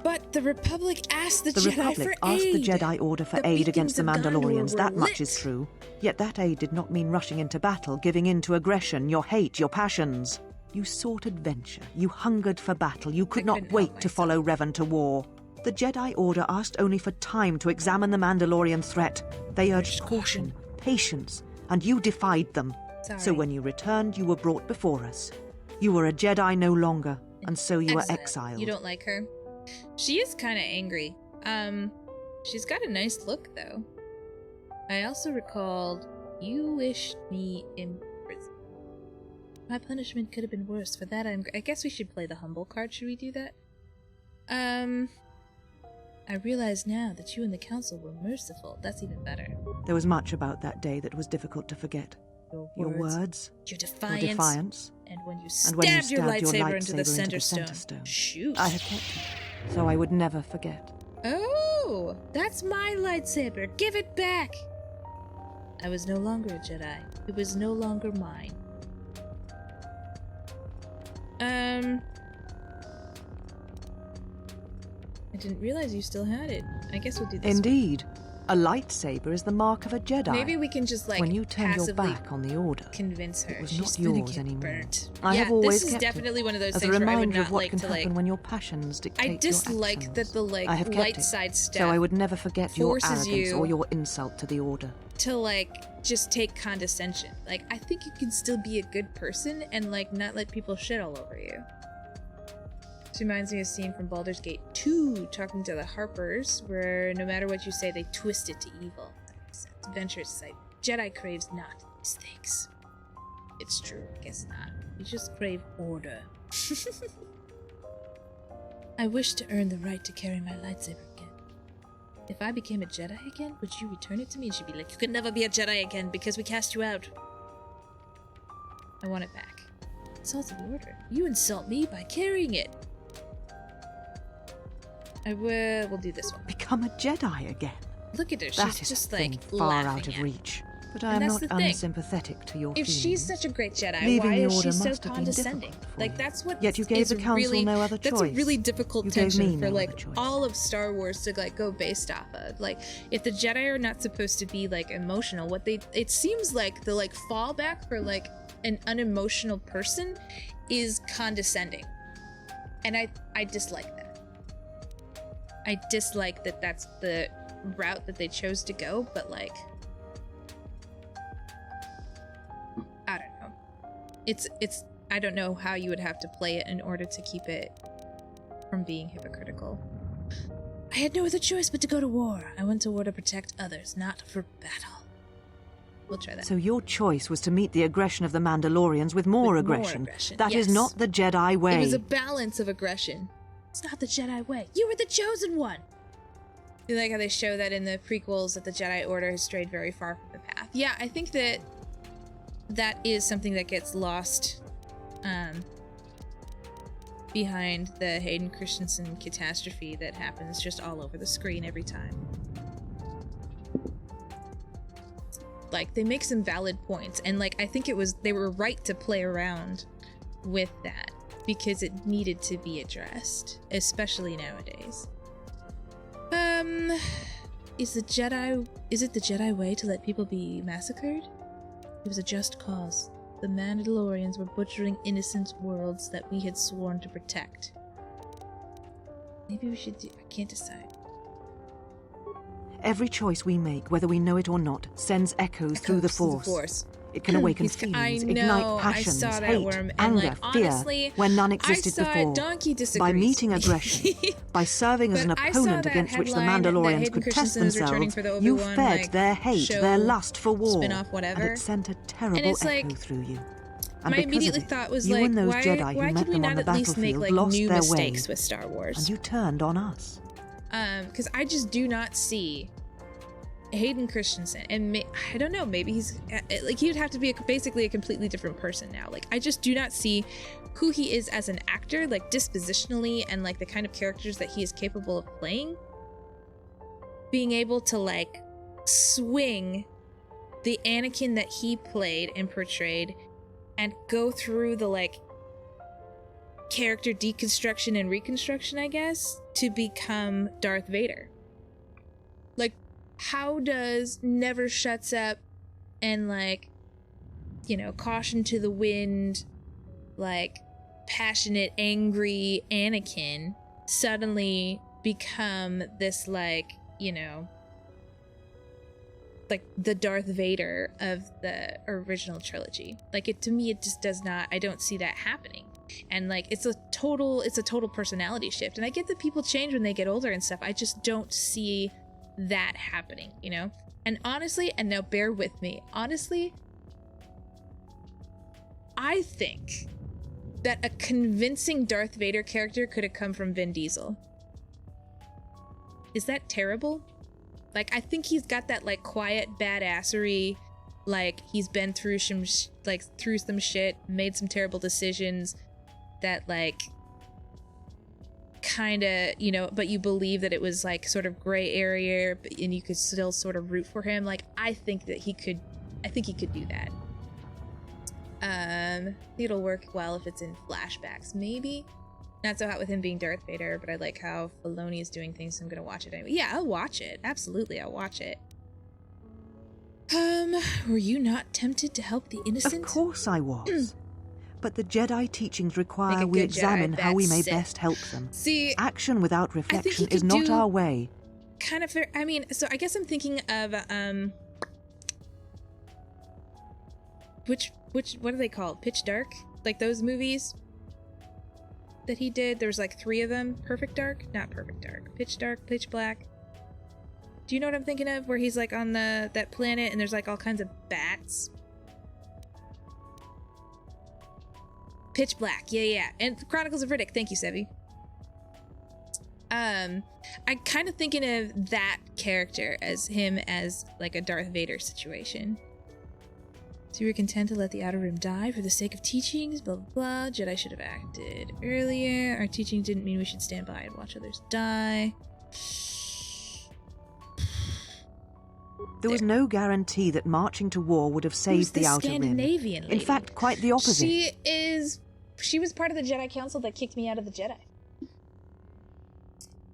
But the Republic asked the Jedi for aid. The Republic asked the Jedi Order for aid against the Mandalorians. That much is true. Yet that aid did not mean rushing into battle, giving in to aggression, your hate, your passions. You sought adventure. You hungered for battle. You could not wait to follow Revan to war. The Jedi Order asked only for time to examine the Mandalorian threat. They urged caution, patience, and you defied them. Sorry. So when you returned, you were brought before us. You were a Jedi no longer, and so you were exiled. You don't like her? She is kind of angry. She's got a nice look, though. I also recalled you wished me in prison. My punishment could have been worse. For that, I guess we should play the humble card. Should we do that? I realize now that you and the council were merciful. That's even better. There was much about that day that was difficult to forget. Your words, your defiance, and when you stabbed your lightsaber into the center stone. Shoot. I have kept it, so I would never forget. Oh, that's my lightsaber. Give it back. I was no longer a Jedi. It was no longer mine. I didn't realize you still had it. I guess we'll do this. Indeed. A lightsaber is the mark of a Jedi. Maybe we can just, like, when you turn your back on the Order, convince her it was she's not yours anymore. Burnt. I have always this is kept definitely it one of those as things a where I would reminder not of what like can to, happen like... when your passions dictate I dislike your that the, like, I have kept light it, side stuff so I would never forget your arrogance you or your insult to the Order. To, like, just take condescension. Like, I think you can still be a good person and, like, not let people shit all over you. This reminds me of a scene from Baldur's Gate 2, talking to the Harpers, where no matter what you say, they twist it to evil. Adventurous sight. Jedi craves not these things. It's true, I guess not. You just crave order. I wish to earn the right to carry my lightsaber again. If I became a Jedi again, would you return it to me? And she'd be like, you could never be a Jedi again because we cast you out. I want it back. Insult the order. You insult me by carrying it. We'll do this one. Become a Jedi again. Look at her. That she's is just a like thing far laughing out of at reach. But I am not unsympathetic to your If feelings. she's such a great Jedi, Leaving why the is Order she so must have been condescending? difficult for Like you. that's what. Yet you gave the council really, no other That's choice. a really difficult You gave tension me for no like other choice. all of Star Wars to like go based off of. Like if the Jedi are not supposed to be like emotional, it seems like the like fallback for like an unemotional person is condescending, and I dislike that. I dislike that that's the route that they chose to go, but like I don't know. It's I don't know how you would have to play it in order to keep it from being hypocritical. I had no other choice but to go to war. I went to war to protect others, not for battle. We'll try that. So your choice was to meet the aggression of the Mandalorians with more aggression. That is yes. not the Jedi way. It was a balance of aggression. It's not the Jedi way. You were the chosen one. You like how they show that in the prequels that the Jedi Order has strayed very far from the path. Yeah, I think that is something that gets lost behind the Hayden Christensen catastrophe that happens just all over the screen every time. Like, they make some valid points, and like I think they were right to play around with that because it needed to be addressed, especially nowadays. Is it the Jedi way to let people be massacred? It was a just cause. The Mandalorians were butchering innocent worlds that we had sworn to protect. Maybe we should I can't decide. Every choice we make, whether we know it or not, sends echoes through the Force. It can awaken feelings, ignite passions, hate, anger, fear, when none existed before. By meeting aggression, by serving as an opponent against which the Mandalorians could test themselves, you fed their hate, their lust for war, and it sent a terrible echo through you. And my immediate thought was like, why could we not at least make like new mistakes with Star Wars? And you turned on us. Because I just do not see Hayden Christensen, and I don't know, maybe he's like, he would have to be basically a completely different person now. Like, I just do not see who he is as an actor, like dispositionally, and like the kind of characters that he is capable of playing, being able to like swing the Anakin that he played and portrayed and go through the like character deconstruction and reconstruction, I guess, to become Darth Vader. Like, how does Never Shuts Up and like, you know, Caution to the Wind, like passionate, angry Anakin suddenly become this like, you know, like the Darth Vader of the original trilogy? Like, it, to me, it just does not, I don't see that happening. And like, it's a total personality shift. And I get that people change when they get older and stuff. I just don't see that happening, you know? And honestly, and now bear with me, honestly, I think that a convincing Darth Vader character could have come from Vin Diesel. Is that terrible? Like, I think he's got that like quiet badassery, like he's been through some shit, made some terrible decisions that like kind of, you know, but you believe that it was like sort of gray area, and you could still sort of root for him. Like, I think he could do that. I think it'll work well if it's in flashbacks, maybe. Not so hot with him being Darth Vader, but I like how Filoni is doing things, so I'm gonna watch it anyway. Yeah, I'll watch it. Absolutely, I'll watch it. Were you not tempted to help the innocent? Of course I was. But the Jedi teachings require we examine how we may best help them. See, action without reflection is not our way. Kind of fair. I mean, so I guess I'm thinking of what are they called? Pitch Dark? Like those movies that he did. There was like 3 of them. Perfect Dark? Not Perfect Dark. Pitch Dark, Pitch Black. Do you know what I'm thinking of? Where he's like on that planet and there's like all kinds of bats. Pitch Black. Yeah. And Chronicles of Riddick. Thank you, Sevi. I'm kind of thinking of that character as him as like a Darth Vader situation. So you were content to let the Outer Rim die for the sake of teachings, blah, blah, blah. Jedi should have acted earlier. Our teaching didn't mean we should stand by and watch others die. There was no guarantee that marching to war would have saved the Outer Rim. Scandinavian lady? In fact, quite the opposite. She was part of the Jedi Council that kicked me out of the Jedi.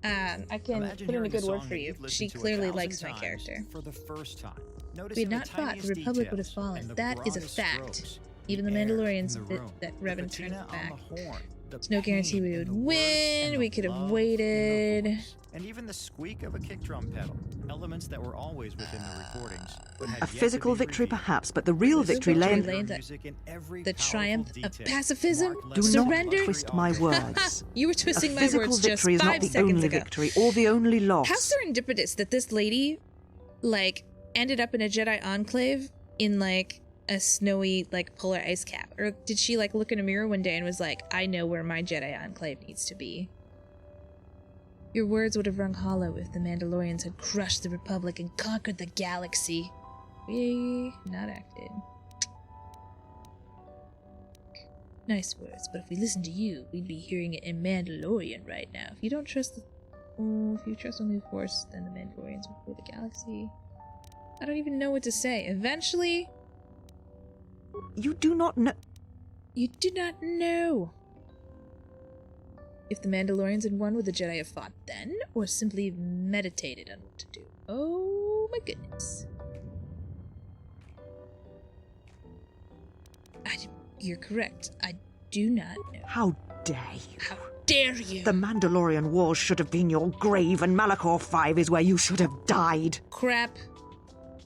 I can put in a good word for you. She clearly likes my character. For the first time. If we had not fought, the Republic would have fallen. That is a fact. Even the Mandalorians admit that Revan turned back. There's no guarantee we would win. We could have waited. And even the squeak of a kick drum pedal. Elements that were always within the recordings. A physical victory, perhaps, but the real victory lay in the triumph of pacifism. Do surrender. not twist my words. You were twisting my words just 5 seconds ago. A physical victory is not the only victory or the only loss. How serendipitous that this lady, like, ended up in a Jedi enclave in like a snowy like polar ice cap. Or did she like look in a mirror one day and was like, I know where my Jedi enclave needs to be? Your words would have rung hollow if the Mandalorians had crushed the Republic and conquered the galaxy. We not acted. Nice words, but if we listened to you, we'd be hearing it in Mandalorian right now. If you don't trust if you trust only the Force, then the Mandalorians would rule the galaxy. I don't even know what to say. Eventually... You do not know... You do not know. If the Mandalorians had won, would the Jedi have fought then? Or simply meditated on what to do? Oh my goodness. You're correct. I do not know. How dare you? How dare you? The Mandalorian Wars should have been your grave, and Malachor 5 is where you should have died. Crap.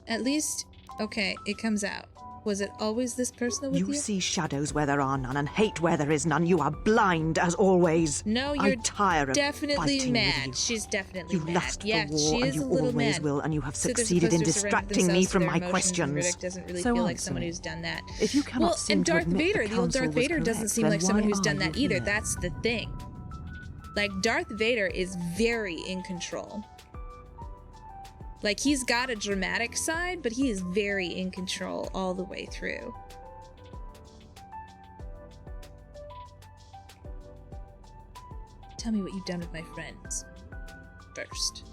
At least, okay, it comes out. Was it always this personal with you? You see shadows where there are none and hate where there is none. You are blind as always. No, you're definitely mad. She's definitely mad. You lust for war, and you always will, and you have succeeded in distracting me from my questions. Riddick doesn't really feel like someone who's done that. If you cannot seem to admit the old Darth Vader doesn't seem like someone who's done that either. That's the thing. Like, Darth Vader is very in control. Like, he's got a dramatic side, but he is very in control all the way through. Tell me what you've done with my friends first.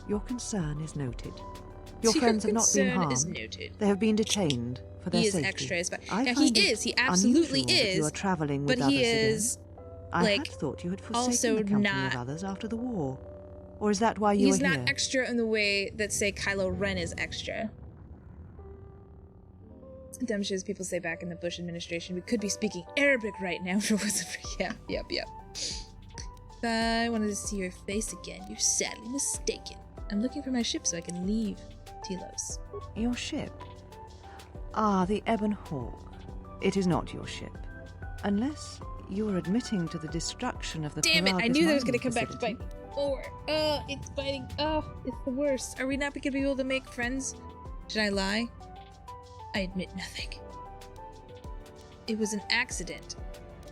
Your concern is noted. Your friends have not been harmed. Is noted. They have been detained for their safety. He is extra as well. Yeah, he absolutely is. You are traveling with but others he is again. I had thought you had forsaken also the company not, of others after the war. Or is that why you are here? He's not extra in the way that, say, Kylo Ren is extra. Dumb shit as people say back in the Bush administration. We could be speaking Arabic right now if it wasn't for... Yep. If I wanted to see your face again, you're sadly mistaken. I'm looking for my ship so I can leave Telos. Your ship? Ah, the Ebon Hawk. It is not your ship. Unless you're admitting to the destruction of the Damn it, I knew that was going to come facility. back to bite me. It's biting. It's the worst. Are we not going to be able to make friends? Should I lie? I admit nothing. It was an accident.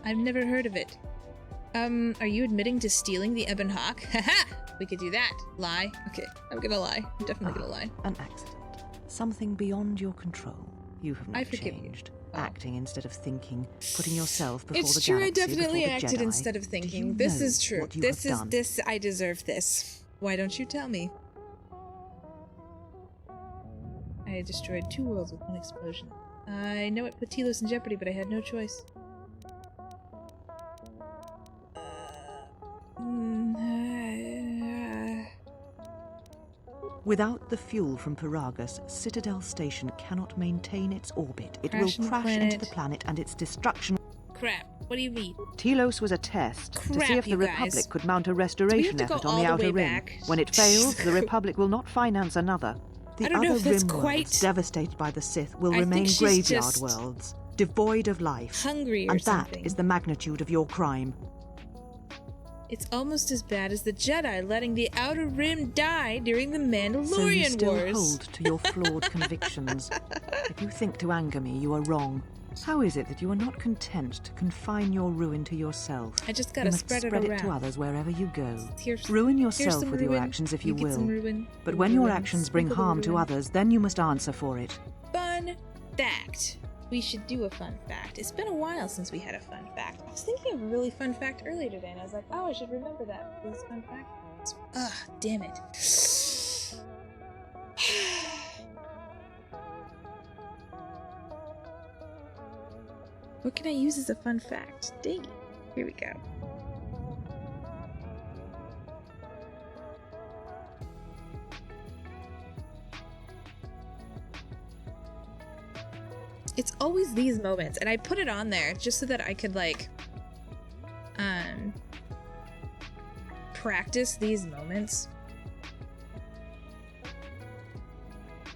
I've never heard of it. Are you admitting to stealing the Ebon Hawk? Haha! We could do that. Lie? Okay, I'm gonna lie. I'm definitely gonna lie. An accident. Something beyond your control. You have not changed. Acting instead of thinking, putting yourself before the galaxy. It's true, I definitely before the acted Jedi. instead of thinking. This is true. This, I deserve this. Why don't you tell me? I destroyed 2 worlds with 1 explosion. I know it put Telos in jeopardy, but I had no choice. Without the fuel from Paragus, Citadel Station cannot maintain its orbit. It will crash into the planet and its destruction... Crap. What do you mean? Telos was a test to see if the Republic could mount a restoration effort on the Outer Rim. When it fails, the Republic will not finance another. The other Rim worlds, devastated by the Sith, will remain graveyard worlds, devoid of life. Hungry or and something. That is the magnitude of your crime. It's almost as bad as the Jedi letting the Outer Rim die during the Mandalorian So you still Wars. hold to your flawed convictions. If you think to anger me, you are wrong. How is it that you are not content to confine your ruin to yourself? I just gotta spread it around. To others wherever you go. Here's ruin yourself some with ruin. your actions if you get some will. ruin. But when your Ruin. actions bring Sprinkle the harm to ruin. others, then you must answer for it. Fun fact. We should do a fun fact. It's been a while since we had a fun fact. I was thinking of a really fun fact earlier today, and I was like, oh, I should remember that for this fun fact. Ugh, damn it. What can I use as a fun fact? Dang it. Here we go. It's always these moments, and I put it on there just so that I could, like, practice these moments.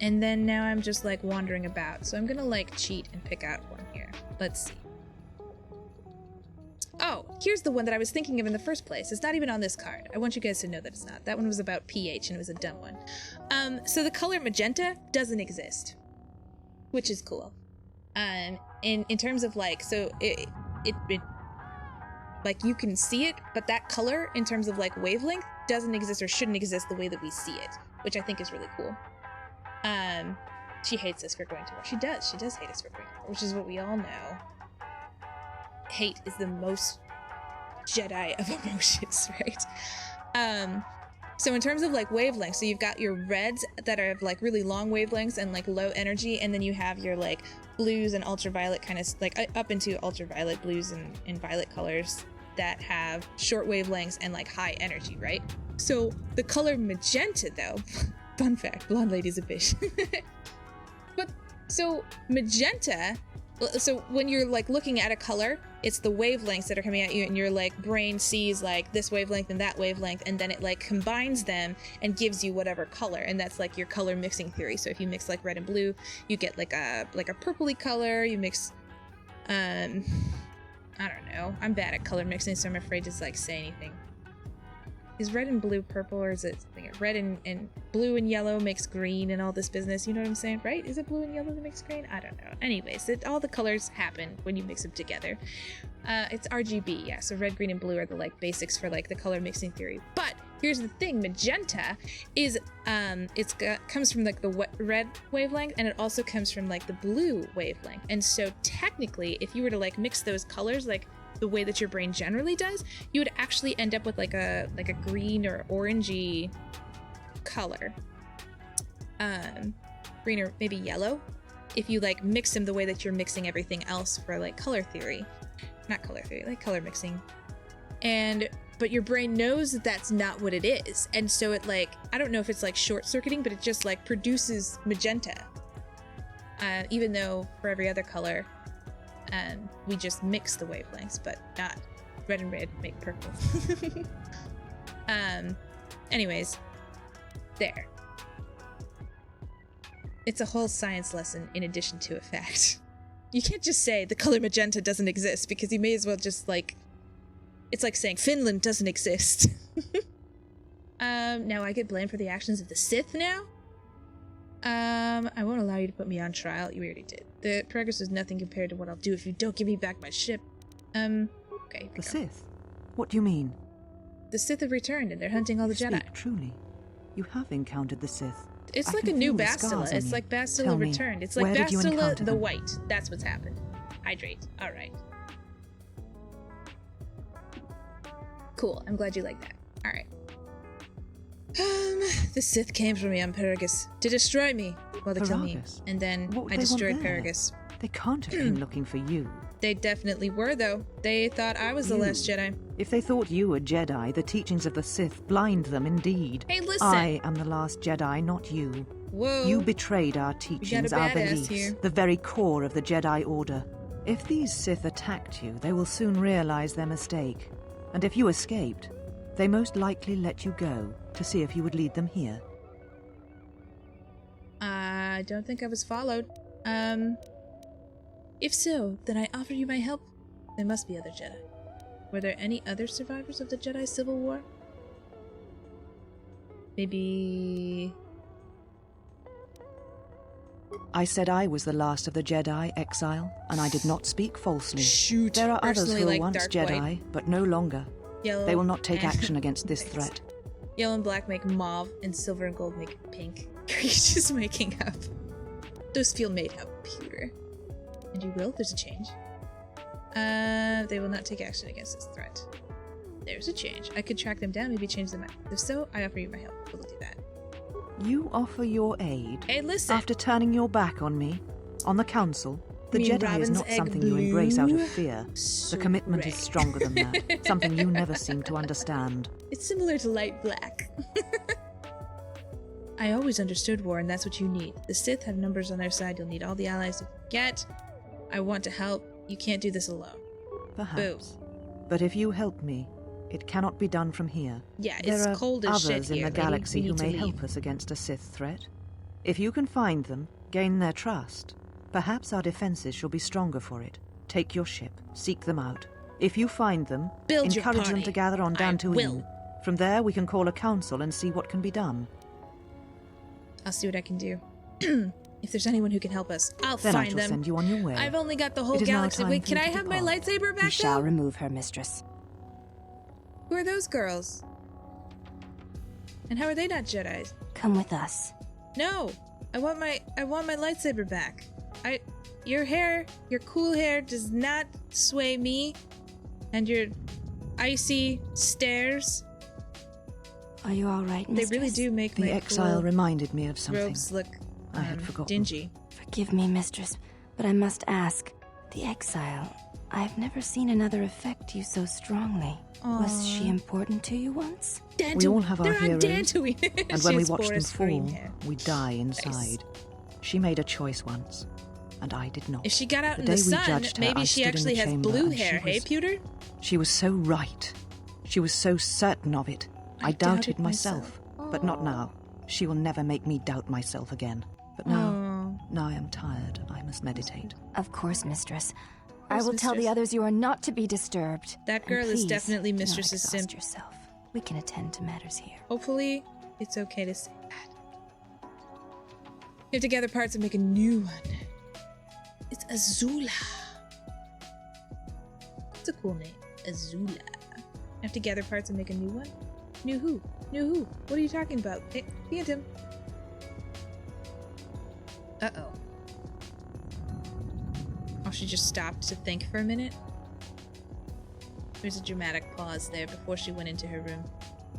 And then now I'm just, like, wandering about. So I'm gonna, like, cheat and pick out one here. Let's see. Oh, here's the one that I was thinking of in the first place. It's not even on this card. I want you guys to know that it's not. That one was about pH, and it was a dumb one. So the color magenta doesn't exist, which is cool. In terms of, like, so it like, you can see it, but that color in terms of, like, wavelength doesn't exist or shouldn't exist the way that we see it, which I think is really cool. She hates us for going to war. She does hate us for going to war, which is what we all know. Hate is the most Jedi of emotions, right? So in terms of, like, wavelengths, so you've got your reds that are, like, really long wavelengths and, like, low energy, and then you have your, like, blues and ultraviolet kind of, like, up into ultraviolet blues and violet colors that have short wavelengths and, like, high energy, right? So the color magenta, though, fun fact, blonde lady's a bitch. But so magenta, so when you're, like, looking at a color, it's the wavelengths that are coming at you, and your, like, brain sees, like, this wavelength and that wavelength, and then it, like, combines them and gives you whatever color, and that's, like, your color mixing theory. So if you mix, like, red and blue, you get, like a purpley color. You mix, I don't know. I'm bad at color mixing, so I'm afraid to, like, say anything. Is red and blue purple, or is it something? Red and blue and yellow makes green and all this business, you know what I'm saying, right? Is it blue and yellow that makes green? I don't know. Anyways, all the colors happen when you mix them together. It's RGB, yeah, so red, green, and blue are the, like, basics for, like, the color mixing theory. But Here's the thing, magenta is comes from like the red wavelength, and it also comes from like the blue wavelength. And so technically, if you were to like mix those colors like the way that your brain generally does, you would actually end up with like a green or orangey color. Green or maybe yellow, if you like mix them the way that you're mixing everything else for like color theory. Not color theory, like color mixing. But your brain knows that that's not what it is. And so it like, I don't know if it's like short-circuiting, but it just like produces magenta. Even though for every other color, we just mix the wavelengths, but not red and red make purple. Anyways, there. It's a whole science lesson in addition to a fact. You can't just say the color magenta doesn't exist, because you may as well just like, it's like saying Finland doesn't exist. Now I get blamed for the actions of the Sith now? I won't allow you to put me on trial. You already did. The progress is nothing compared to what I'll do if you don't give me back my ship. Okay. The Sith? What do you mean? The Sith have returned and they're hunting all the Jedi. Speak truly. You have encountered the Sith. It's like a new Bastila. It's like Bastila returned. It's like Bastila the White. That's what's happened. Hydrate. Alright. Cool. I'm glad you like that. Alright. The Sith came for me on Paragus to destroy me. Well, they killed me. And then I destroyed Paragus. They can't have been looking for you. They definitely were, though. They thought I was the last Jedi. If they thought you were Jedi, the teachings of the Sith blind them indeed. Hey, listen! I am the last Jedi, not you. Whoa. You betrayed our teachings, our beliefs, the very core of the Jedi Order. If these Sith attacked you, they will soon realize their mistake. And if you escaped, they most likely let you go to see if you would lead them here. I don't think I was followed. If so, then I offer you my help. There must be other Jedi. Were there any other survivors of the Jedi Civil War? Maybe... I said I was the last of the Jedi, Exile, and I did not speak falsely. Shoot. There are others who were like once Jedi, white. But no longer. Yellow they will not take action against this threat. Yellow and black make mauve, and silver and gold make pink. You're just making up. Those feel made up, Peter. And you will? There's a change. They will not take action against this threat. There's a change. I could track them down, maybe change them out. If so, I offer you my help. We'll do that. You offer your aid? Hey, listen! After turning your back on me? On the Council? The Jedi is not something you embrace out of fear. The commitment is stronger than that. Something you never seem to understand. It's similar to light black. I always understood war, and that's what you need. The Sith have numbers on their side. You'll need all the allies you can get. I want to help. You can't do this alone. Perhaps. Boo. But if you help me, it cannot be done from here. Yeah, there it's cold as shit here. There are others in the galaxy who may help us against a Sith threat. If you can find them, gain their trust, perhaps our defenses shall be stronger for it. Take your ship, seek them out. If you find them, encourage them to gather on Dantooine. From there, we can call a council and see what can be done. I'll see what I can do. If there's anyone who can help us, I'll then find I shall them. Send you on your way. I've only got the whole galaxy. Wait, can I have my lightsaber back? You shall remove her, mistress. Who are those girls? And how are they not Jedis? Come with us. No, I want my lightsaber back. Your cool hair does not sway me, and your icy stares. Are you all right, mistress? They really do make the exile reminded me of something. Robes look I had forgotten. Dingy. Forgive me, mistress, but I must ask. The exile. I've never seen another affect you so strongly. Aww. Was she important to you once? Dantooine. We all have our heroes, and when we watch them fall, hair. we die inside. Nice. She made a choice once, and I did not. If she got out in the sun, maybe she actually has blue hair, hey, Pewter? She was so right. She was so certain of it. I doubted myself, but not now. She will never make me doubt myself again. But now I am tired. I must meditate. Of course, mistress. I will tell the others you are not to be disturbed. That girl is definitely Mistress's sim. Yourself. We can attend to matters here. Hopefully, it's okay to say that. We have to gather parts and make a new one. It's Azula. It's a cool name. Azula. I have to gather parts and make a new one? New who? Knew who? What are you talking about? Hey, Phantom. Uh-oh. Oh, she just stopped to think for a minute. There's a dramatic pause there before she went into her room.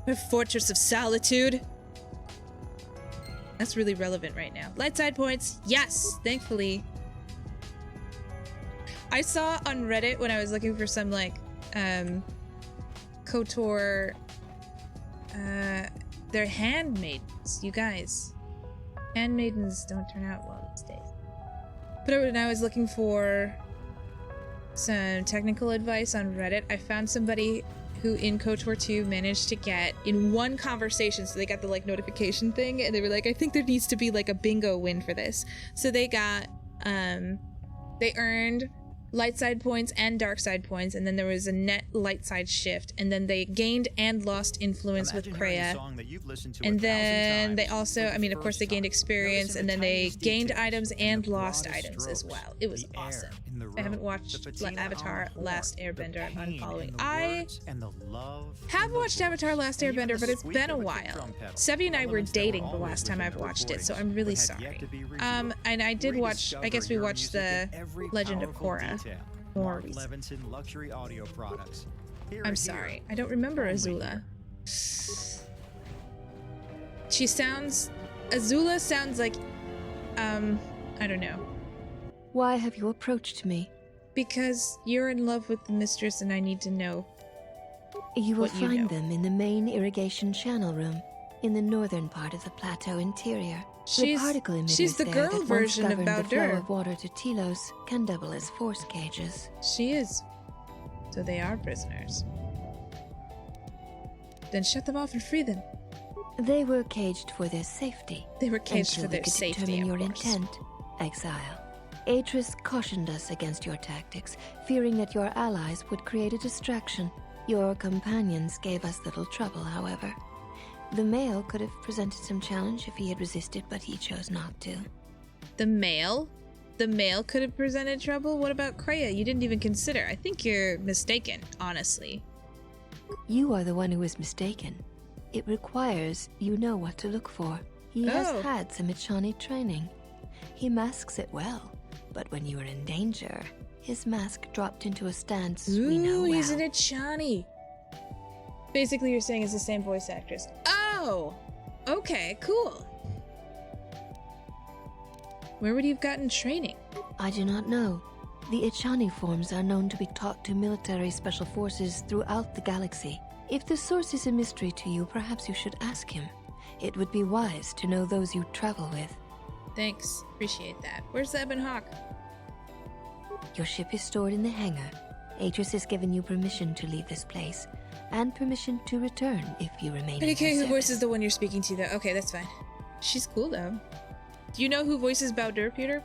Her fortress of solitude. That's really relevant right now. Light side points. Yes, thankfully. I saw on Reddit when I was looking for some like KOTOR they're handmaidens, you guys. Handmaidens don't turn out well these days. But when I was looking for some technical advice on Reddit, I found somebody who in KOTOR 2 managed to get in one conversation, so they got the like notification thing, and they were like, I think there needs to be like a bingo win for this. So they got they earned light side points and dark side points, and then there was a net light side shift, and then they gained and lost influence with Kreia, and then they also, I mean, of course they gained experience, and then they gained items and lost items as well. It was awesome. I haven't watched Avatar Last Airbender. I'm unfollowing. I have watched Avatar Last Airbender, but it's been a while. Sevi and I were dating the last time I've watched it, so I'm really sorry. And I did watch, I guess we watched the Legend of Korra. More luxury audio products. I'm sorry, I don't remember Azula. Azula sounds like, I don't know. Why have you approached me? Because you're in love with the mistress and I need to know. You will find them in the main irrigation channel room, in the northern part of the plateau interior. She's the girl version of The flow Baldur. of water to Telos can double as force cages. She is. So they are prisoners. Then shut them off and free them. They were caged for their safety. They were caged for until their we could safety, determine of your course. intent, exile. Atris cautioned us against your tactics, fearing that your allies would create a distraction. Your companions gave us little trouble, however. The male could have presented some challenge if he had resisted, but he chose not to. The male? The male could have presented trouble? What about Kreia? You didn't even consider. I think you're mistaken, honestly. You are the one who is mistaken. It requires you know what to look for. He has had some Echani training. He masks it well, but when you are in danger, his mask dropped into a stance we know well. He's an Echani. Basically, you're saying it's the same voice actress. Oh! Okay, cool. Where would he have gotten training? I do not know. The Echani forms are known to be taught to military special forces throughout the galaxy. If the source is a mystery to you, perhaps you should ask him. It would be wise to know those you travel with. Thanks. Appreciate that. Where's the Ebon Hawk? Your ship is stored in the hangar. Atris has given you permission to leave this place, and permission to return if you remain in Okay, her who voices service. the one you're speaking to, though? Okay, that's fine. She's cool, though. Do you know who voices Baldur, Peter?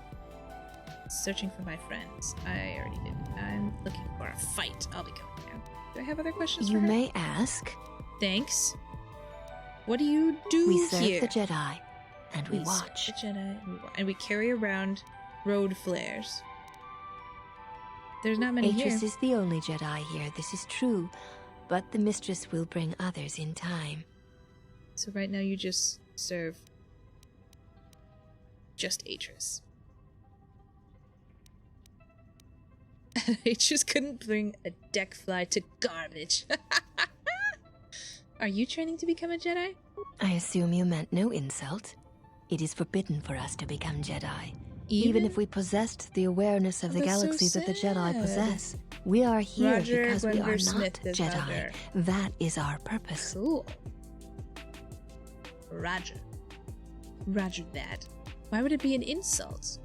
Searching for my friends. I already did. I'm looking for a fight. I'll be coming now. Do I have other questions You for her? may ask. Thanks. What do you do We serve here? the Jedi, and we serve watch. the Jedi, and we carry around road flares. There's not many here. Atris is the only Jedi here, this is true, but the mistress will bring others in time. So right now you just serve just Atris. Atris couldn't bring a deck fly to garbage. Are you training to become a Jedi? I assume you meant no insult. It is forbidden for us to become Jedi. Even if we possessed the awareness of the That's so galaxy that the Jedi sad. possess. We are here Roger because we are Glenver not Smith is Jedi. Baldur. That is our purpose. Cool. Roger. Roger that. Why would it be an insult?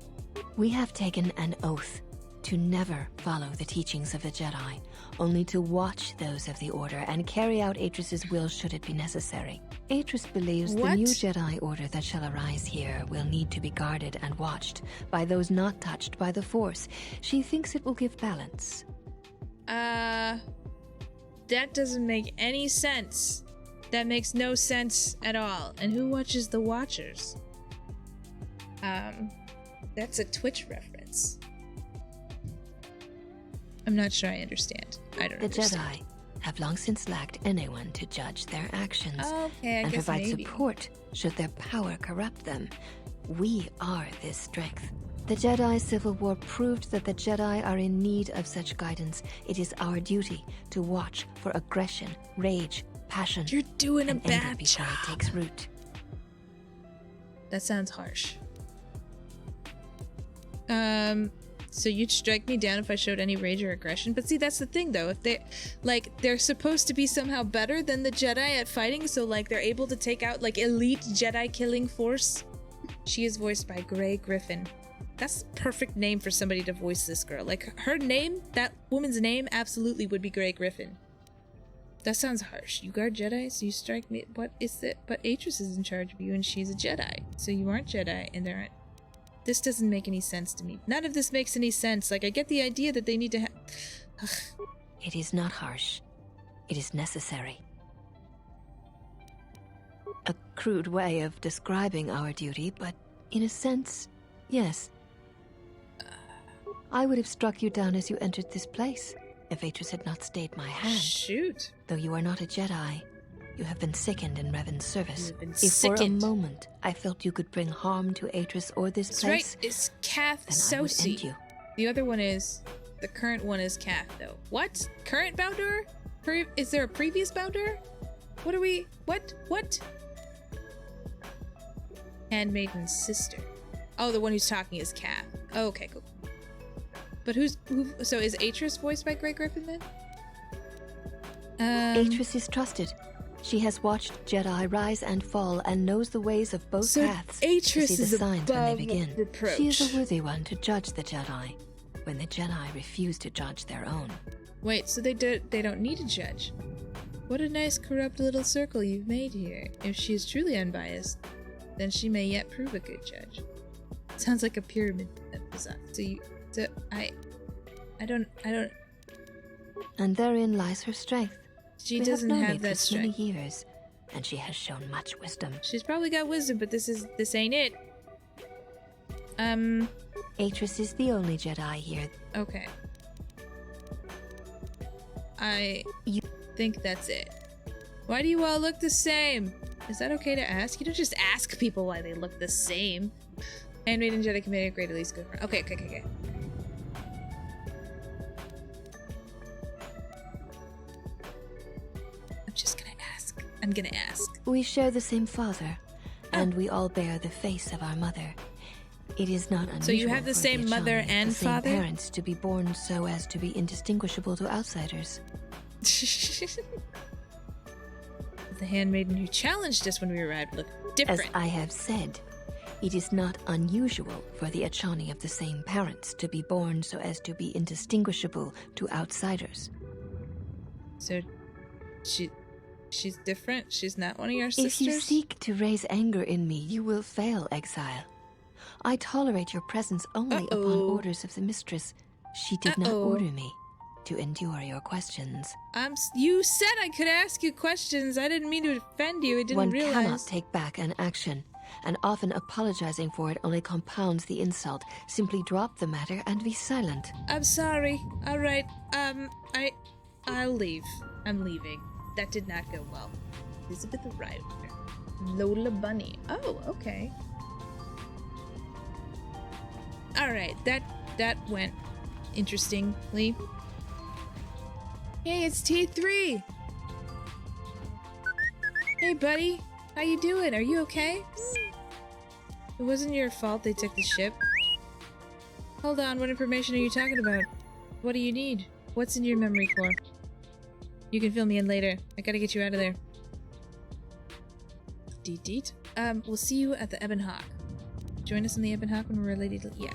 We have taken an oath to never follow the teachings of the Jedi, only to watch those of the Order and carry out Atris's will should it be necessary. Atris believes the new Jedi Order that shall arise here will need to be guarded and watched by those not touched by the Force. She thinks it will give balance. That doesn't make any sense. That makes no sense at all. And who watches the Watchers? That's a Twitch reference. I'm not sure I understand. I don't The understand. Jedi, have long since lacked anyone to judge their actions and provide support should their power corrupt them. We are this strength. The Jedi Civil War proved that the Jedi are in need of such guidance. It is our duty to watch for aggression, rage, passion. You're doing a bad before job. It takes root. That sounds harsh. So you'd strike me down if I showed any rage or aggression? But see, that's the thing though. If they're supposed to be somehow better than the Jedi at fighting, so like they're able to take out like elite Jedi killing force. She is voiced by Grey Griffin. That's the perfect name for somebody to voice this girl. Like her name, that woman's name absolutely would be Grey Griffin. That sounds harsh. You guard Jedi, so you strike me. What is it? But Atris is in charge of you and she's a Jedi. So you aren't Jedi and there aren't. This doesn't make any sense to me. None of this makes any sense. Like, I get the idea that they need to have... It is not harsh. It is necessary. A crude way of describing our duty, but in a sense, yes. I would have struck you down as you entered this place, if Atris had not stayed my hand. Shoot. Though you are not a Jedi, you have been sickened in Revan's service. If for a moment I felt you could bring harm to Atris or this That's place, right. It's Kath then I would end Sosi. you. The other one is... The current one is Kath, though. What? Current Bounder? Is there a previous Bounder? What are we... What? Handmaiden's sister. Oh, the one who's talking is Kath. Oh, okay, cool. But so is Atris voiced by Grey Griffin then? Atris is trusted. She has watched Jedi rise and fall and knows the ways of both paths. Atris to see is the signs when they begin. reproach. She is a worthy one to judge the Jedi, when the Jedi refuse to judge their own. Wait, so they don't need to judge. What a nice corrupt little circle you've made here. If she is truly unbiased, then she may yet prove a good judge. Sounds like a pyramid episode. I don't. And therein lies her strength. She doesn't have that strength. Many years, and she has shown much wisdom. She's probably got wisdom, but this ain't it. Atris is the only Jedi here. Okay. I think that's it. Why do you all look the same? Is that okay to ask? You don't just ask people why they look the same. Handmaiden Jedi committed great at least good friend. Okay. I'm gonna ask. We share the same father, and we all bear the face of our mother. It is not unusual so you have the for same mother and the same father? Parents to be born so as to be indistinguishable to outsiders. The handmaiden who challenged us when we arrived looked different. As I have said, it is not unusual for the Achani of the same parents to be born so as to be indistinguishable to outsiders. So, she's different? She's not one of your sisters? If you seek to raise anger in me, you will fail, exile. I tolerate your presence only upon orders of the mistress. She did not order me to endure your questions. You said I could ask you questions. I didn't mean to offend you. I didn't realize. One cannot take back an action, and often apologizing for it only compounds the insult. Simply drop the matter and be silent. I'm sorry. All right. I'll leave. I'm leaving. That did not go well. Elizabeth the Rider. Lola Bunny. Oh, okay. Alright, that went interestingly. Hey, it's T3! Hey, buddy. How you doing? Are you okay? It wasn't your fault they took the ship. Hold on, what information are you talking about? What do you need? What's in your memory core? You can fill me in later. I gotta get you out of there. Deet. We'll see you at the Ebon Hawk. Join us in the Ebon Hawk when we're ready to... Yeah.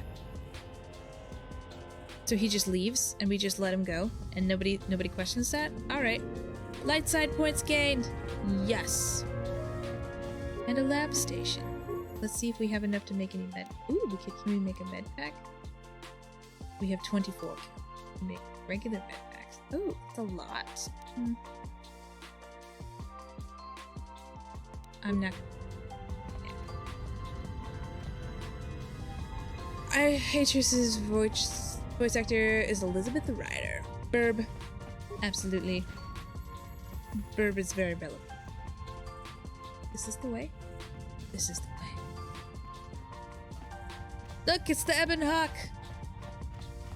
So he just leaves, and we just let him go, and nobody questions that? Alright. Light side points gained! Yes! And a lab station. Let's see if we have enough to make any med... Ooh, can we make a med pack? We have 24. We make regular med packs. Ooh, that's a lot. I'm not... Atris's voice actor is Elizabeth the Rider. Burb. Absolutely. verb is very relevant. This is the way? This is the way. Look, it's the Ebon Hawk!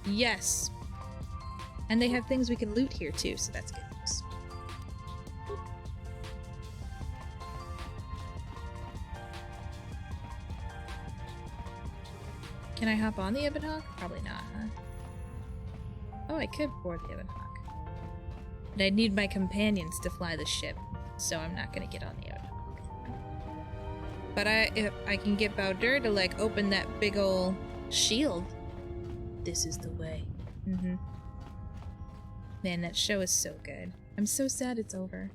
Yes. And they have things we can loot here too, so that's good news. Can I hop on the Ebon Hawk? Probably not, huh? Oh, I could board the Ebon Hawk. But I'd need my companions to fly the ship, so I'm not gonna get on the Ebon Hawk. But if I can get Bowder to, like, open that big ol' shield, this is the way. Mm-hmm. Man, that show is so good. I'm so sad it's over.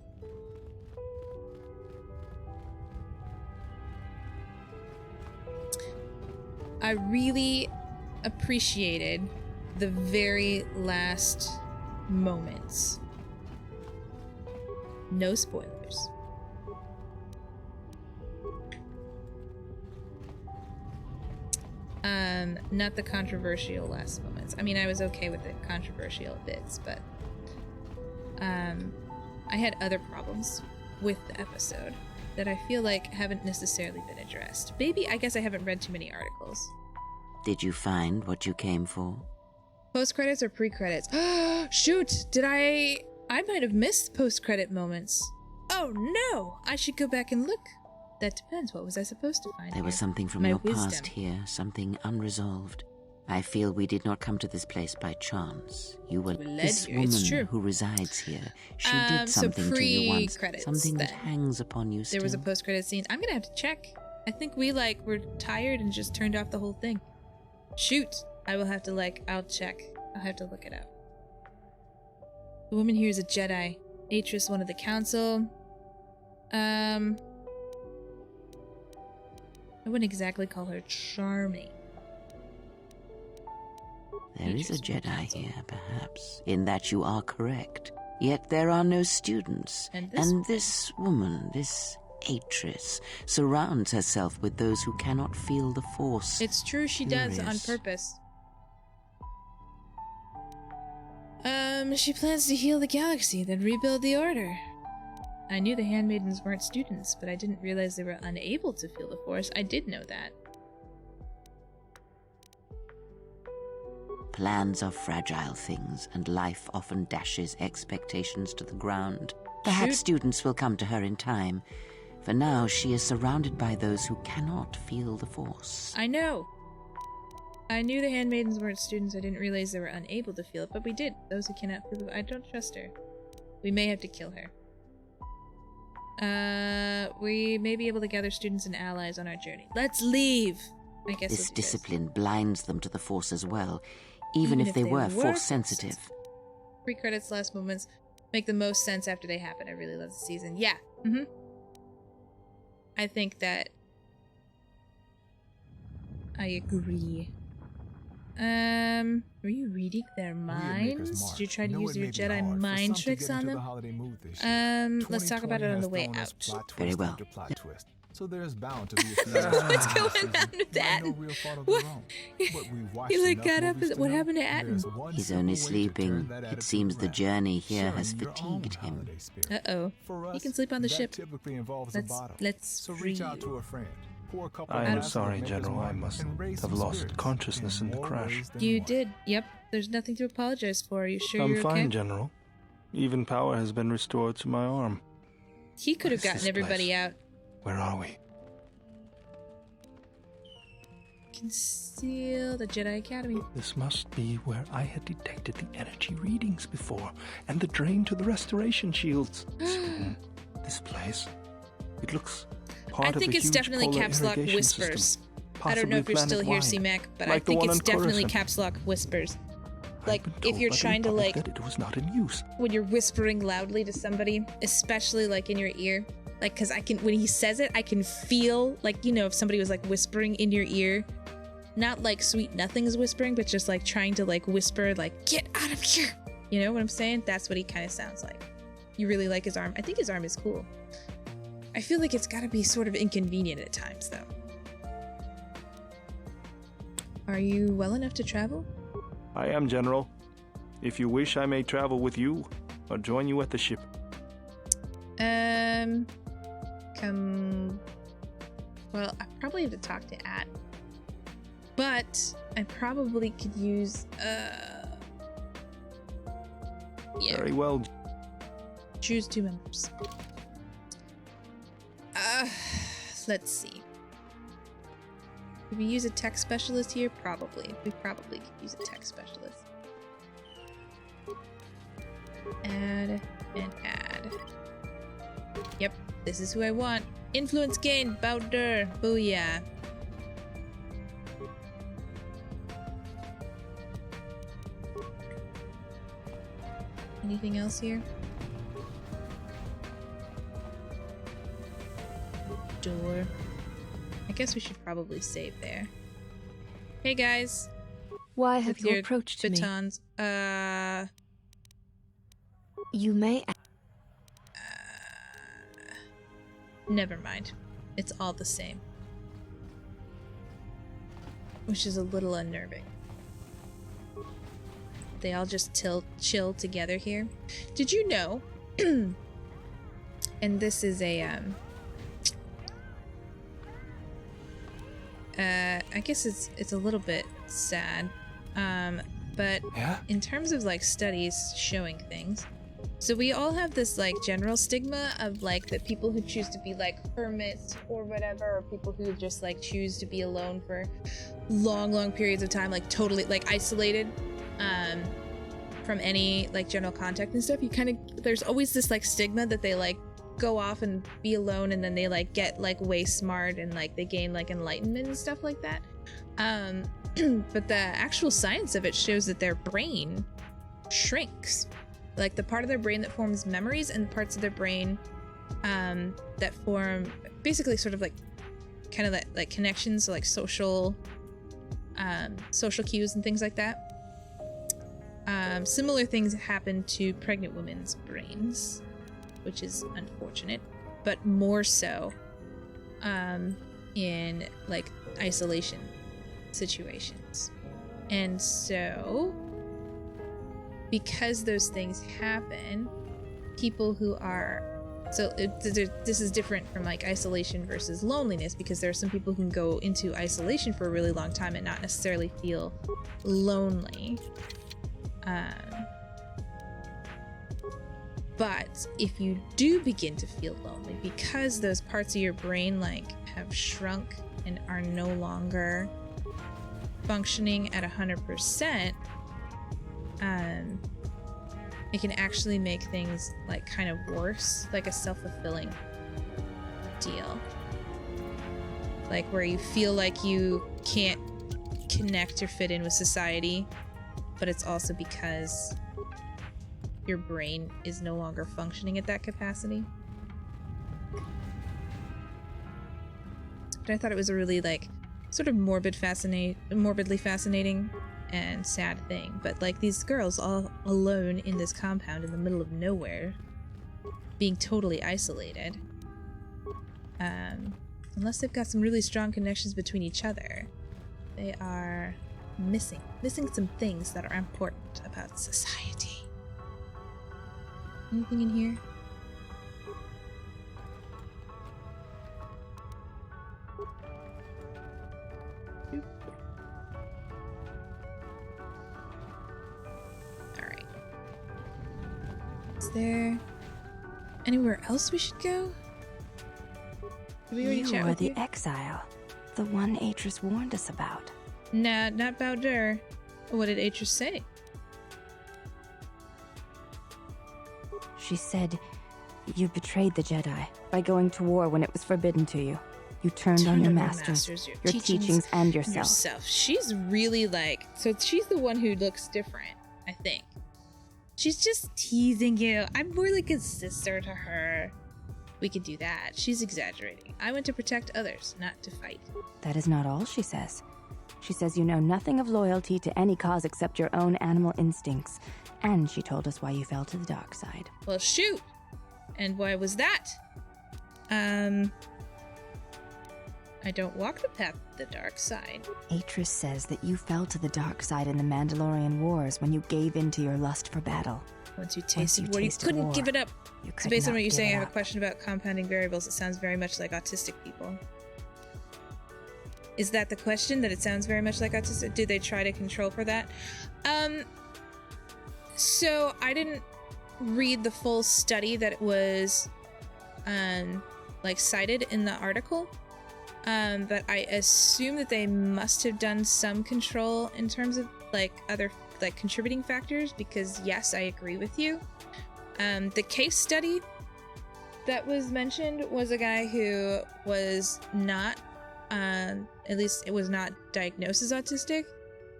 I really appreciated the very last moments. No spoilers. Not the controversial last moments. I mean, I was okay with the controversial bits, but I had other problems with the episode that I feel like haven't necessarily been addressed. Maybe, I guess I haven't read too many articles. Did you find what you came for? Post-credits or pre-credits? Shoot! I might have missed post-credit moments. Oh no! I should go back and look. That depends. What was I supposed to find? There was something from your past here, something unresolved. I feel we did not come to this place by chance. You were this woman who resides here. She did something to you once. Something that hangs upon you still. There was a post-credit scene. I'm gonna have to check. I think we were tired and just turned off the whole thing. Shoot! I will have to I'll check. I'll have to look it up. The woman here is a Jedi. Atris, one of the council. I wouldn't exactly call her charming. There is a Jedi here, perhaps, in that you are correct. Yet there are no students. And this woman, this Atris, surrounds herself with those who cannot feel the Force. It's true, she does, on purpose. She plans to heal the galaxy, then rebuild the Order. I knew the handmaidens weren't students, but I didn't realize they were unable to feel the Force. I did know that. Plans are fragile things, and life often dashes expectations to the ground. Perhaps students will come to her in time. For now, she is surrounded by those who cannot feel the Force. I know. I knew the handmaidens weren't students. I didn't realize they were unable to feel it, but we did. Those who cannot feel it. I don't trust her. We may have to kill her. We may be able to gather students and allies on our journey. Let's leave! I guess this discipline blinds them to the Force as well, even if they were Force-sensitive. Pre-credits, last moments make the most sense after they happen. I really love the season. Yeah. Mm-hmm. I think that I agree. Were you reading their minds? Did you try to use your Jedi mind tricks on them? Let's talk about it on the way out. Very well. So there's bound to be What's going on with that? What? He got up. What happened to Atten? He's only sleeping. It seems the journey here has fatigued him. Uh-oh. He can sleep on the ship. Let's reach out to a friend. I am sorry, General. I must have lost consciousness in the crash. You did. Yep. There's nothing to apologize for. Are you sure you're okay? I'm fine, General. Even power has been restored to my arm. He could have gotten everybody out. Where are we? Conceal the Jedi Academy. This must be where I had detected the energy readings before, and the drain to the restoration shields. This place. It looks I think it's definitely Caps Lock Whispers. I don't know if you're still here, C-Mac, but I think it's definitely Caps Lock Whispers. Like, if you're trying to, like, that it was not in use. When you're whispering loudly to somebody, especially, like, in your ear, like, because when he says it, I can feel, like, you know, if somebody was, like, whispering in your ear, not, like, Sweet Nothing's whispering, but just, like, trying to, like, whisper, like, get out of here! You know what I'm saying? That's what he kind of sounds like. You really like his arm. I think his arm is cool. I feel like it's gotta be sort of inconvenient at times, though. Are you well enough to travel? I am, General. If you wish, I may travel with you, or join you at the ship. Well, I probably have to talk to At. But I probably could use, yeah. Very well. Choose 2 members. Let's see. Could we use a tech specialist here? Probably. We probably could use a tech specialist. Add and add. Yep, this is who I want. Influence gain, Bowder. Booyah. Anything else here? Door. I guess we should probably save there. Hey guys. Why have you approached batons? Me? You may. Never mind. It's all the same. Which is a little unnerving. They all just chill together here. Did you know? And this is a I guess it's a little bit sad. But yeah? In terms of like studies showing things, so we all have this like general stigma of like the people who choose to be like hermits or whatever, or people who just like choose to be alone for long periods of time, like totally like isolated from any like general contact and stuff. You kind of, there's always this like stigma that they like go off and be alone, and then they like get like way smart and like they gain like enlightenment and stuff like that. But the actual science of it shows that their brain shrinks. Like the part of their brain that forms memories and the parts of their brain that form basically sort of like kind of like connections, so like social cues and things like that. Similar things happen to pregnant women's brains, which is unfortunate, but more so in like isolation situations. And so because those things happen, people who are this is different from like isolation versus loneliness, because there are some people who can go into isolation for a really long time and not necessarily feel lonely. But if you do begin to feel lonely because those parts of your brain like have shrunk and are no longer functioning at 100%, it can actually make things like kind of worse, like a self-fulfilling deal. Like where you feel like you can't connect or fit in with society, but it's also because your brain is no longer functioning at that capacity. But I thought it was a really like sort of morbidly fascinating and sad thing. But like these girls all alone in this compound in the middle of nowhere, being totally isolated, unless they've got some really strong connections between each other, they are missing some things that are important about society. Anything in here? Alright. Is there anywhere else we should go? Did we already chat with you? You are the exile. The one Atris warned us about. Nah, not Bowder. What did Atris say? She said, you betrayed the Jedi by going to war when it was forbidden to you. You turned on your masters, your teachings, and yourself. She's really like, so she's the one who looks different, I think. She's just teasing you. I'm more like a sister to her. We could do that. She's exaggerating. I went to protect others, not to fight. That is not all she says. She says you know nothing of loyalty to any cause except your own animal instincts. And she told us why you fell to the dark side. Well, shoot! And why was that? I don't walk the path of the dark side. Atris says that you fell to the dark side in the Mandalorian Wars when you gave in to your lust for battle. Once you tasted war, you couldn't give it up. So based on what you're saying, I have a question about compounding variables. It sounds very much like autistic people. Is that the question? That it sounds very much like autistic? Did they try to control for that? So I didn't read the full study that was like cited in the article, but I assume that they must have done some control in terms of like other like contributing factors, because yes, I agree with you. The case study that was mentioned was a guy who was not at least it was not diagnosed as autistic,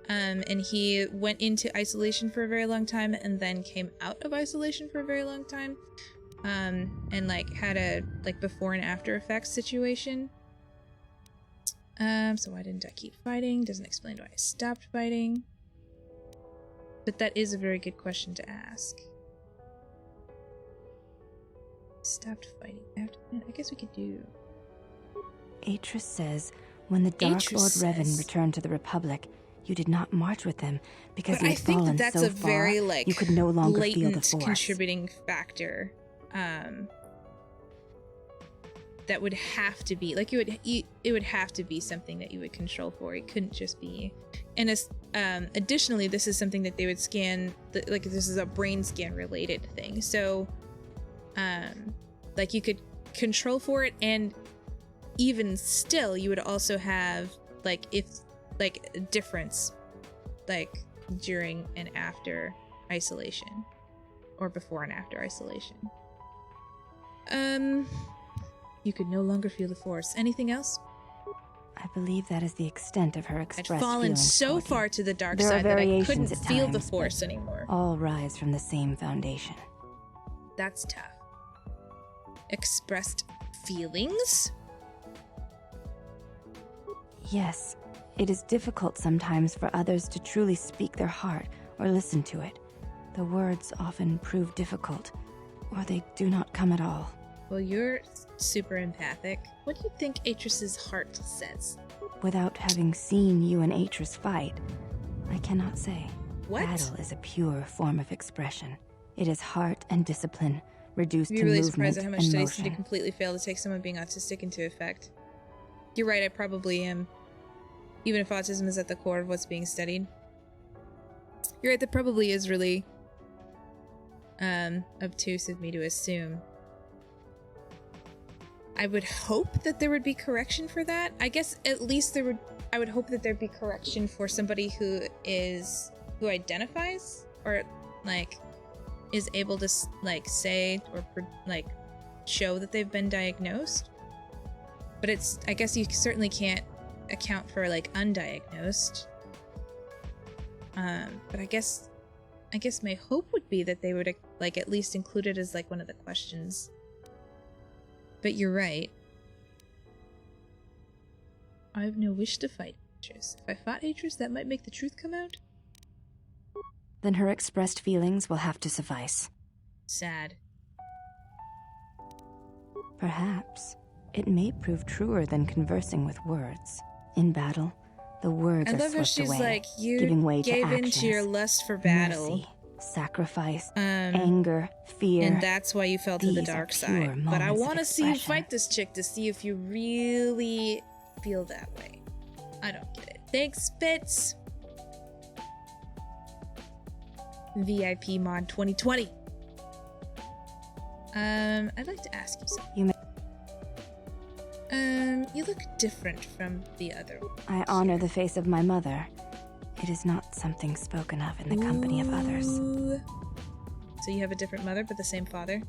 and he went into isolation for a very long time and then came out of isolation for a very long time, and like had a like before and after effects situation. So why didn't I keep fighting? Doesn't explain why I stopped fighting. But that is a very good question to ask. Stopped fighting after. I guess we could do. Atris says, when the Dark Lord Revan returned to the Republic, you did not march with them because you had fallen so far. That's a very like you could no longer feel the Force. Contributing factor. That would have to be like it would have to be something that you would control for. It couldn't just be. And additionally, this is something that they would scan. Like this is a brain scan related thing. So, like you could control for it, and even still, you would also have like if like a difference, like during and after isolation, or before and after isolation. You could no longer feel the Force. Anything else? I believe that is the extent of her expressed feelings. I'd fallen so far to the dark side that I couldn't feel the Force anymore. All rise from the same foundation. That's tough. Expressed feelings? Yes. It is difficult sometimes for others to truly speak their heart or listen to it. The words often prove difficult, or they do not come at all. Well, you're super empathic. What do you think Atris's heart says? Without having seen you and Atris fight, I cannot say. What? Battle is a pure form of expression. It is heart and discipline reduced to really movement surprised at how much and studies motion. seem to completely fail to take someone being autistic into effect. You're right, I probably am. Even if autism is at the core of what's being studied. You're right, that probably is really obtuse of me to assume. I would hope that there would be correction for that. I guess at least I would hope that there'd be correction for somebody who identifies or like is able to like say or like show that they've been diagnosed. But I guess you certainly can't account for like undiagnosed. But I guess my hope would be that they would like at least include it as like one of the questions. But you're right. I have no wish to fight Atris. If I fought Atris, that might make the truth come out. Then her expressed feelings will have to suffice. Sad. Perhaps. It may prove truer than conversing with words. In battle, the words are swept away, how she's like, you giving way gave to actions. Into your lust for battle. Mercy, sacrifice, anger, fear. And that's why you fell to the dark side. But I want to see you fight this chick to see if you really feel that way. I don't get it. Thanks, Fitz. VIP mod 2020. I'd like to ask you something. You look different from the other one. I honor the face of my mother. It is not something spoken of in the company of others. So you have a different mother, but the same father?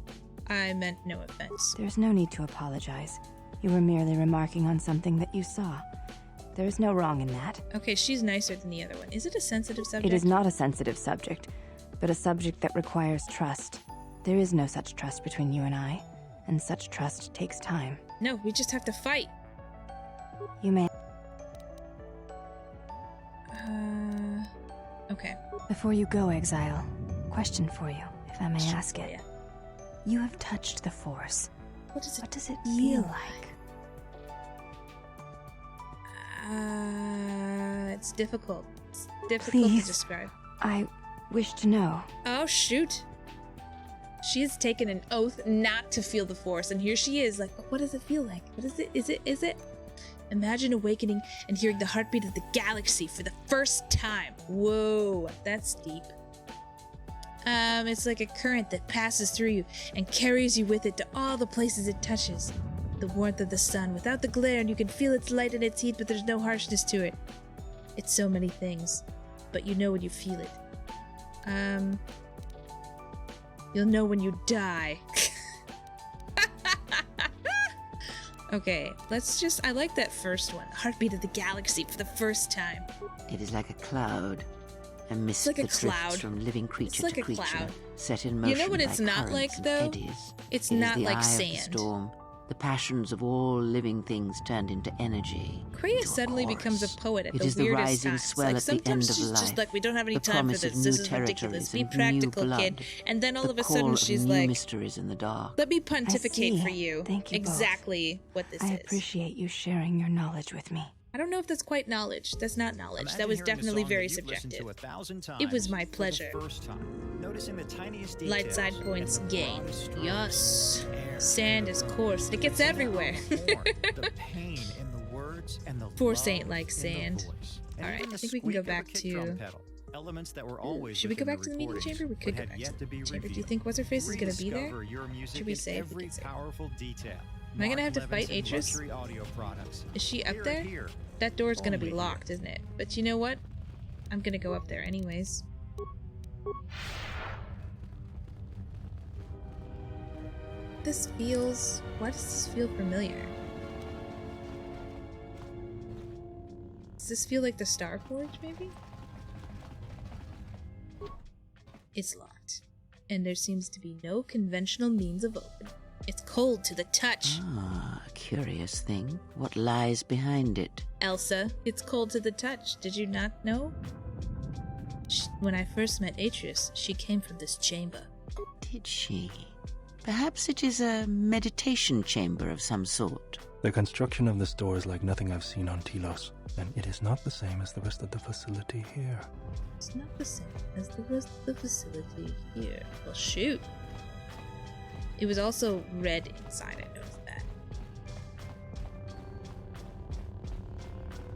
I meant no offense. There's no need to apologize. You were merely remarking on something that you saw. There is no wrong in that. Okay, she's nicer than the other one. Is it a sensitive subject? It is not a sensitive subject, but a subject that requires trust. There is no such trust between you and I, and such trust takes time. No, we just have to fight. You may... Okay. Before you go, Exile, question for you, if I may ask it. You have touched the Force. What does it feel like? It's difficult. It's difficult to describe. I wish to know. Oh, shoot. She has taken an oath not to feel the Force, and here she is, like, what does it feel like? What is it? Is it? Imagine awakening and hearing the heartbeat of the galaxy for the first time. Whoa, that's deep. It's like a current that passes through you and carries you with it to all the places it touches. The warmth of the sun, without the glare, and you can feel its light in its heat, but there's no harshness to it. It's so many things, but you know when you feel it. You'll know when you die. Okay, I like that first one. Heartbeat of the galaxy for the first time. It is like a cloud. A mist like that a cloud. drifts from living creature it's like to creature, a cloud. Set in motion. You know what it's by not like, currents and though? eddies. It's It is not the like eye of the sand. storm, the passions of all living things turned into energy. Kreia into a suddenly chorus. becomes a poet at It the is the weirdest rising times. swell Like at the end sometimes of she's life. just like, we don't have any The time for promise this. of new This is ridiculous. territories Be and new practical, blood. kid. And then all The of a call sudden of she's new like, mysteries in the dark. let me pontificate I see. for you. Thank you both. Exactly what this I is. appreciate you sharing your knowledge with me. I don't know if that's quite knowledge. That's not knowledge. Imagine that was hearing a definitely song very that you've listened subjective. to 1,000 times It was my for the pleasure. first time, noticing the tiniest Light details side and points the gained. broadest strokes, Yes. air, Sand is coarse. It gets the everywhere. the pain in the words and the Force love ain't like in the sand. voice. And Alright, even I the think we can go squeak of a back kick to... drum pedal, elements that were always Should we go within back to the meeting recordings, chamber? We but could go had back yet to the meeting chamber. Do you revealed. think what's-her-face is gonna be there? Rediscover your music Should we in save? We every can save. powerful detail. Am I gonna Mark have to fight Levinson's Atris? luxury audio products. Is she up Hear it there? here. That door's gonna be Only locked, isn't it? But you know what? I'm gonna go up there anyways. This feels... Why does this feel familiar? Does this feel like the Starforge, maybe? It's locked. And there seems to be no conventional means of opening. It's cold to the touch. Ah, a curious thing. What lies behind it? Elsa, it's cold to the touch. Did you not know? When I first met Atreus, she came from this chamber. Did she? Perhaps it is a meditation chamber of some sort. The construction of this door is like nothing I've seen on Telos, and it is not the same as the rest of the facility here. It's not the same as the rest of the facility here. Well, shoot. It was also red inside, I noticed that.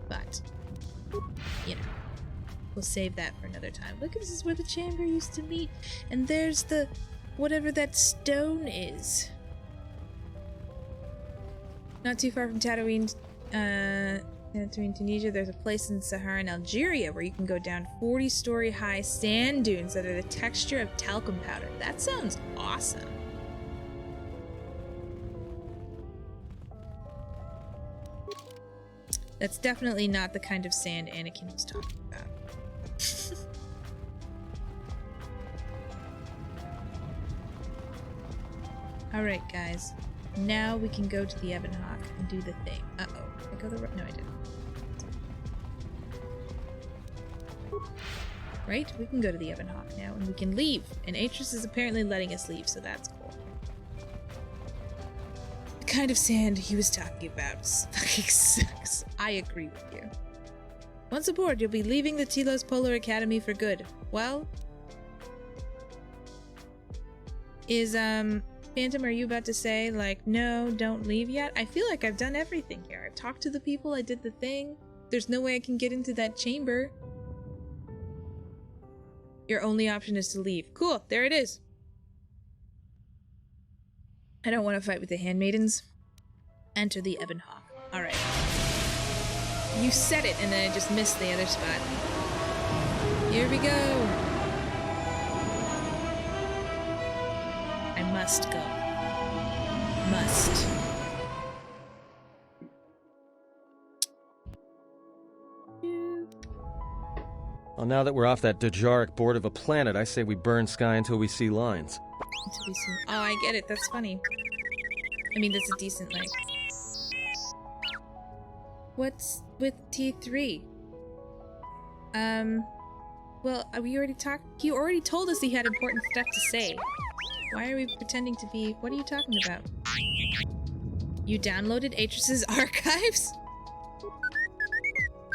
But, you know, we'll save that for another time. Look, this is where the chamber used to meet. And there's the, whatever that stone is. Not too far from Tatooine, Tunisia, there's a place in Saharan Algeria where you can go down 40-story high sand dunes that are the texture of talcum powder. That sounds awesome. That's definitely not the kind of sand Anakin was talking about. Alright, guys. Now we can go to the Ebon Hawk and do the thing. Uh-oh. Did I go the right? No, I didn't. Right? We can go to the Ebon Hawk now, and we can leave. And Atreus is apparently letting us leave, so that's cool. The kind of sand he was talking about fucking sucks. I agree with you. Once aboard, you'll be leaving the Telos Polar Academy for good. Well... Is, Phantom, are you about to say, like, no, don't leave yet? I feel like I've done everything here. I've talked to the people, I did the thing. There's no way I can get into that chamber. Your only option is to leave. Cool, there it is. I don't want to fight with the handmaidens. Enter the Ebon Hawk. Alright. You said it, and then I just missed the other spot. Here we go. I must go. Must. Well, now that we're off that Dejaric board of a planet, I say we burn sky until we see lines. Until we see... Oh, I get it. That's funny. I mean, that's a decent, like... What's with T3? Well, we already talked... He already told us he had important stuff to say. Why are we pretending to be... What are you talking about? You downloaded Atreus's archives?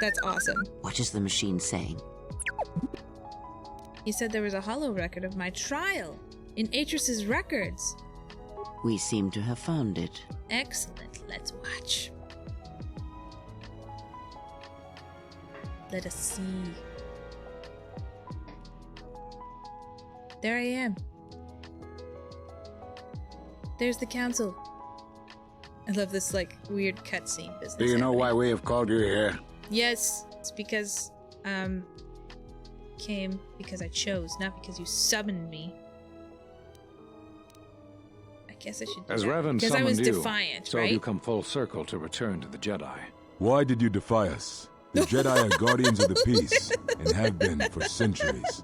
That's awesome. What is the machine saying? He said there was a holo record of my trial. In Atris's records. We seem to have found it. Excellent. Let's watch. Let us see. There I am. There's the council. I love this, like, weird cutscene business. Do you know why we have called you here? Yes, it's because, came because I chose, not because you summoned me. I guess I should do As that. Revan because I was summoned you, defiant, so right? have you come full circle to return to the Jedi. Why did you defy us? The Jedi are guardians of the peace, and have been for centuries.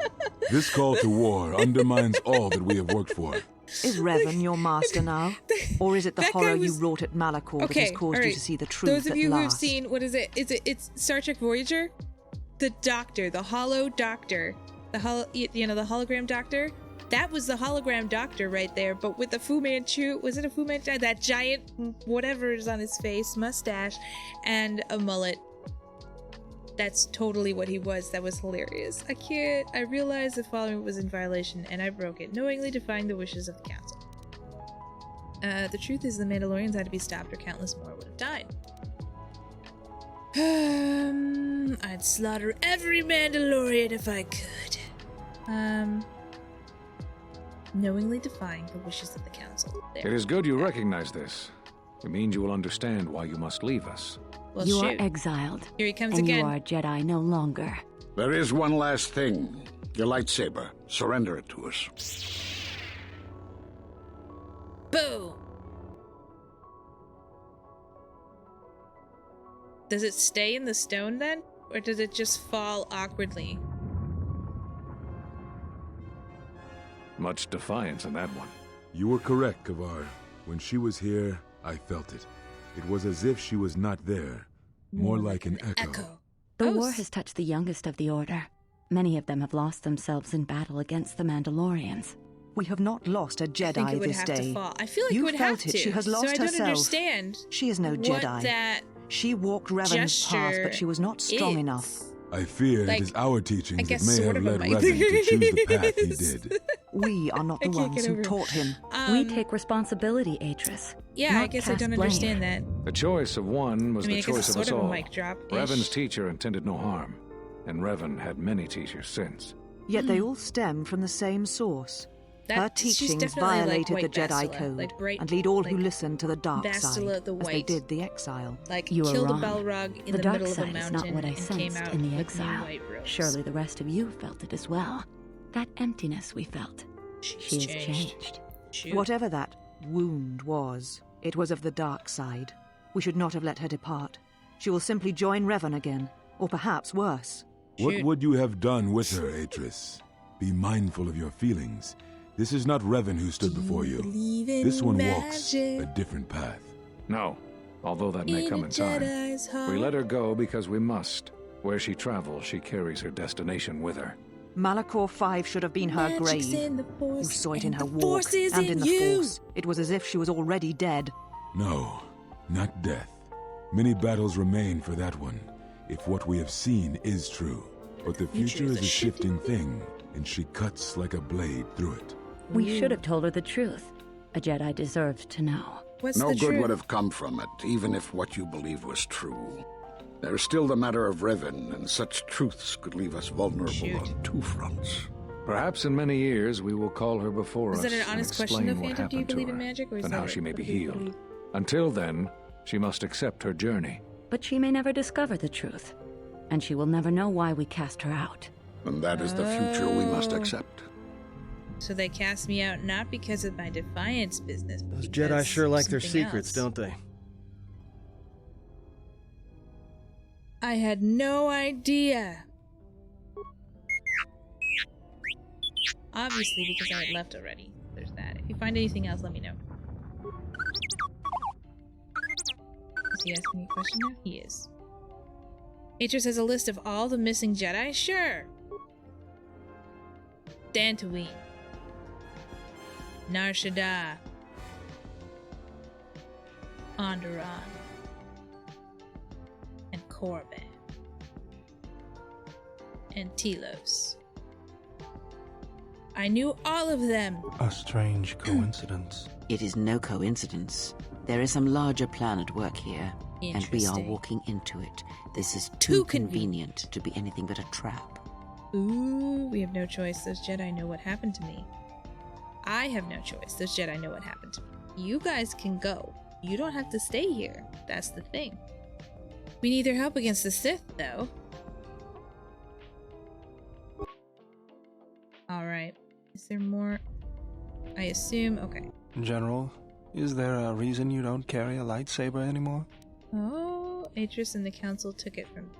This call to war undermines all that we have worked for. Is Revan your master now? Or is it the horror you wrought at Malachor that has caused you to see the truth Those of you at who've last? seen, what is it? It's Star Trek Voyager? The Doctor, the Hollow Doctor. The hologram Doctor? That was the hologram Doctor right there, but with the Fu Manchu, was it a Fu Manchu? That giant whatever is on his face, mustache, and a mullet. That's totally what he was. That was hilarious. I realized the following was in violation, and I broke it, knowingly defying the wishes of the council. The truth is the Mandalorians had to be stopped or countless more would have died. I'd slaughter every Mandalorian if I could. Knowingly defying the wishes of the council. There. It is good you recognize this. It means you will understand why you must leave us. Well, you shoot. are exiled. Here he comes and again. You are Jedi no longer. There is one last thing. Your lightsaber. Surrender it to us. Boom! Does it stay in the stone then? Or does it just fall awkwardly? Much defiance in that one. You were correct, Kavar. When she was here, I felt it. It was as if she was not there. More like an echo. The war has touched the youngest of the Order. Many of them have lost themselves in battle against the Mandalorians. We have not lost a Jedi I think it would this have day. To fall. I feel like you it would felt have it. to. She has lost so I herself. don't understand. She is no Jedi. That she walked Revan's path, but she was not strong enough. I fear like, it is our teachings that may sort have of led Revan to choose the path he did. We are not the ones who taught him. We take responsibility, Atris. Yeah, I guess I don't understand that. The choice of one was the choice of us all. Mic drop Revan's teacher intended no harm, and Revan had many teachers since. Yet they all stem from the same source. Her teachings violated the Jedi Code and lead all who listen to the dark side, as they did the exile. Like, you killed wrong. a Balrog in the dark middle of a side mountain is not what I and came sensed out in the with exile. white robes. Surely the rest of you felt it as well. That emptiness we felt. She has changed. Shoot. Whatever that wound was, it was of the dark side. We should not have let her depart. She will simply join Revan again, or perhaps worse. What would you have done with her, Atris? Be mindful of your feelings. This is not Revan who stood before you. This one walks a different path. No, although that may come in time. We let her go because we must. Where she travels, she carries her destination with her. Malachor 5 should have been her grave. You saw it in her walk and in the Force. It was as if she was already dead. No, not death. Many battles remain for that one, if what we have seen is true. But the future is a shifting thing, and she cuts like a blade through it. We should have told her the truth. A Jedi deserved to know. No good would have come from it, even if what you believed was true. There's still the matter of Revan, and such truths could leave us vulnerable on two fronts. Perhaps in many years we will call her before us that an and honest question, explain though, what Phantom? Do you happened to believe in her magic, or is and that how she may be what you healed. believe? Until then, she must accept her journey. But she may never discover the truth, and she will never know why we cast her out. And that is the future we must accept. So they cast me out not because of my defiance business. Those Jedi sure like their secrets, don't they? I had no idea. Obviously, because I had left already. There's that. If you find anything else, let me know. Is he asking me a question now? He is. Atris has a list of all the missing Jedi? Sure. Dantooine. Nar Shaddaa. Onderon. And Korriban. And Telos. I knew all of them. A strange coincidence. It is no coincidence. There is some larger plan at work here, and we are walking into it. This is too convenient to be anything but a trap. Ooh, we have no choice. Those Jedi know what happened to me. I have no choice. Those Jedi know what happened to me. You guys can go. You don't have to stay here. That's the thing. We need their help against the Sith, though. Alright. Is there more? I assume. Okay. General, is there a reason you don't carry a lightsaber anymore? Oh, Atris and the Council took it from me.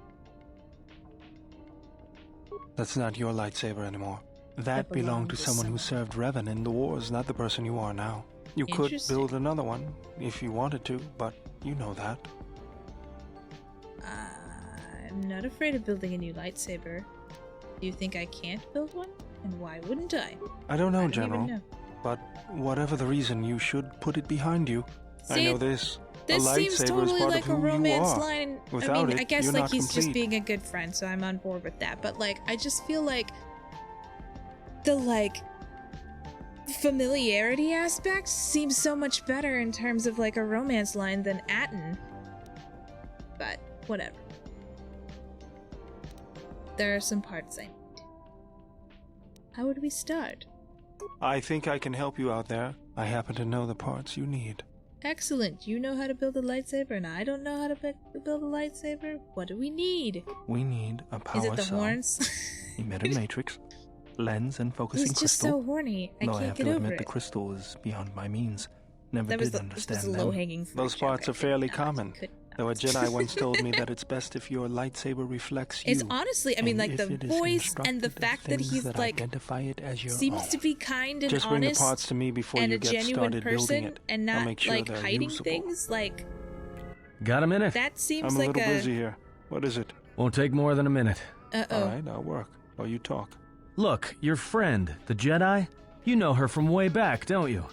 That's not your lightsaber anymore. That belonged to someone who served Revan in the wars, not the person you are now. You could build another one if you wanted to, but you know that. I'm not afraid of building a new lightsaber. Do you think I can't build one? And why wouldn't I? I don't know, General. But whatever the reason, you should put it behind you. See, I know this. This seems totally like a romance line. Without I mean, it, I guess you're like not he's complete. just being a good friend, so I'm on board with that. But like, I just feel like the like familiarity aspect seems so much better in terms of like a romance line than Atten. But whatever. There are some parts I need. How would we start? I think I can help you out there. I happen to know the parts you need. Excellent. You know how to build a lightsaber, and I don't know how to build a lightsaber. What do we need? We need a power cell. Is it the horns? Emitter matrix, lens, and focusing He's just crystal. so horny. I Though can't I have get to over admit it. the crystal is beyond my means. Never That was did the- understand this was them. low-hanging fruit Those parts joke. are fairly I could common. Though a Jedi once told me that it's best if your lightsaber reflects you. It's honestly, I mean, And like the if it is voice and the constructed of fact that things he's that like identify it as your seems own. to be kind and Just bring the honest parts to me before and you a get genuine started building person it. and I'll not make sure like they're hiding usable. things. Like Got a minute? that seems I'm a like little busy here. What is it? Won't take more than a minute. Uh-oh. All right, I'll work while you talk. Look, your friend, the Jedi, you know her from way back, don't you?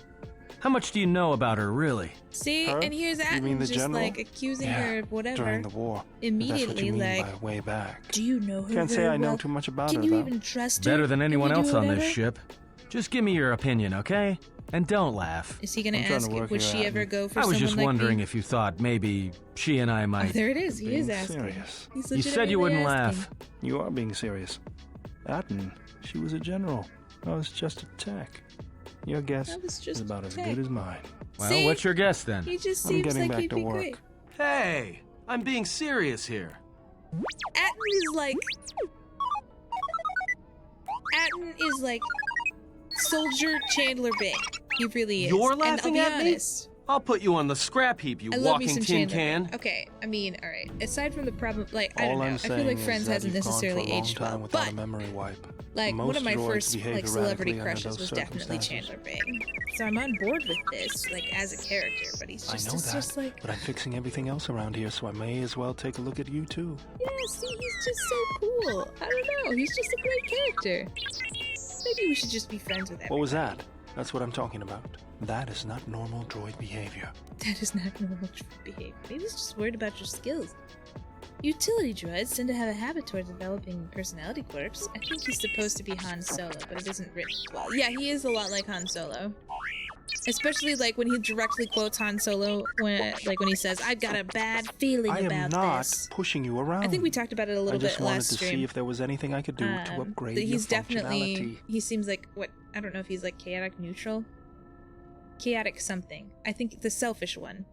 How much do you know about her, really? See, Her? and here's You mean Atten the just general? like accusing Yeah, her of whatever. during the war. Immediately, That's what you mean like, by way back. do you know her? Can't say very I know well? too much about Can her, you though. even trust her? Better than Can anyone we do else on this whatever? ship. Just give me your opinion, okay? And don't laugh. Is he gonna I'm trying to ask? work Would here, she Atten. ever go for I was someone just like wondering me? if you thought maybe she and I might... Oh, there it is. He is Being asking. serious. He's You said you wouldn't legitimately laugh. You are being serious. Atten, she was a general. I was just a tech. Your guess That was is just about as tech. good as mine. Well, See? what's your guess then? He just I'm seems getting like back he'd to be work. great. Hey, I'm being serious here. Atten is like Soldier Chandler Bing. He really is. You're And I'll laughing be at me? honest, I'll put you on the scrap heap, you I love me walking some tin Chandler can. Bing. Okay, I mean, all right. Aside from the problem, like I All don't know, I'm I feel saying like is Friends that hasn't you've gone necessarily for a long aged time well, without but a memory wipe. like one Most of my droids first behave like celebrity erratically under crushes those was definitely circumstances. Chandler Bing. So I'm on board with this, like as a character. But he's I just, know it's that, just like, but I'm fixing everything else around here, so I may as well take a look at you too. yeah, see, he's just so cool. I don't know, he's just a great character. Maybe we should just be friends with everyone. What was that? That's what I'm talking about. That is not normal droid behavior. That is not normal droid behavior. Maybe he's just worried about your skills. Utility droids tend to have a habit toward developing personality quirks. I think he's supposed to be Han Solo, but it isn't written well. Yeah, he is a lot like Han Solo. Especially like when he directly quotes Han Solo when he says, "I've got a bad feeling I am about not this." pushing you around. I think we talked about it a little I just bit wanted last to stream. see if there was anything I could do to upgrade that your he's definitely, functionality. he seems like, what, I don't know if he's like chaotic neutral? Chaotic something. I think the selfish one.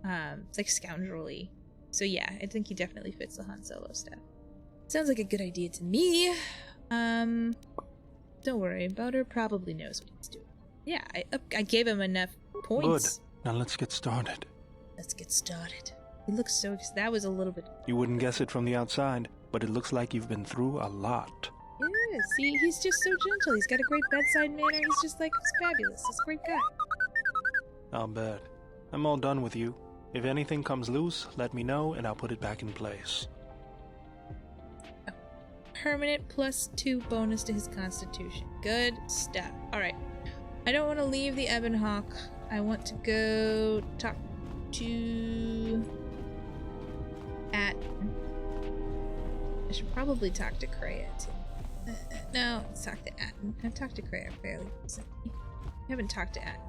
It's like scoundrelly. So yeah, I think he definitely fits the Han Solo stuff. Sounds like a good idea to me. Don't worry, Bowder probably knows what he's doing. Yeah, I gave him enough points. Good. Now let's get started. Let's get started. He looks so, that was a little bit. You wouldn't guess it from the outside, but it looks like you've been through a lot. Yeah, see, he's just so gentle. He's got a great bedside manner. He's just like, he's fabulous. He's a great guy. I'll bet. I'm all done with you. If anything comes loose, let me know and I'll put it back in place. Permanent +2 bonus to his constitution. Good stuff. Alright. I don't want to leave the Ebon Hawk. I want to go talk to Atten. I should probably talk to Kreia too. No, let's talk to Atten. I've talked to Kreia fairly recently. I haven't talked to Atten.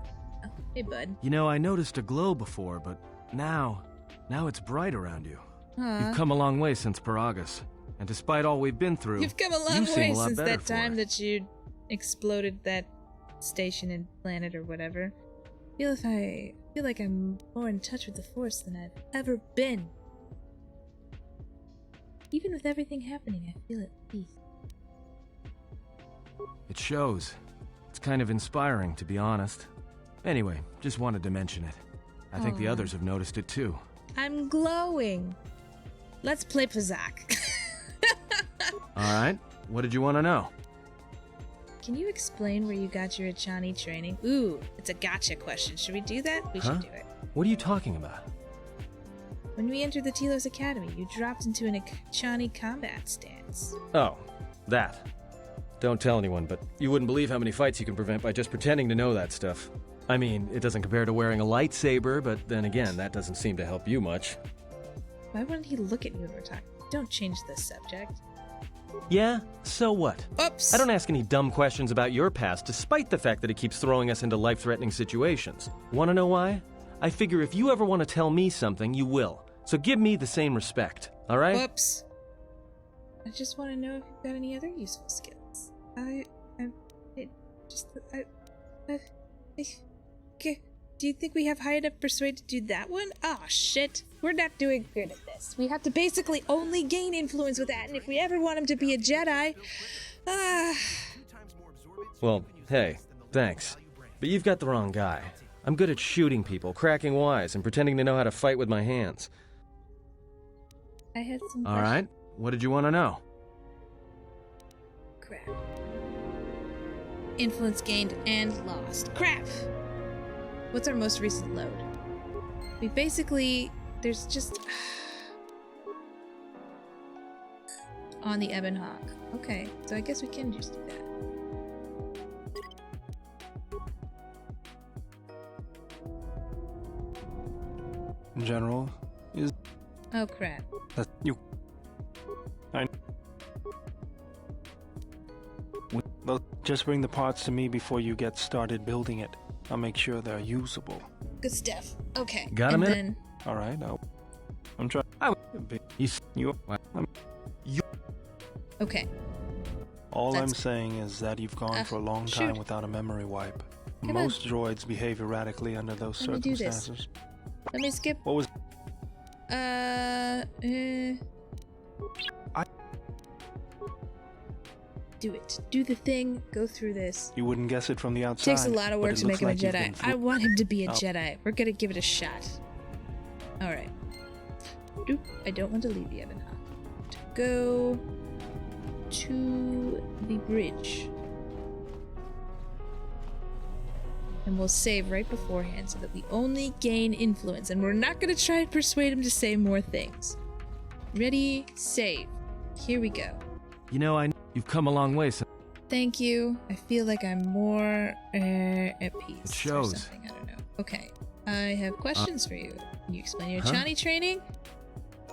Oh, hey, bud. You know, I noticed a glow before, but now it's bright around you. You've come a long way since Paragus. And despite all we've been through, you've come a long way since that time that you exploded that station and planet or whatever. I feel like I'm more in touch with the Force than I've ever been. Even with everything happening, I feel at peace. It shows. It's kind of inspiring, to be honest. Anyway, just wanted to mention it. I think the others have noticed it too. I'm glowing. Let's play Pazak. Alright, what did you want to know? Can you explain where you got your Achani training? Ooh, it's a gotcha question. Should we do that? We should do it. What are you talking about? When we entered the Telos Academy, you dropped into an Achani combat stance. Oh, that. Don't tell anyone, but you wouldn't believe how many fights you can prevent by just pretending to know that stuff. I mean, it doesn't compare to wearing a lightsaber, but then again, that doesn't seem to help you much. Why wouldn't he look at you when we're talking? Don't change the subject. Yeah? So what? Oops! I don't ask any dumb questions about your past, despite the fact that it keeps throwing us into life-threatening situations. Want to know why? I figure if you ever want to tell me something, you will. So give me the same respect, alright? Whoops. I just want to know if you've got any other useful skills. Okay. Do you think we have high enough persuade to do that one? Oh, shit. We're not doing good at this. We have to basically only gain influence with that, and if we ever want him to be a Jedi... Well, hey, thanks. But you've got the wrong guy. I'm good at shooting people, cracking wise, and pretending to know how to fight with my hands. I had some Alright, what did you want to know? Crap. Influence gained and lost. Crap! What's our most recent load? We basically... There's just... on the Ebon Hawk. Okay, so I guess we can just do that. In general, is... Oh, crap. That you... Well, just bring the parts to me before you get started building it. I'll make sure they're usable. Good stuff. Okay. Got a minute? All right. I'm trying. Okay. All I'm saying is that you've gone for a long time without a memory wipe. Most droids behave erratically under those circumstances. Let me skip. What was? Do it. Do the thing. Go through this. You wouldn't guess it from the outside. Takes a lot of work to make him a Jedi. I want him to be a Jedi. We're gonna give it a shot. Alright. Oop. I don't want to leave the Ebon Hawk. Go to the bridge. And we'll save right beforehand so that we only gain influence. And we're not gonna try and persuade him to say more things. Ready, save. Here we go. You know, you've come a long way since... Thank you. I feel like I'm more at peace. It shows. Or something. I don't know. Okay. I have questions for you. Can you explain your Achani training?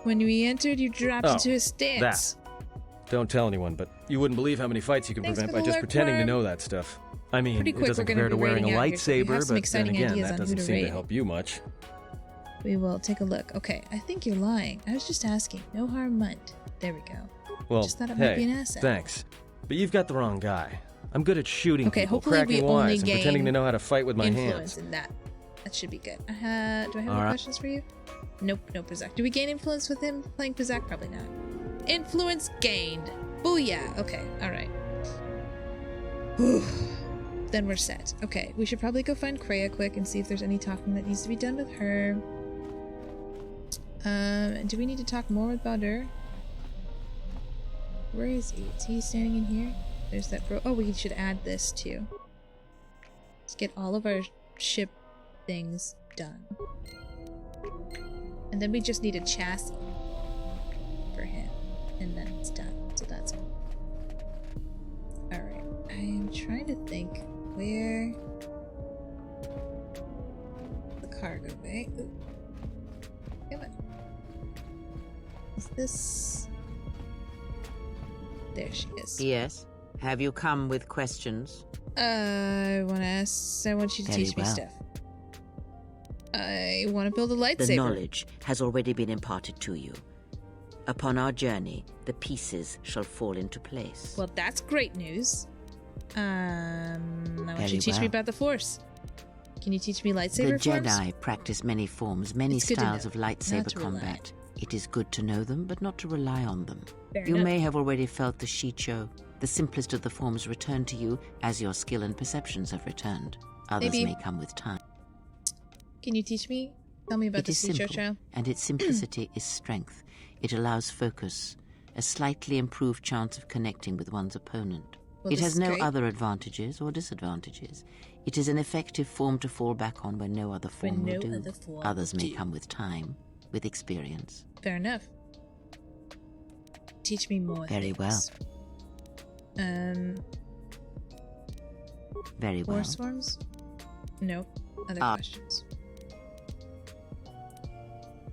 When we entered, you dropped into a stance. That. Don't tell anyone, but you wouldn't believe how many fights you can prevent by just pretending to know that stuff. I mean, it doesn't compare to wearing a lightsaber, but then again, that doesn't seem to help you much. We will take a look. Okay, I think you're lying. I was just asking. No harm meant. There we go. Well, just thought it might be an asset. Thanks. But you've got the wrong guy. I'm good at shooting people, cracking wise, and pretending to know how to fight with my hands. In that should be good. Do I have any questions for you? Nope, no Pazak. Do we gain influence with him playing Pazak? Probably not. Influence gained. Booyah. Okay, alright. Then we're set. Okay, we should probably go find Kreia quick and see if there's any talking that needs to be done with her. Do we need to talk more with Badur? Where is he? Is he standing in here? There's that bro. Oh, we should add this too. Let's get all of our ship things done. And then we just need a chassis for him. And then it's done. So that's cool. Alright. I'm trying to think where the cargo bay. Ooh. Come on. Is this... There she is. Yes? Have you come with questions? I want you to teach me stuff. I want to build a lightsaber. The knowledge has already been imparted to you. Upon our journey, the pieces shall fall into place. Well, that's great news. I want you to teach me about the Force. Can you teach me lightsaber forms? The Jedi practice many forms, many styles of lightsaber combat. It is good to know them, but not to rely on them. You may have already felt the Shicho, the simplest of the forms, return to you as your skill and perceptions have returned. Others may come with time. Can you teach me? Tell me about the Shicho trial. And its simplicity is strength. It allows focus, a slightly improved chance of connecting with one's opponent. Well, it has no other advantages or disadvantages. It is an effective form to fall back on when no other form will do. Others may come with time, with experience. Fair enough. Teach me more. Very well. Very well. Force forms? No. Other questions.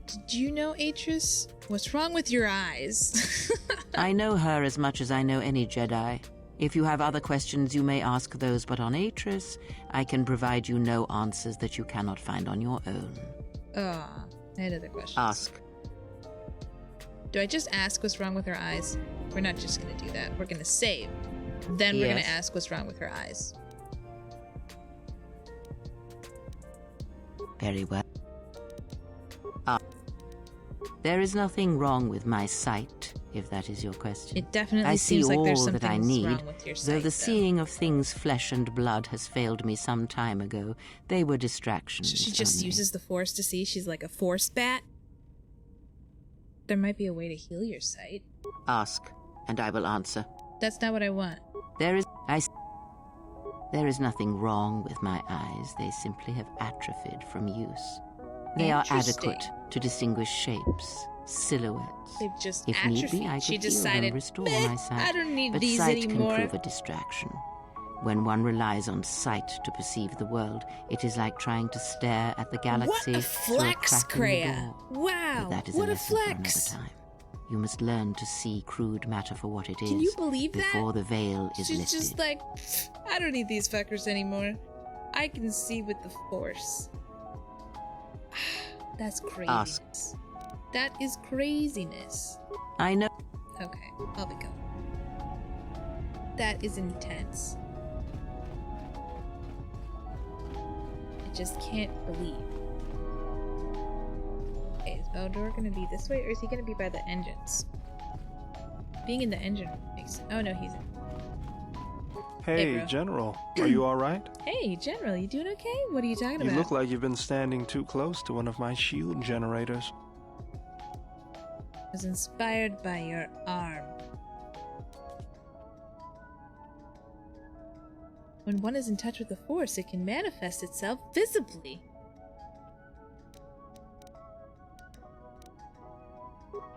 Did you know Atris? What's wrong with your eyes? I know her as much as I know any Jedi. If you have other questions, you may ask those, but on Atris, I can provide you no answers that you cannot find on your own. I had other questions. Ask. Do I just ask what's wrong with her eyes? We're not just going to do that. We're going to save. Then we're going to ask what's wrong with her eyes. Very well. There is nothing wrong with my sight, if that is your question. It definitely seems like there's something wrong with your sight, though the seeing of things flesh and blood has failed me some time ago. They were distractions. So she just uses the Force to see? She's like a Force bat? There might be a way to heal your sight. Ask, and I will answer. That's not what I want. There is nothing wrong with my eyes. They simply have atrophied from use. They are adequate to distinguish shapes, silhouettes. They've just if atrophied. Need be, I could heal them, restore my sight. I don't need but these sight anymore. Can prove a distraction. When one relies on sight to perceive the world, it is like trying to stare at the galaxy through a crack in the door. Wow, That is what a a flex! For another time. You must learn to see crude matter for what it is. Can you believe before that? The veil is She's lifted. just like, I don't need these fuckers anymore. I can see with the Force. That's craziness. Ask. That is craziness. I know. Okay, I'll be going. That is intense. I just can't believe. Okay, is Eldor gonna be this way, or is he gonna be by the engines? Being in the engine makes sense. Oh no, he's in. Hey, General, are you alright? Hey, General, you doing okay? What are you talking about? You look like you've been standing too close to one of my shield generators. I was inspired by your arm. When one is in touch with the Force, it can manifest itself visibly.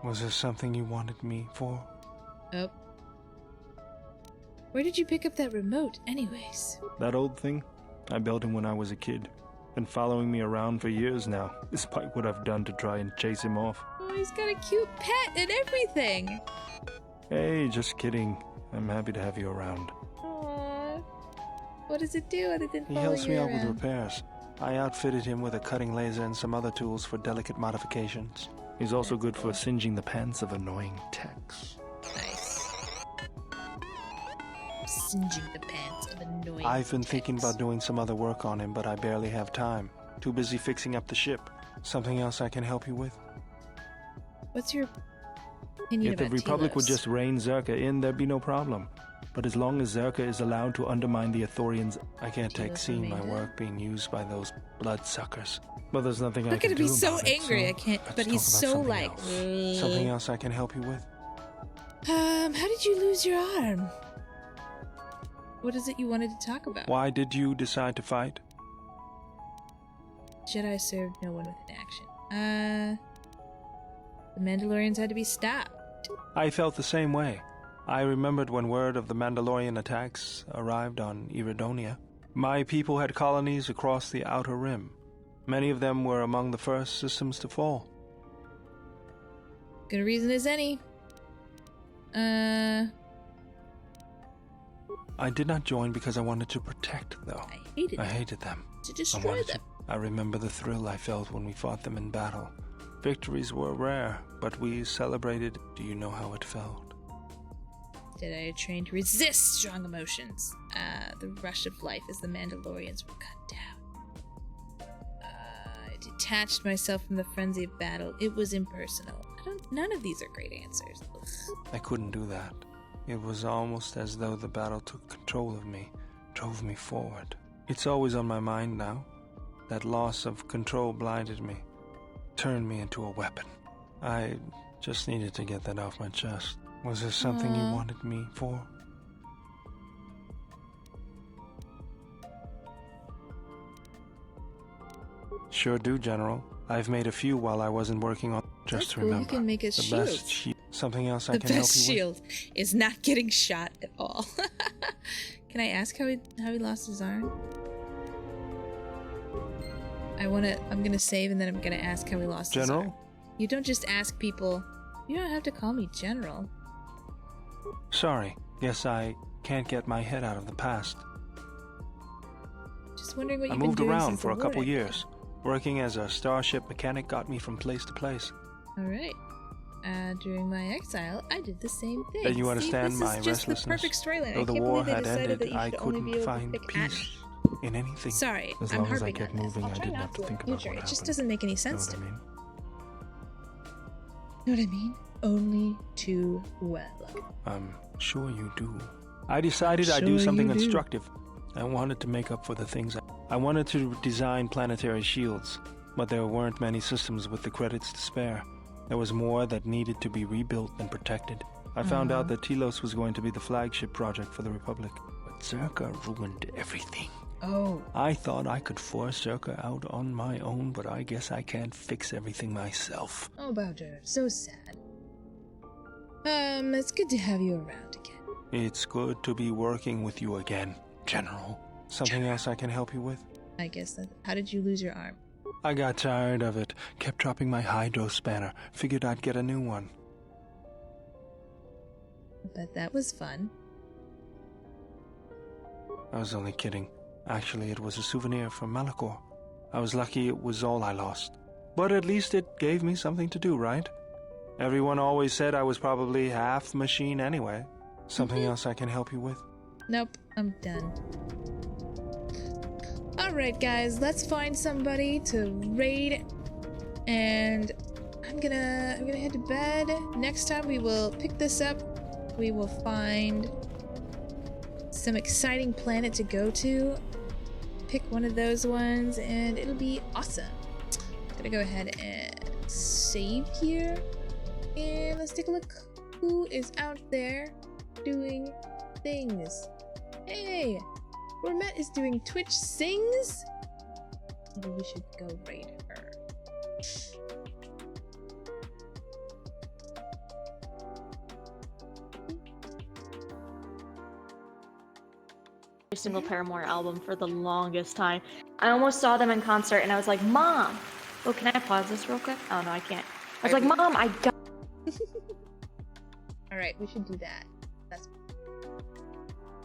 Was there something you wanted me for? Oh. Where did you pick up that remote, anyways? That old thing? I built him when I was a kid. Been following me around for years now, despite what I've done to try and chase him off. Oh, he's got a cute pet and everything! Hey, just kidding. I'm happy to have you around. Aww. What does it do other than He follow helps you me out around? with repairs. I outfitted him with a cutting laser and some other tools for delicate modifications. He's also good for singeing the pants of annoying techs. Nice. Singeing the pants of annoying I've been thinking about doing some other work on him, but I barely have time. Too busy fixing up the ship. Something else I can help you with? What's your opinion If the about Republic Telos? would just rein Zerka in, there'd be no problem. But as long as Zerka is allowed to undermine the Authorians, I can't take seeing my work being used by those bloodsuckers. But there's nothing I can do Look at him, he's so about it, angry. I can't, let's but he's talk about so something like... else. Something else I can help you with? How did you lose your arm? What is it you wanted to talk about? Why did you decide to fight? Jedi served no one with an action. The Mandalorians had to be stopped. I felt the same way. I remembered when word of the Mandalorian attacks arrived on Iridonia. My people had colonies across the Outer Rim. Many of them were among the first systems to fall. Good reason as any. I did not join because I wanted to protect, though. I hated them. To destroy them. I remember the thrill I felt when we fought them in battle. Victories were rare, but we celebrated. Do you know how it felt? Did I train to resist strong emotions? The rush of life as the Mandalorians were cut down. I detached myself from the frenzy of battle. It was impersonal. None of these are great answers. Ugh. I couldn't do that. It was almost as though the battle took control of me, drove me forward. It's always on my mind now. That loss of control blinded me, turned me into a weapon. I just needed to get that off my chest. Was there something you wanted me for? Sure do, General. I've made a few while I wasn't working on. Just cool. remember, You can make a the shield. best something else I can help you The with? best shield is not getting shot at all. Can I ask how he lost his arm? I'm gonna save and then I'm gonna ask how he lost his arm. General? You don't just ask people. You don't have to call me General. Sorry. Guess I can't get my head out of the past. Just wondering what I you've been moved doing around since for the a couple war. years. Working as a starship mechanic got me from place to place. All right. During my exile, I did the same thing. Then you understand See, my this is just the restlessness. perfect storyline. Though I the can't war believe they had decided ended, that you I should only be couldn't able to find pick at peace me. in anything. Sorry, As I'm long as I harping kept on this. moving, I'll I try didn't not have to in think the about future. what It just happened. doesn't make any Know sense what to I me. mean? Know what I mean? Only too well. I'm sure you do. I decided I'd do something constructive. I wanted to make up for the things I wanted to design planetary shields, but there weren't many systems with the credits to spare. There was more that needed to be rebuilt and protected. I found out that Telos was going to be the flagship project for the Republic, but Zerka ruined everything. Oh. I thought I could force Zerka out on my own, but I guess I can't fix everything myself. Oh, Bowder, so sad. It's good to have you around again. It's good to be working with you again, General. Something else I can help you with? I guess that. How did you lose your arm? I got tired of it. Kept dropping my hydro spanner. Figured I'd get a new one. I bet that was fun. I was only kidding. Actually, it was a souvenir from Malachor. I was lucky it was all I lost. But at least it gave me something to do, right? Everyone always said I was probably half machine anyway. Something else I can help you with? Nope, I'm done. Alright guys, let's find somebody to raid, and I'm gonna head to bed. Next time we will pick this up. We will find some exciting planet to go to. Pick one of those ones and it'll be awesome. I'm gonna go ahead and save here. And let's take a look. Who is out there doing things? Hey! Gourmet is doing Twitch Sings? Maybe we should go raid her. Every single Paramore album for the longest time. I almost saw them in concert and I was like, Mom! Oh, can I pause this real quick? Oh no, I can't. I was like, Mom, I got. Alright, we should do that. That's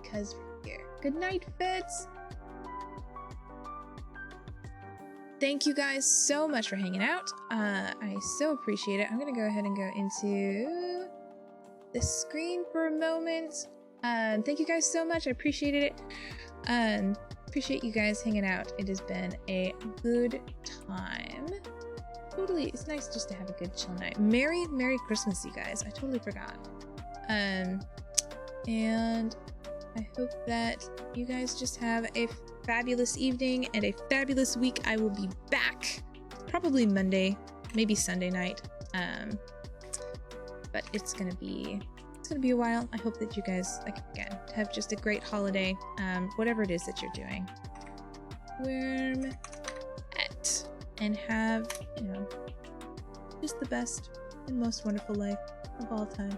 because we're here. Good night, Fitz! Thank you guys so much for hanging out. I so appreciate it. I'm gonna go ahead and go into the screen for a moment. Thank you guys so much. I appreciated it. Appreciate you guys hanging out. It has been a good time. Totally, it's nice just to have a good chill night. Merry Christmas, you guys. I totally forgot. And I hope that you guys just have a fabulous evening and a fabulous week. I will be back probably Monday, maybe Sunday night. But it's gonna be a while. I hope that you guys, like, again, have just a great holiday, whatever it is that you're doing. Worm at and have, you know, just the best and most wonderful life of all time.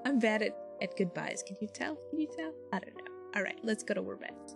I'm bad at goodbyes. Can you tell? I don't know. All right, let's go to Worm at.